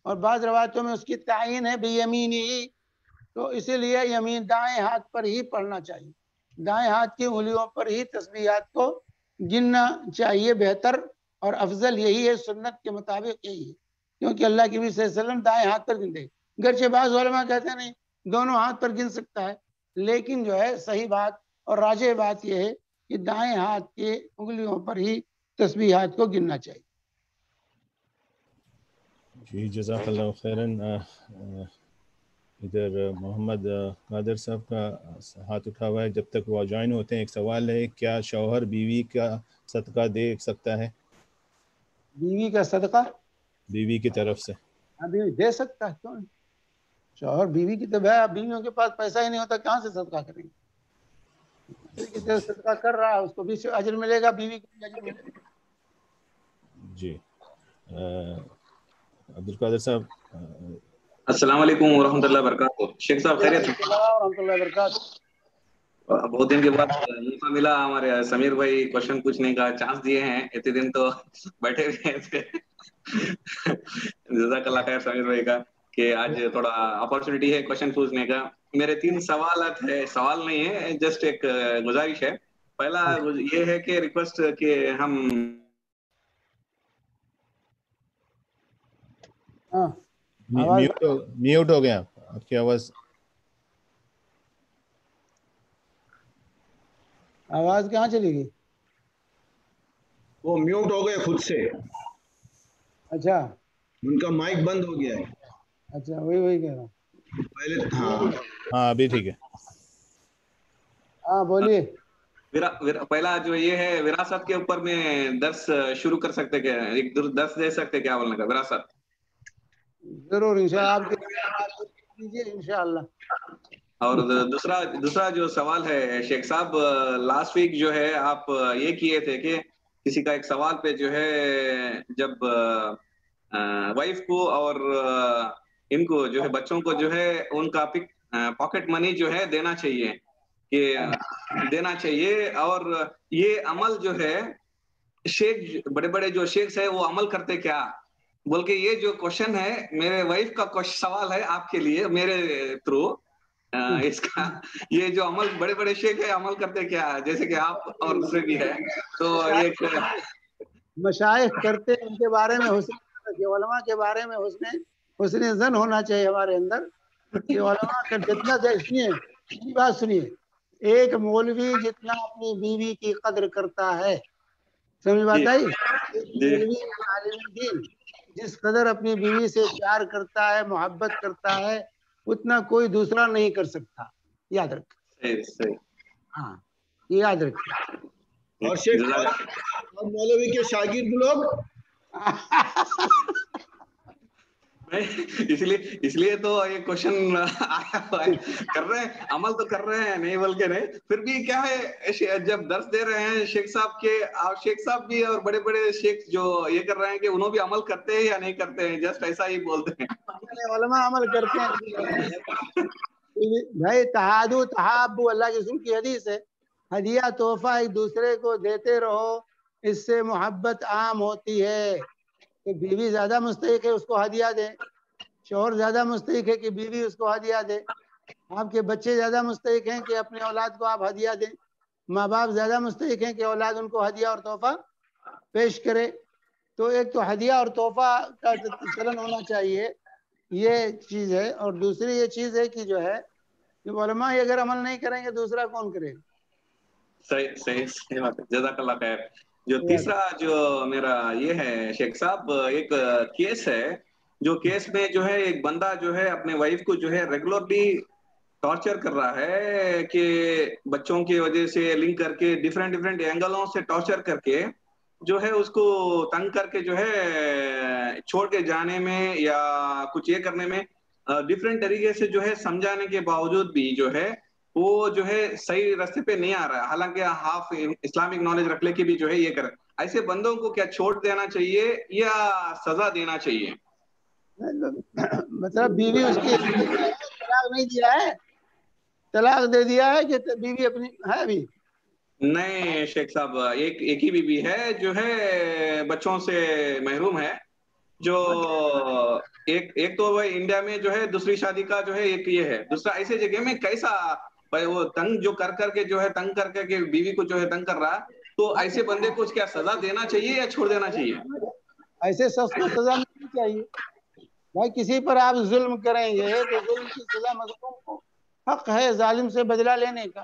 اور بعض روایتوں میں اس کی تعین ہے بیمینی، تو اسی لیے یمین دائیں ہاتھ پر ہی پڑھنا چاہیے، دائیں ہاتھ کی انگلیوں پر ہی تسبیحات کو گننا چاہیے. بہتر اور افضل یہی ہے، سنت کے مطابق یہی ہے، کیونکہ اللہ کے نبی صلی اللہ علیہ وسلم دائیں ہاتھ پر گنتے. گرچہ بعض علماء کہتے ہیں نہیں دونوں ہاتھ پر گن سکتا ہے، لیکن جو ہے صحیح بات اور راجح بات یہ ہے کہ دائیں ہاتھ کے انگلیوں پر ہی تسبیحات کو گننا چاہیے. جی جزاک اللہ خیراً. ادھر محمد قادر صاحب کا ہاتھ اٹھا ہوا ہے. جب تک وہ جوائن ہوتے ہیں، ایک سوال ہے، کیا شوہر بیوی کا صدقہ دے سکتا ہے؟ بیوی کا صدقہ بیوی کی طرف سے بیوی دے سکتا ہے، کیوں نہیں؟ شوہر بیوی کی طرف ہے. بیویوں کے پاس پیسہ ہی نہیں ہوتا، کہاں سے صدقہ کریں گے؟ بیوی کی طرف صدقہ کر رہا ہے، اس کو بھی اجر ملے گا، بیوی کو بھی اجر ملے گا. جی عبدالقادر صاحب. السلام علیکم ورحمۃ اللہ وبرکاتہ. شیخ صاحب خیریت؟ ورحمۃ اللہ وبرکاتہ. بہت دن کے بعد موقع ملا ہمارے سمیر بھائی کوشچن پوچھنے کا چانس دیے ہیں. اتنے دن تو بیٹھے ہوئے تھے. جزاک اللہ خیر سمیر بھائی کا کہ آج تھوڑا اپارچونیٹی ہے کوشچن پوچھنے کا. میرے 3 سوالات ہے، سوال نہیں ہے، جسٹ ایک گزارش ہے. پہلا یہ ہے کہ ریکویسٹ کہ ہم میوٹ ہو گیا آپ کی آواز کہاں چلی گئی؟ وہ میوٹ ہو گئے خود سے. اچھا ان کا مائک بند ہو گیا ہے. اچھا وہی کہہ رہا ہوں پہلے ہاں ابھی ٹھیک ہے. ہاں بولیے. پہلا جو یہ ہے وراثت کے اوپر میں درس شروع کر سکتے کیا؟ ایک درس دے سکتے کیا بولنے کا؟ وراثت ضرور انشاءاللہ آپ کے انشاءاللہ. اور دوسرا جو سوال ہے شیخ صاحب، لاسٹ ویک جو ہے آپ یہ کیے تھے کہ کسی کا ایک سوال پہ جو ہے جب وائف کو اور ان کو جو ہے بچوں کو جو ہے ان کا پاکٹ منی جو ہے دینا چاہیے اور یہ عمل جو ہے شیخ بڑے بڑے جو شیخ ہے وہ عمل کرتے کیا؟ بلکہ یہ جو کوشچن ہے میرے وائف کا سوال ہے آپ کے لیے میرے تھرو. اس کا یہ جو عمل بڑے بڑے شیخ ہے عمل کرتے کیا، جیسے کہ آپ اور دوسرے بھی ہے تو ایک مشائخ کرتے ہیں، ان کے بارے میں علماء کے بارے میں حسن ظن ہونا چاہیے ہمارے اندر کہ علماء کا جتنا سنیے بات سنیے، ایک مولوی جتنا اپنی بیوی کی قدر کرتا ہے، سمجھ بات آئی؟ مولوی عالم دین جس قدر اپنی بیوی سے پیار کرتا ہے، محبت کرتا ہے، اتنا کوئی دوسرا نہیں کر سکتا. یاد رکھ. ہاں یہ یاد رکھیں. اور شیخ اور مولوی کے شاگرد لوگ اس لیے تو یہ کوشچن کر رہے ہیں، عمل تو کر رہے ہیں نہیں بلکہ نہیں. پھر بھی کیا ہے جب درس دے رہے ہیں شیخ صاحب کے، شیخ صاحب بھی اور بڑے بڑے شیخ جو یہ کر رہے ہیں کہ انہوں بھی عمل کرتے ہیں یا نہیں کرتے ہیں، جسٹ ایسا ہی بولتے ہیں. علماء عمل کرتے ہیں بھائی. تحابو اللہ کے رسول کی حدیث ہے، ہدیہ تحفہ ایک دوسرے کو دیتے رہو، اس سے محبت عام ہوتی ہے. کہ بیوی زیادہ مستحق ہے اس کو ہدیہ دے، شوہر زیادہ مستحق ہے کہ بیوی اس کو ہدیہ دے، آپ کے بچے زیادہ مستحق ہیں کہ اپنے اولاد کو آپ ہدیہ دیں، ماں باپ زیادہ مستحق ہیں کہ اولاد ان کو ہدیہ اور تحفہ پیش کرے. تو ایک تو ہدیہ اور تحفہ کا چلن ہونا چاہیے، یہ چیز ہے. اور دوسری یہ چیز ہے کہ جو ہے کہ علماء اگر عمل نہیں کریں گے دوسرا کون کرے گا؟ صحیح بات ہے. جزاک اللہ خیر. جو تیسرا جو میرا یہ ہے شیخ صاحب، ایک کیس ہے جو کیس میں جو ہے ایک بندہ جو ہے اپنے وائف کو جو ہے ریگولرلی ٹارچر کر رہا ہے کہ بچوں کی وجہ سے لنک کر کے ڈیفرنٹ اینگلوں سے ٹارچر کر کے جو ہے اس کو تنگ کر کے جو ہے چھوڑ کے جانے میں یا کچھ یہ کرنے میں ڈیفرنٹ طریقے سے جو ہے سمجھانے کے باوجود بھی جو ہے وہ جو ہے صحیح راستے پہ نہیں آ رہا ہے، حالانکہ ہاف اسلامک نالج رکھ لے کے بھی جو ہے یہ کر. ایسے بندوں کو کیا چھوڑ دینا چاہیے یا سزا دینا چاہیے؟ مطلب بیوی اس کی طلاق نہیں دیا ہے، طلاق دے دیا ہے کہ بیوی اپنی ہے ابھی؟ نہیں شیخ صاحب، ایک ہی بیوی ہے جو ہے بچوں سے محروم ہے. جو ایک تو انڈیا میں جو ہے دوسری شادی کا جو ہے ایک یہ ہے، دوسرا ایسے جگہ میں کیسا بھائی وہ تنگ جو کر کے جو ہے تنگ کر کے بیوی کو جو ہے تنگ کر رہا، تو ایسے بندے کو کیا سزا دینا چاہیے یا چھوڑ دینا چاہیے؟ ایسے شخص کو سزا ملنی چاہیے. بھائی کسی پر آپ ظلم کریں گے تو ظلم کی سزا مظلوم کو حق ہے ظالم سے بدلہ لینے کا.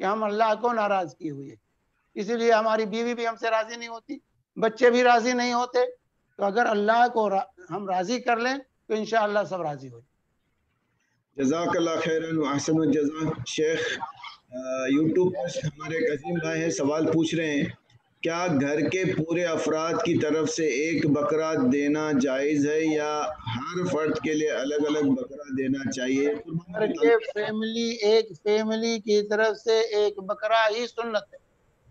کہ ہم اللہ کو ناراض کیے ہوئے، اسی لیے ہماری بیوی بھی ہم سے راضی نہیں ہوتی، بچے بھی راضی نہیں ہوتے. تو اگر اللہ کو ہم راضی کر لیں تو انشاءاللہ سب راضی ہو جائیں. جزاک اللہ خیرن و احسن الجزا. شیخ یوٹیوب پر ہمارے ایک عظیم بھائی ہیں، سوال پوچھ رہے ہیں کیا گھر کے پورے افراد کی طرف سے ایک بکرا دینا جائز ہے یا ہر فرد کے لیے الگ الگ بکرا دینا چاہیے؟ گھر کے ایک فیملی کی طرف سے ایک بکرا ہی سنت ہے.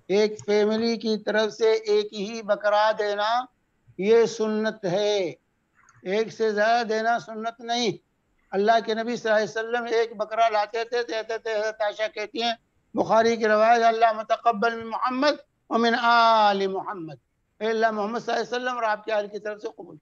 ایک فیملی کی طرف سے ایک ہی بکرا دینا یہ سنت ہے، ایک سے زیادہ دینا سنت نہیں. اللہ کے نبی صلی اللہ علیہ وسلم ایک بکرا لاتے تھے، دیتے تھے. حضرت عائشہ کہتی ہیں بخاری کی روایت، اللہ متقبل من محمد ومن آل محمد، اے اللہ محمد صلی اللہ علیہ وسلم اور آپ کے آل کی طرف سے قبول.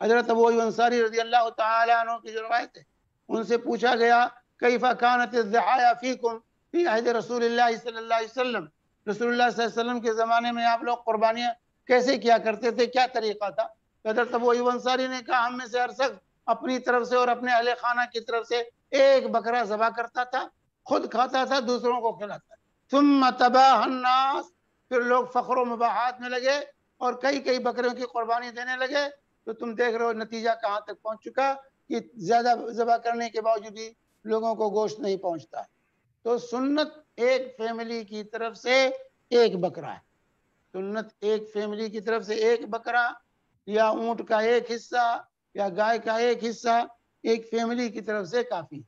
حضرت ابو ایوب انصاری رضی اللہ تعالی عنہ کی جو روایت ہے، ان سے پوچھا گیا کیف کانت الضحایا فیکم فی عہد رسول اللہ صلی اللہ علیہ وسلم، رسول اللہ صلی اللہ علیہ وسلم کے زمانے میں آپ لوگ قربانیاں کیسے کیا کرتے تھے، کیا طریقہ تھا؟ حضرت ابو ایوب انصاری نے کہا ہم میں سے ہر شخص اپنی طرف سے اور اپنے اہل خانہ کی طرف سے ایک بکرا ذبح کرتا تھا، خود کھاتا تھا، دوسروں کو کھلاتا. ثم تباہ الناس، پھر لوگ فخر و مباحات میں لگے اور کئی کئی بکریوں کی قربانی دینے لگے. تو تم دیکھ رہے ہو نتیجہ کہاں تک پہنچ چکا کہ زیادہ ذبح کرنے کے باوجود بھی لوگوں کو گوشت نہیں پہنچتا. تو سنت ایک فیملی کی طرف سے ایک بکرا ہے. سنت ایک فیملی کی طرف سے ایک بکرا یا اونٹ کا ایک حصہ یا گائے کا ایک حصہ ایک فیملی کی طرف سے کافی.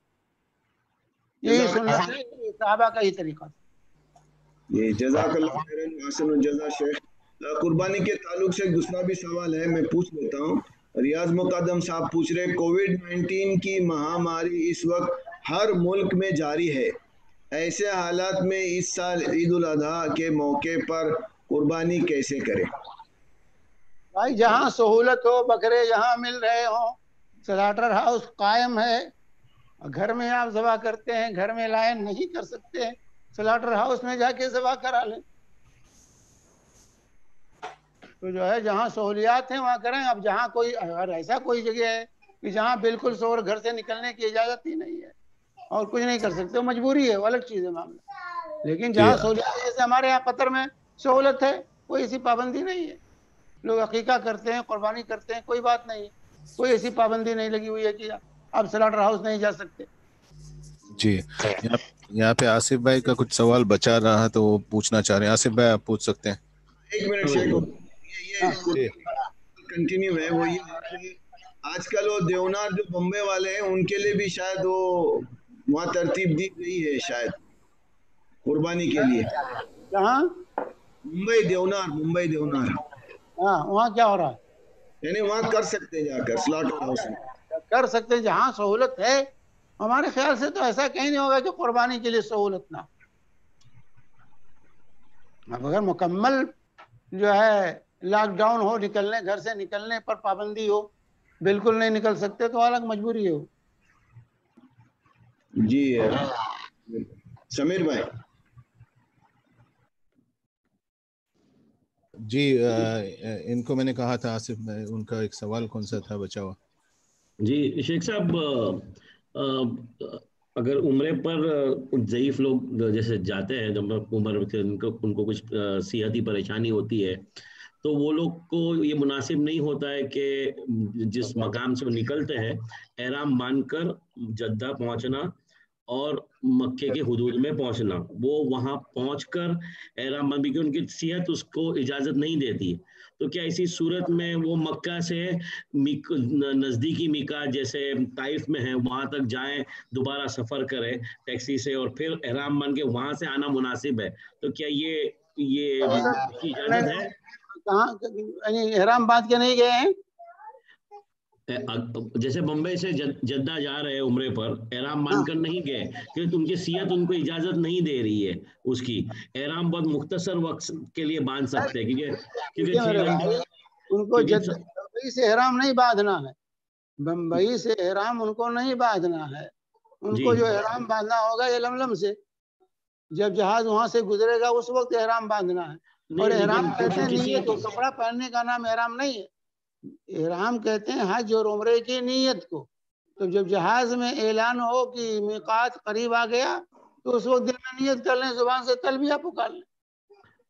یہی سنت ہے، صحابہ کا یہ طریقہ تھا. یہ جزاک اللہ خیرن و احسن الجزا. شیخ قربانی کے تعلق سے دوسرا بھی سوال ہے، میں پوچھ لیتا ہوں. ریاض مقدم صاحب پوچھ رہے کووڈ-19 کی مہاماری اس وقت ہر ملک میں جاری ہے، ایسے حالات میں اس سال عید الاضحیٰ کے موقع پر قربانی کیسے کریں؟ بھائی جہاں سہولت ہو، بکرے جہاں مل رہے ہوں، سلاٹر ہاؤس قائم ہے. گھر میں آپ ذبح کرتے ہیں، گھر میں لائن نہیں کر سکتے، سلاٹر ہاؤس میں جا کے ذبح کرا لیں. تو جو ہے جہاں سہولیات ہیں وہاں کریں. اب جہاں کوئی اگر ایسا کوئی جگہ ہے کہ جہاں بالکل سور گھر سے نکلنے کی اجازت ہی نہیں ہے اور کچھ نہیں کر سکتے، مجبوری ہے، وہ الگ چیز ہے معاملہ. لیکن جہاں سہولیات ہے، جیسے ہمارے یہاں قطر میں سہولت ہے، کوئی ایسی پابندی نہیں ہے. لوگ عقیقہ کرتے ہیں، قربانی کرتے ہیں، کوئی بات نہیں ہے، کوئی ایسی پابندی نہیں لگی ہوئی ہے کہ آپ سلاٹر ہاؤس نہیں جا سکتے. جی یہاں پہ آصف بھائی کا کچھ سوال بچا رہا تو وہ پوچھنا چاہ رہے ہیں. آصف بھائی آپ پوچھ سکتے ہیں. ایک منٹ شیخ، یہ کنٹینیو ہے. وہ یہ ہے کہ آج کل وہ دیونار جو بمبے والے ہیں ان کے لیے بھی شاید وہ وہاں ترتیب دی گئی ہے شاید قربانی کے لیے. کہاں؟ ممبئی دیونار. ہاں، وہاں کیا ہو رہا ہے؟ یعنی وہاں کر سکتے جا کر سلاٹر ہاؤس میں کر سکتے جہاں سہولت ہے. ہمارے خیال سے تو ایسا کہیں نہیں ہوگا کہ قربانی کے لیے سہولت نہ. اب اگر مکمل جو ہے لاک ڈاؤن ہو، نکلنے گھر سے نکلنے پر پابندی ہو، بالکل نہیں نکل سکتے تو الگ مجبوری ہو. جی سمیر بھائی. جی ان کو میں نے کہا تھا آصف بھائی، ان کا ایک سوال کون سا تھا بچا ہوا؟ جی شیخ صاحب، اگر عمرے پر کچھ ضعیف لوگ جیسے جاتے ہیں جب عمر ان کو کچھ صحتی پریشانی ہوتی ہے تو وہ لوگ کو یہ مناسب نہیں ہوتا ہے کہ جس مقام سے وہ نکلتے ہیں احرام باندھ کر جدہ پہنچنا اور مکے کے حدود میں پہنچنا، وہ وہاں پہنچ کر احرام باندھ، کیونکہ ان کی صحت اس کو اجازت نہیں دیتی. تو کیا اسی صورت میں وہ مکہ سے نزدیکی میقات جیسے طائف میں ہے وہاں تک جائیں، دوبارہ سفر کریں ٹیکسی سے اور پھر احرام باندھ کے وہاں سے آنا مناسب ہے؟ تو کیا یہ اجازت ہے؟ کہاں یعنی احرام باندھ کے نہیں گئے ہیں؟ جیسے بمبئی سے جدہ جا رہے ہیں عمرے پر، احرام باندھ کر نہیں گئے کیونکہ ان کی صحت ان کو اجازت نہیں دے رہی ہے اس کی. احرام بہت مختصر وقت کے لیے باندھ سکتے ہیں کیونکہ ان کو بمبئی سے احرام نہیں باندھنا ہے. بمبئی سے احرام ان کو نہیں باندھنا ہے. ان کو جو احرام باندھنا ہوگا یہ لملم سے، جب جہاز وہاں سے گزرے گا اس وقت احرام باندھنا ہے. اور احرام کہتے ہیں نیت کو، کپڑا پہننے کا نام احرام نہیں ہے. احرام کہتے ہیں حج اور عمرے کی نیت کو. تو جب جہاز میں اعلان ہو کہ میقات قریب آ گیا تو اس وقت دل میں نیت کر لیں، زبان سے تلبیہ پکار لیں.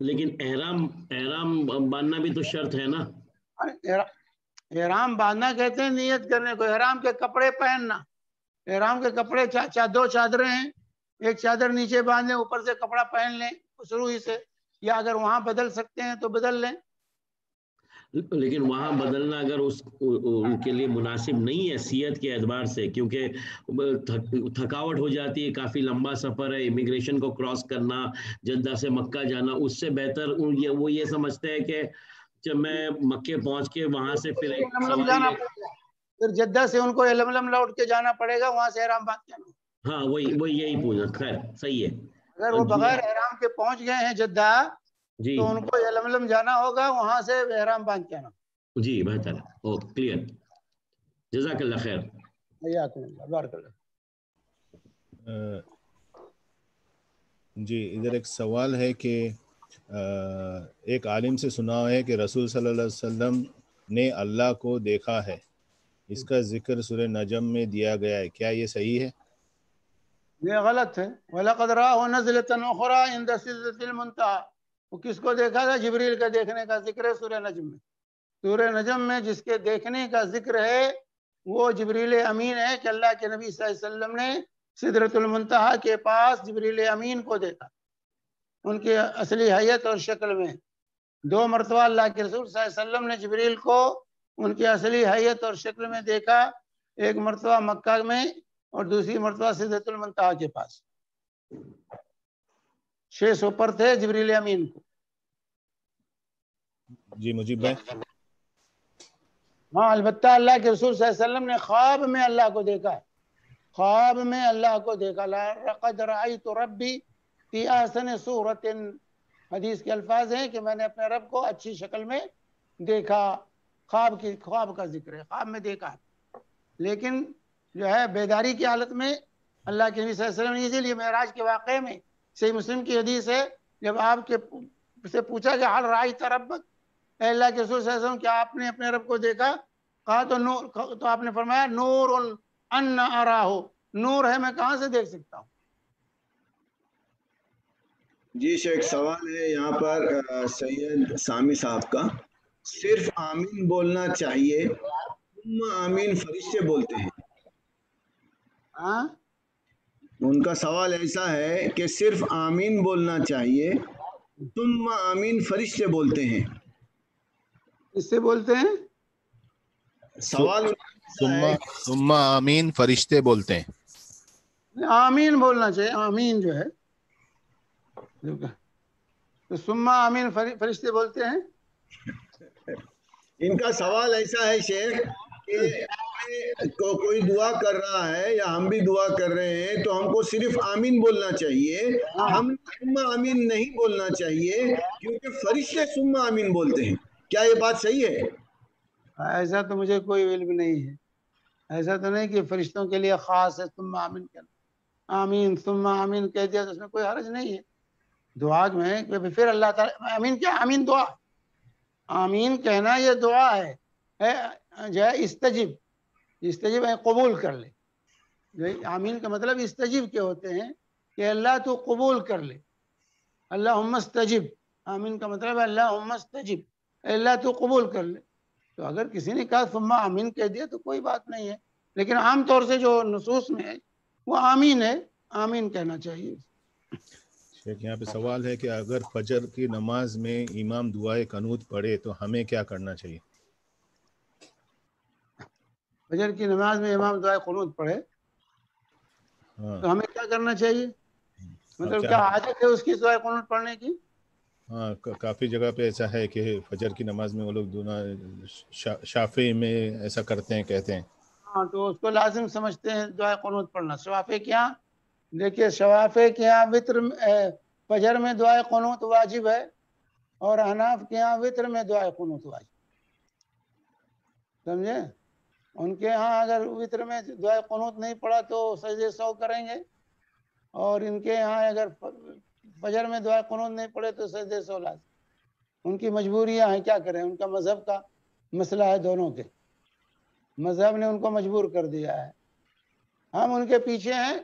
لیکن احرام باندھنا بھی تو شرط ہے نا. احرام باندھنا کہتے ہیں نیت کرنے کو. احرام کے کپڑے پہننا، احرام کے کپڑے دو چادریں ہیں، ایک چادر نیچے باندھ لیں، اوپر سے کپڑا پہن لیں شروع ہی سے، یا اگر وہاں بدل سکتے ہیں تو بدل لیں. لیکن وہاں بدلنا اگر ان کے لیے مناسب نہیں ہے صحت کے اعتبار سے، کیونکہ تھکاوٹ ہو جاتی ہے، کافی لمبا سفر ہے، امیگریشن کو کراس کرنا، جدہ سے مکہ جانا، اس سے بہتر وہ یہ سمجھتے ہیں کہ جب میں مکے پہنچ کے وہاں سے پھر یلملم جانا پڑے گا، پھر جدہ سے ان کو یلملم لوٹ کے جانا پڑے گا، وہاں سے احرام باندھ کے آنا. ہاں وہی یہی پوچھا. خیر صحیح ہے. اگر وہ بغیر احرام کے پہنچ گئے ہیں جدہ جی تو ان کو یلملم جانا ہوگا، وہاں سے احرام باندھ کے آنا. جی بہتر ہے. Okay clear. جزاک اللہ خیر. حیاکم اللہ، بارک اللہ. جی ادھر ایک سوال ہے کہ ایک عالم سے سنا ہے کہ رسول صلی اللہ علیہ وسلم نے اللہ کو دیکھا ہے، اس کا ذکر سورہ نجم میں دیا گیا ہے، کیا یہ صحیح ہے؟ یہ غلط ہے. وَلَقَدْ رَآهُ نَزْلَةً أُخْرَىٰ عِندَ سِدْرَةِ الْمُنتَهَىٰ. وہ کس کو دیکھا تھا؟ جبریل کا دیکھنے کا ذکر ہے سورہ نجم میں. سورہ نجم میں جس کے دیکھنے کا ذکر ہے وہ جبریل امین ہے کہ اللہ کے نبی صلی اللہ علیہ وسلم نے سدرۃ المنتہا کے پاس جبریل امین کو دیکھا، ان کی اصلی حیت اور شکل میں. 2 مرتبہ اللہ کے رسول صلی اللہ علیہ وسلم نے جبریل کو ان کی اصلی حیت اور شکل میں دیکھا، ایک مرتبہ مکہ میں اور دوسری مرتبہ سدرۃ المنتہا کے پاس. 600 پر تھے جبریل امین کو. جی مجیب بھائی. ہاں البتہ اللہ کے رسول صلی اللہ علیہ وسلم نے خواب میں اللہ کو دیکھا، خواب میں اللہ کو دیکھا. لقد رأیت ربی فی احسن صورت، حدیث کے الفاظ ہیں کہ میں نے اپنے رب کو اچھی شکل میں دیکھا. خواب کا ذکر ہے، خواب میں دیکھا. لیکن جو ہے بیداری کی حالت میں اللہ کے نبی صلی اللہ علیہ وسلم نے، اسی لیے معراج کے واقعے میں صحیح مسلم کی حدیث ہے، جب آپ کے سے پوچھا کہ حل رأیت ربک، اے اللہ کے رسول صلی اللہ علیہ وسلم کیا آپ نے اپنے رب کو دیکھا؟ کہا تو آپ نے فرمایا نور ان اراہ، نور ہے، میں کہاں سے دیکھ سکتا ہوں. جی شیخ سوال ہے یہاں پر سید سامی صاحب کا، صرف آمین بولنا چاہیے، آمین فرشتے بولتے ہیں. ہاں ان کا سوال ایسا ہے کہ صرف آمین بولنا چاہیے، ثم آمین فرشتے بولتے ہیں. کس سے بولتے ہیں؟ سوال ثم آمین فرشتے بولتے ہیں. آمین بولنا چاہیے، آمین جو ہے تو ثم آمین فرشتے بولتے ہیں. ان کا سوال ایسا ہے شیخ کہ کوئی دعا کر رہا ہے یا ہم بھی دعا کر رہے ہیں تو ہم کو صرف آمین بولنا چاہیے، ہم ثم آمین نہیں بولنا چاہیے کیونکہ فرشتے ثم آمین بولتے ہیں. کیا یہ بات صحیح ہے؟ ایسا تو مجھے کوئی علم نہیں ہے، ایسا تو نہیں کہ فرشتوں کے لیے خاص ہے ثم آمین کہنا. آمین ثم آمین کہہ دیا تو اس میں کوئی حرج نہیں ہے. دعا میں پھر اللہ تعالیٰ آمین کیا؟ آمین دعا، آمین کہنا یہ دعا ہے جو ہے استجب ہے، قبول کر لے. آمین کا مطلب استجب کے ہوتے ہیں کہ اللہ تو قبول کر لے. اللہم استجب، آمین کا مطلب ہے اللہم استجب، اللہ تو قبول کر لے. تو اگر کسی نے کہا ثم آمین کہہ دیا تو کوئی بات نہیں ہے، لیکن عام طور سے جو نصوص میں ہے وہ آمین ہے، آمین کہنا چاہیے. شیخ یہاں پہ سوال ہے کہ اگر فجر کی نماز میں امام دعائے قنوت پڑھے تو ہمیں کیا کرنا چاہیے؟ فجر کی نماز میں امام دعائے قنوت پڑھے تو ہمیں کیا کرنا چاہیے؟ مطلب کیا عادت ہے اس کی دعائے قنوت پڑھنے کی؟ ہاں کافی جگہ پہ ایسا ہے کہ فجر کی نماز میں وہ لوگ شافعی میں ایسا کرتے ہیں، کہتے ہیں. ہاں تو اس کو لازم سمجھتے ہیں دعائے قنوت پڑھنا. شوافی کے یہاں دیکھیے، شوافی کے یہاں وتر فجر میں دعائے قنوت واجب ہے، اور حناف کے یہاں وتر میں دعائے قنوت واجب. سمجھے؟ ان کے ہاں اگر وتر میں دعائے قنوت نہیں پڑھا تو سجدے سہو کریں گے، اور ان کے یہاں اگر فجر میں دعائے قنوت نہیں پڑھے تو سجدے سہو لازم. ان کی مجبوریاں ہیں، کیا کریں، ان کا مذہب کا مسئلہ ہے، دونوں کے مذہب نے ان کو مجبور کر دیا ہے. ہم ان کے پیچھے ہیں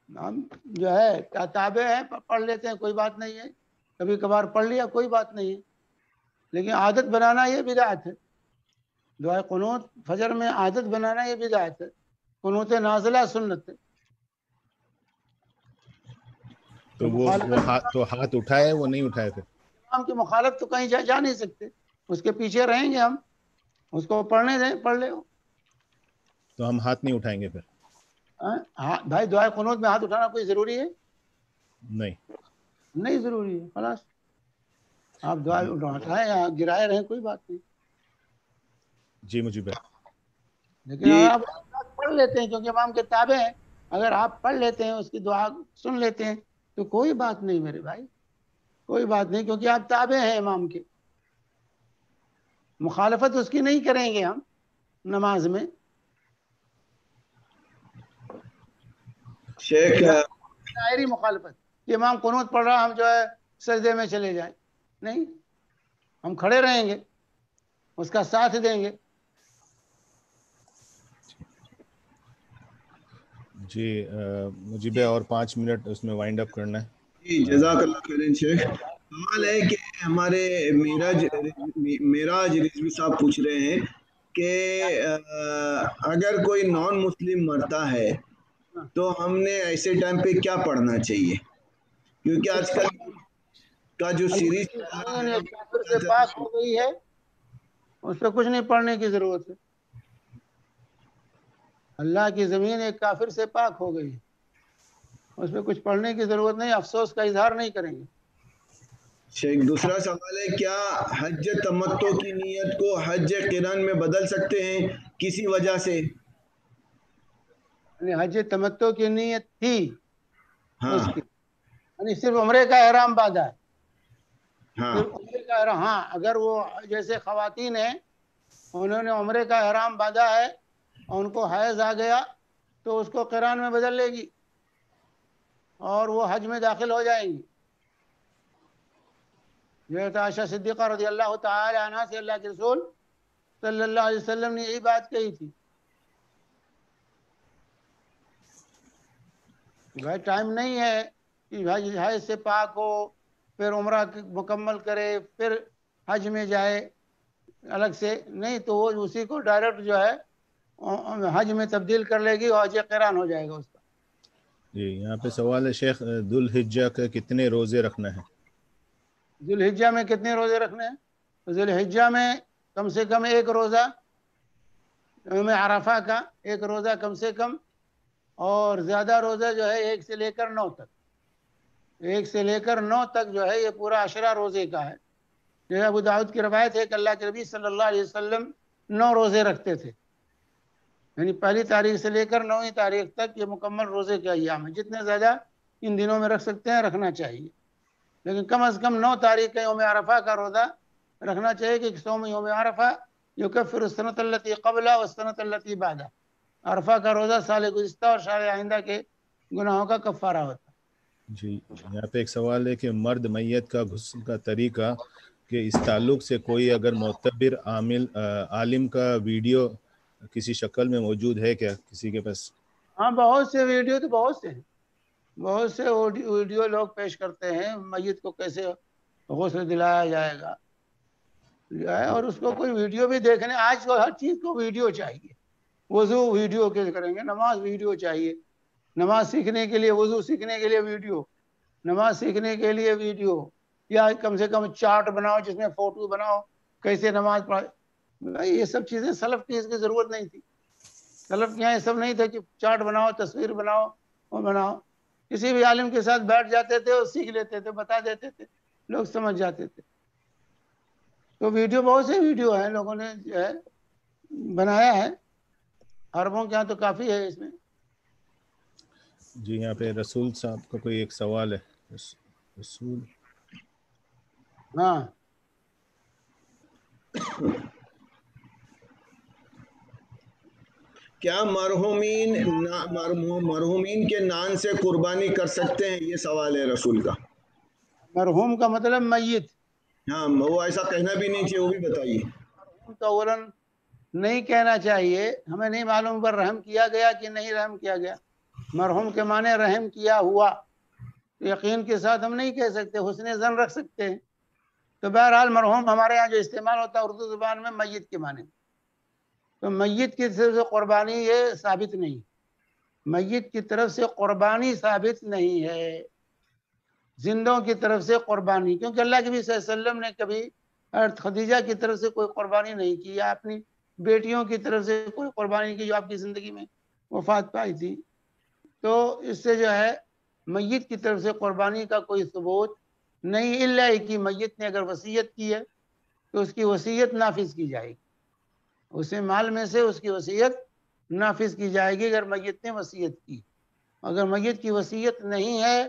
ہم جو ہے تابع ہیں، پڑھ لیتے ہیں، کوئی بات نہیں ہے، کبھی کبھار پڑھ لیا کوئی بات نہیں ہے، لیکن عادت بنانا یہ بدعت ہے. دعائے قنوت فجر میں عادت بنانا یہ بدعت ہے. قنوت نازلہ سنت ہے. تو وہ ہاتھ اٹھائے وہ نہیں اٹھائے پھر امام کی مخالف تو کہیں جا نہیں سکتے، اس کے پیچھے رہیں گے ہم، اس کو پڑھنے دیں، پڑھ لے. تو ہم ہاتھ نہیں اٹھائیں گے پھر؟ بھائی دعائے قنوت میں ہاتھ اٹھانا کوئی ضروری ہے؟ نہیں ضروری ہے. خلاص آپ دعائے اٹھائیں یا گرائے رہیں، کوئی بات نہیں. جی مجھے لیکن اگر آپ پڑھ لیتے ہیں کیونکہ امام کے تابع ہیں، اگر آپ پڑھ لیتے ہیں اس کی دعا سن لیتے ہیں تو کوئی بات نہیں میرے بھائی، کوئی بات نہیں، کیونکہ آپ تابع ہیں امام کے. مخالفت اس کی نہیں کریں گے ہم نماز میں. شیخ ظاہری مخالفت کہ امام قنوت پڑھ رہا ہم جو ہے سجدے میں چلے جائیں، نہیں، ہم کھڑے رہیں گے، اس کا ساتھ دیں گے. جی مجھے اور 5 منٹ اس میں وائنڈ اپ کرنا ہے. جی جزاک اللہ خیر شیخ. سوال ہے کہ ہمارے معراج رضوی صاحب پوچھ رہے ہیں کہ اگر کوئی نان مسلم مرتا ہے تو ہم نے ایسے ٹائم پہ کیا پڑھنا چاہیے؟ کیونکہ آج کل کا جو سیریز کافر سے پاک ہو گئی ہے، اس پہ کچھ نہیں پڑھنے کی ضرورت ہے. اللہ کی زمین ایک کافر سے پاک ہو گئی ہے، اس پہ کچھ پڑھنے کی ضرورت نہیں، افسوس کا اظہار نہیں کریں گے. شیخ دوسرا سوال ہے، کیا حج تمتع کی نیت کو حج قران میں بدل سکتے ہیں کسی وجہ سے؟ یعنی حج تمتع کی نیت تھی ہاں اس کی، یعنی صرف عمرے کا احرام باندھا ہے، ہاں صرف عمرے کا احرام. ہاں اگر وہ جیسے خواتین ہیں انہوں نے عمرے کا احرام باندھا ہے اور ان کو حیض آ گیا تو اس کو قران میں بدل لے گی اور وہ حج میں داخل ہو جائیں گی. جو عائشہ صدیقہ رضی اللہ تعالی عنہ سے اللہ کے رسول صلی اللہ علیہ وسلم نے یہی بات کہی تھی کہ بھائی ٹائم نہیں ہے کہ بھائی حج سے پاک ہو پھر عمرہ مکمل کرے پھر حج میں جائے الگ سے، نہیں تو وہ اسی کو ڈائریکٹ جو ہے حج میں تبدیل کر لے گی اور حج قران ہو جائے گا اس کا. جی یہاں پہ سوال ہے شیخ، ذو الحجہ کے کتنے روزے رکھنا ہے؟ ذو الحجہ میں کتنے روزے رکھنے ہیں؟ ذو الحجہ میں کم سے کم ایک روزہ، یوم عرفہ کا ایک روزہ کم سے کم، اور زیادہ روزہ جو ہے 1 سے لے کر 9 تک. 1 سے لے کر 9 تک جو ہے یہ پورا 10 روزے کا ہے. جو ابو داؤد کی روایت ہے کہ اللہ کے نبی صلی اللہ علیہ وسلم 9 روزے رکھتے تھے، یعنی پہلی تاریخ سے لے کر 9ویں تاریخ تک یہ مکمل روزے کے ایام ہیں. جتنے زیادہ ان دنوں میں رکھ سکتے ہیں رکھنا چاہیے، لیکن کم از کم 9 تاریخ کا یوم عرفہ کا روزہ رکھنا چاہیے کہ صوم یوم عرفہ یکفر السنۃ التی قبلہ والسنۃ التی بعدہ. عرفہ کا روزہ سال گزشتہ اور سال آئندہ کے گناہوں کا کفارہ ہوتا ہے. جی یہاں پہ ایک سوال ہے کہ مرد میت کا غسل کا طریقہ، کہ اس تعلق سے کوئی اگر معتبر عالم کا ویڈیو کسی شکل میں موجود ہے کیا کسی کے پاس؟ ہاں بہت سے ویڈیو تو بہت سے ہیں، بہت سے ویڈیو لوگ پیش کرتے ہیں میت کو کیسے غسل دلایا جائے گا جو ہے، اور اس کو کوئی ویڈیو بھی دیکھنے، آج کو ہر چیز کو ویڈیو چاہیے. وضو ویڈیو کے کریں گے، نماز ویڈیو چاہیے، نماز سیکھنے کے لیے، وضو سیکھنے کے لیے ویڈیو، نماز سیکھنے کے لیے ویڈیو، یا کم سے کم چارٹ بناؤ جس میں فوٹو بناؤ کیسے نماز پڑھے. یہ سب چیزیں سلف کی اس کی ضرورت نہیں تھی. سلف کے یہاں یہ سب نہیں تھا کہ چارٹ بناؤ، تصویر بناؤ، وہ بناؤ. کسی بھی عالم کے ساتھ بیٹھ جاتے تھے اور سیکھ لیتے تھے، بتا دیتے تھے، لوگ سمجھ جاتے تھے. تو ویڈیو بہت سے ویڈیو ہیں لوگوں نے جو ہے بنایا ہے، عربوں کے یہاں تو کافی ہے اس میں. جی یہاں پہ رسول صاحب کا کوئی ایک سوال ہے. رسول ہاں کیا مرحومین کے نام سے قربانی کر سکتے ہیں؟ یہ سوال ہے رسول کا. مرحوم کا مطلب میت. ہاں وہ ایسا کہنا بھی نہیں چاہیے، وہ بھی بتائیے. مرحوم تو اولاً نہیں کہنا چاہیے، ہمیں نہیں معلوم پر رحم کیا گیا کہ نہیں رحم کیا گیا. مرحوم کے معنی رحم کیا ہوا، یقین کے ساتھ ہم نہیں کہہ سکتے، حسن ظن رکھ سکتے ہیں. تو بہرحال مرحوم ہمارے یہاں جو استعمال ہوتا ہے اردو زبان میں میت کے معنی، تو میت کی طرف سے قربانی یہ ثابت نہیں، میت کی طرف سے قربانی ثابت نہیں ہے، زندوں کی طرف سے قربانی. کیونکہ اللہ کے نبی صلی اللہ علیہ وسلم نے کبھی حضرت خدیجہ کی طرف سے کوئی قربانی نہیں کی، یا اپنی بیٹیوں کی طرف سے کوئی قربانی نہیں کی جو آپ کی زندگی میں وفات پائی تھی. تو اس سے جو ہے میت کی طرف سے قربانی کا کوئی ثبوت نہیں، الا کہ میت نے اگر وصیت کی ہے تو اس کی وصیت نافذ کی جائے گی، اسے مال میں سے اس کی وصیت نافذ کی جائے گی اگر میت نے وصیت کی. اگر میت کی وصیت نہیں ہے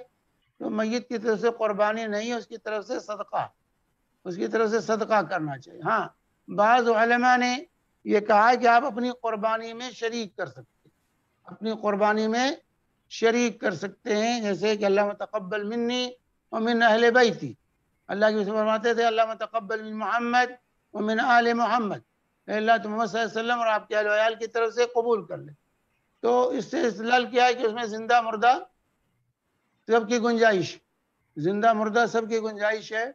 تو میت کی طرف سے قربانی نہیں ہے، اس کی طرف سے صدقہ، اس کی طرف سے صدقہ کرنا چاہیے. ہاں بعض علماء نے یہ کہا کہ آپ اپنی قربانی میں شریک کر سکتے ہیں، اپنی قربانی میں شریک کر سکتے ہیں، جیسے کہ اللہ تقبل منی ومن اہل بیتی، اللہ کی فرماتے تھے اللہ تقبل من محمد ومن آل محمد، اے اللہ تو محمد صلی اللہ علیہ وسلم اور آپ کے اہل و عیال کی طرف سے قبول کر لے. تو اس سے استدلال کیا ہے کہ اس میں زندہ مردہ سب کی گنجائش، زندہ مردہ سب کی گنجائش ہے.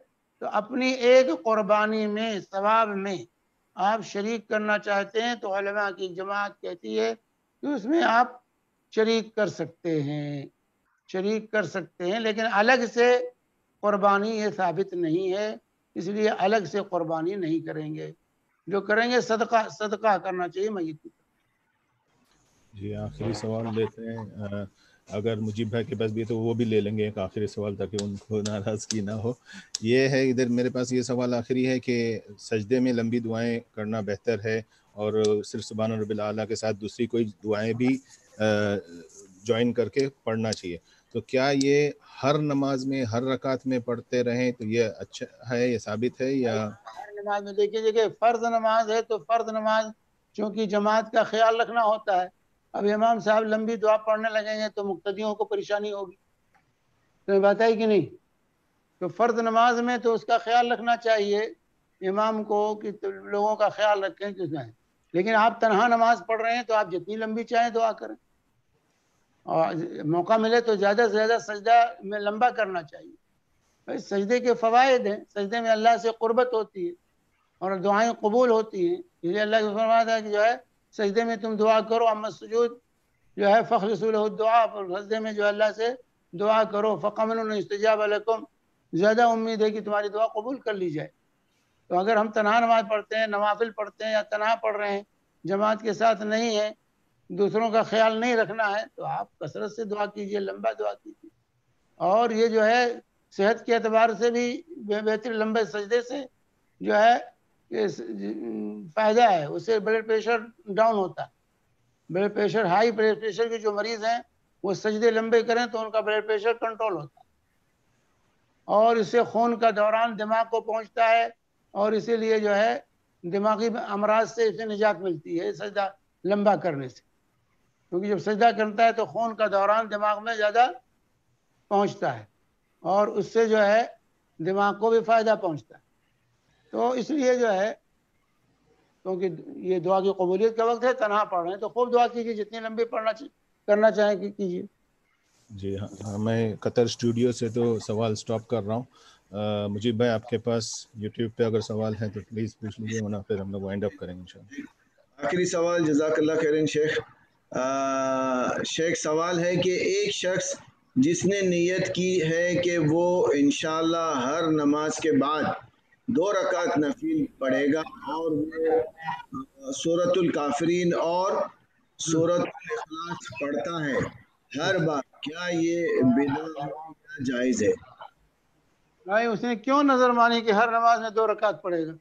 تو اپنی ایک قربانی میں ثواب میں آپ شریک کرنا چاہتے ہیں تو علماء کی جماعت کہتی ہے کہ اس میں آپ شریک کر سکتے ہیں، شریک کر سکتے ہیں، لیکن الگ سے قربانی یہ ثابت نہیں ہے، اس لیے الگ سے قربانی نہیں کریں گے. جو کریں گے صدقہ کرنا چاہیے میت کی. جی آخری سوال لیتے ہیں، اگر مجیب بھائی کے پاس بھی تو وہ بھی لے لیں گے ایک آخری سوال تاکہ ان کو ناراضگی نہ ہو. یہ ہے ادھر میرے پاس یہ سوال آخری ہے کہ سجدے میں لمبی دعائیں کرنا بہتر ہے اور صرف سبحان رب الاعلیٰ کے ساتھ دوسری کوئی دعائیں بھی جوائن کر کے پڑھنا چاہیے، تو کیا یہ ہر نماز میں ہر رکعت میں پڑھتے رہیں تو یہ اچھا ہے، یہ ثابت ہے؟ یا ہر نماز میں دیکھیے کہ فرض نماز ہے تو فرض نماز چونکہ جماعت کا خیال رکھنا ہوتا ہے، اب امام صاحب لمبی دعا پڑھنے لگیں گے تو مقتدیوں کو پریشانی ہوگی، تو بات ہے کہ نہیں. تو فرض نماز میں تو اس کا خیال رکھنا چاہیے امام کو کہ لوگوں کا خیال رکھیں کہ اس میں. لیکن آپ تنہا نماز پڑھ رہے ہیں تو آپ جتنی لمبی چاہیں دعا کریں، اور موقع ملے تو زیادہ سے زیادہ سجدہ میں لمبا کرنا چاہیے. بھائی سجدے کے فوائد ہیں، سجدے میں اللہ سے قربت ہوتی ہے اور دعائیں قبول ہوتی ہیں، اس لیے اللہ کی فرمایا تھا کہ جو ہے سجدے میں تم دعا کرو، اما السجود جو ہے فخلصوا له الدعاء، سجدے میں جو اللہ سے دعا کرو، فقمن استجاب لکم، زیادہ امید ہے کہ تمہاری دعا قبول کر لی جائے. تو اگر ہم تنہا نماز پڑھتے ہیں، نوافل پڑھتے ہیں یا تنہا پڑھ رہے ہیں، جماعت کے ساتھ نہیں ہے، دوسروں کا خیال نہیں رکھنا ہے، تو آپ کثرت سے دعا کیجئے، لمبا دعا کیجئے. اور یہ جو ہے صحت کے اعتبار سے بھی بہتر لمبے سجدے سے جو ہے فائدہ ہے، اس سے بلڈ پریشر ڈاؤن ہوتا ہے. Blood pressure, high blood pressure کے جو مریض ہیں وہ سجدے لمبے کریں تو ان کا بلڈ پریشر کنٹرول ہوتا ہے، اور اس سے خون کا دوران دماغ کو پہنچتا ہے، اور اسی لیے جو ہے دماغی امراض سے اسے نجات ملتی ہے سجدہ لمبا کرنے سے. کیونکہ جب سجدہ کرتا ہے تو خون کا دوران دماغ میں زیادہ پہنچتا ہے اور اس سے جو ہے دماغ کو بھی فائدہ پہنچتا ہے. تو اس لیے جو ہے کیونکہ یہ دعا کی قبولیت کا وقت ہے، تنہا پڑھ رہے ہیں تو خوب دعا کیجیے، جتنی لمبی کرنا چاہیں کہ کیجیے. جی ہاں، میں قطر اسٹوڈیو سے تو سوال سٹاپ کر رہا ہوں. مجیب بھائی آپ کے پاس یوٹیوب پہ اگر سوال ہیں تو پلیز پوچھ لیجیے، ورنہ پھر ہم لوگ وائنڈ اپ کریں گے انشاءاللہ. آخری سوال، جزاک اللہ خیرن شیخ. شیخ سوال ہے کہ ایک شخص جس نے نیت کی ہے کہ وہ انشاءاللہ ہر نماز کے بعد 2 رکعت نفل پڑھے گا اور وہ سورۃ الکافرین اور سورۃ الاخلاص پڑھتا ہے ہر بار، کیا یہ بدعت یا جائز ہے؟ بھائی اس نے کیوں نظر مانی کہ ہر نماز میں 2 رکعت پڑھے گا؟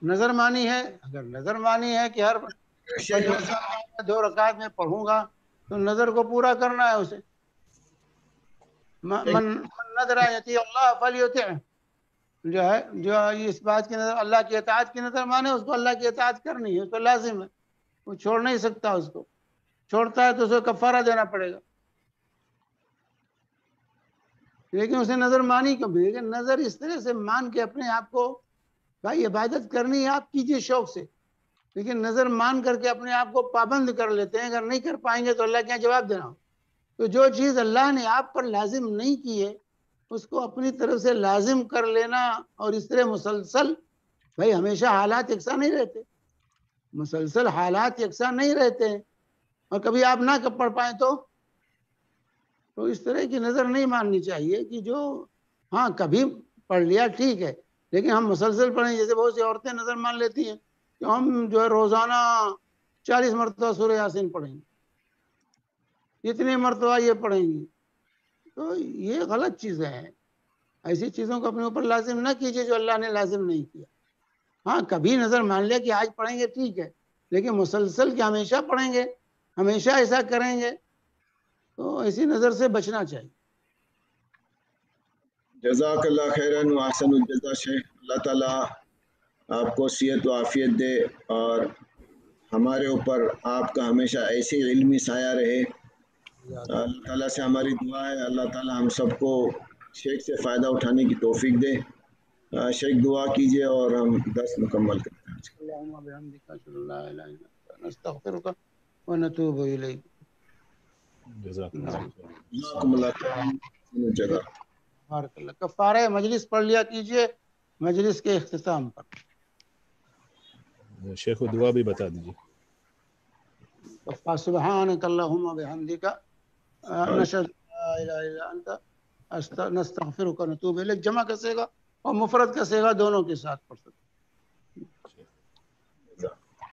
نظر مانی ہے، اگر نظر مانی ہے کہ ہر 2 رکعت میں پڑھوں گا تو نظر کو پورا کرنا ہے اسے. من نظر یطیع اللہ فلیطعہ، جو ہے جو اس بات کی نظر اللہ کی اطاعت کی نظر مانے اس کو اللہ کی اطاعت کرنی ہے، اس کو لازم ہے، وہ چھوڑ نہیں سکتا. اس کو چھوڑتا ہے تو اسے کفارہ دینا پڑے گا. لیکن اسے نظر مانی کیوں؟ لیکن نظر اس طرح سے مان کے اپنے آپ کو، بھائی عبادت کرنی ہے آپ کیجئے شوق سے، لیکن نظر مان کر کے اپنے آپ کو پابند کر لیتے ہیں. اگر نہیں کر پائیں گے تو اللہ کیا جواب دینا ہو. تو جو چیز اللہ نے آپ پر لازم نہیں کی ہے اس کو اپنی طرف سے لازم کر لینا. اور اس طرح مسلسل، بھائی ہمیشہ حالات یکساں نہیں رہتے، مسلسل حالات یکساں نہیں رہتے ہیں، اور کبھی آپ نہ پڑھ پائیں تو اس طرح کی نظر نہیں ماننی چاہیے کہ جو ہاں کبھی پڑھ لیا ٹھیک ہے، لیکن ہم مسلسل پڑھیں. جیسے بہت سی عورتیں نظر مان لیتی ہیں کہ ہم جو ہے روزانہ 40 مرتبہ سورہ یاسین پڑھیں گے، اتنی مرتبہ یہ پڑھیں گی. تو یہ غلط چیزیں ہیں. ایسی چیزوں کو اپنے اوپر لازم نہ کیجیے جو اللہ نے لازم نہیں کیا. ہاں کبھی نظر مان لیا کہ آج پڑھیں گے ٹھیک ہے، لیکن مسلسل کہ ہمیشہ پڑھیں گے، ہمیشہ ایسا کریں گے، تو ایسی نظر سے بچنا چاہیے. جزاک اللہ خیرن و احسن الجزا شیخ. اللہ تعالیٰ آپ کو صحت و عافیت دے اور ہمارے اوپر آپ کا ہمیشہ ایسی علمی سایہ رہے. اللہ تعالیٰ سے ہماری دعا ہے اللہ تعالیٰ ہم سب کو شیخ سے فائدہ اٹھانے کی توفیق دے. شیخ دعا کیجئے اور ہم درس مکمل کرتے ہیں. اللہم بحمدک اشہد ان لا الہ الا انت نستغفرک ونتوب الیک. جزاکم اللہ خیر. جزاکم اللہ خیر. جزا بارک اللہ. کفارہ مجلس پڑھ لیا کیجئے مجلس کے اختتام پر. شیخ و دعا بھی بتا دیجیے. سبحانک اللہم بحمدک نشہد لا الہ الا انت نستغفرک ونتوب الیک. جمع کا صیغہ اور مفرد کا صیغہ دونوں کے ساتھ پڑھ سکتے.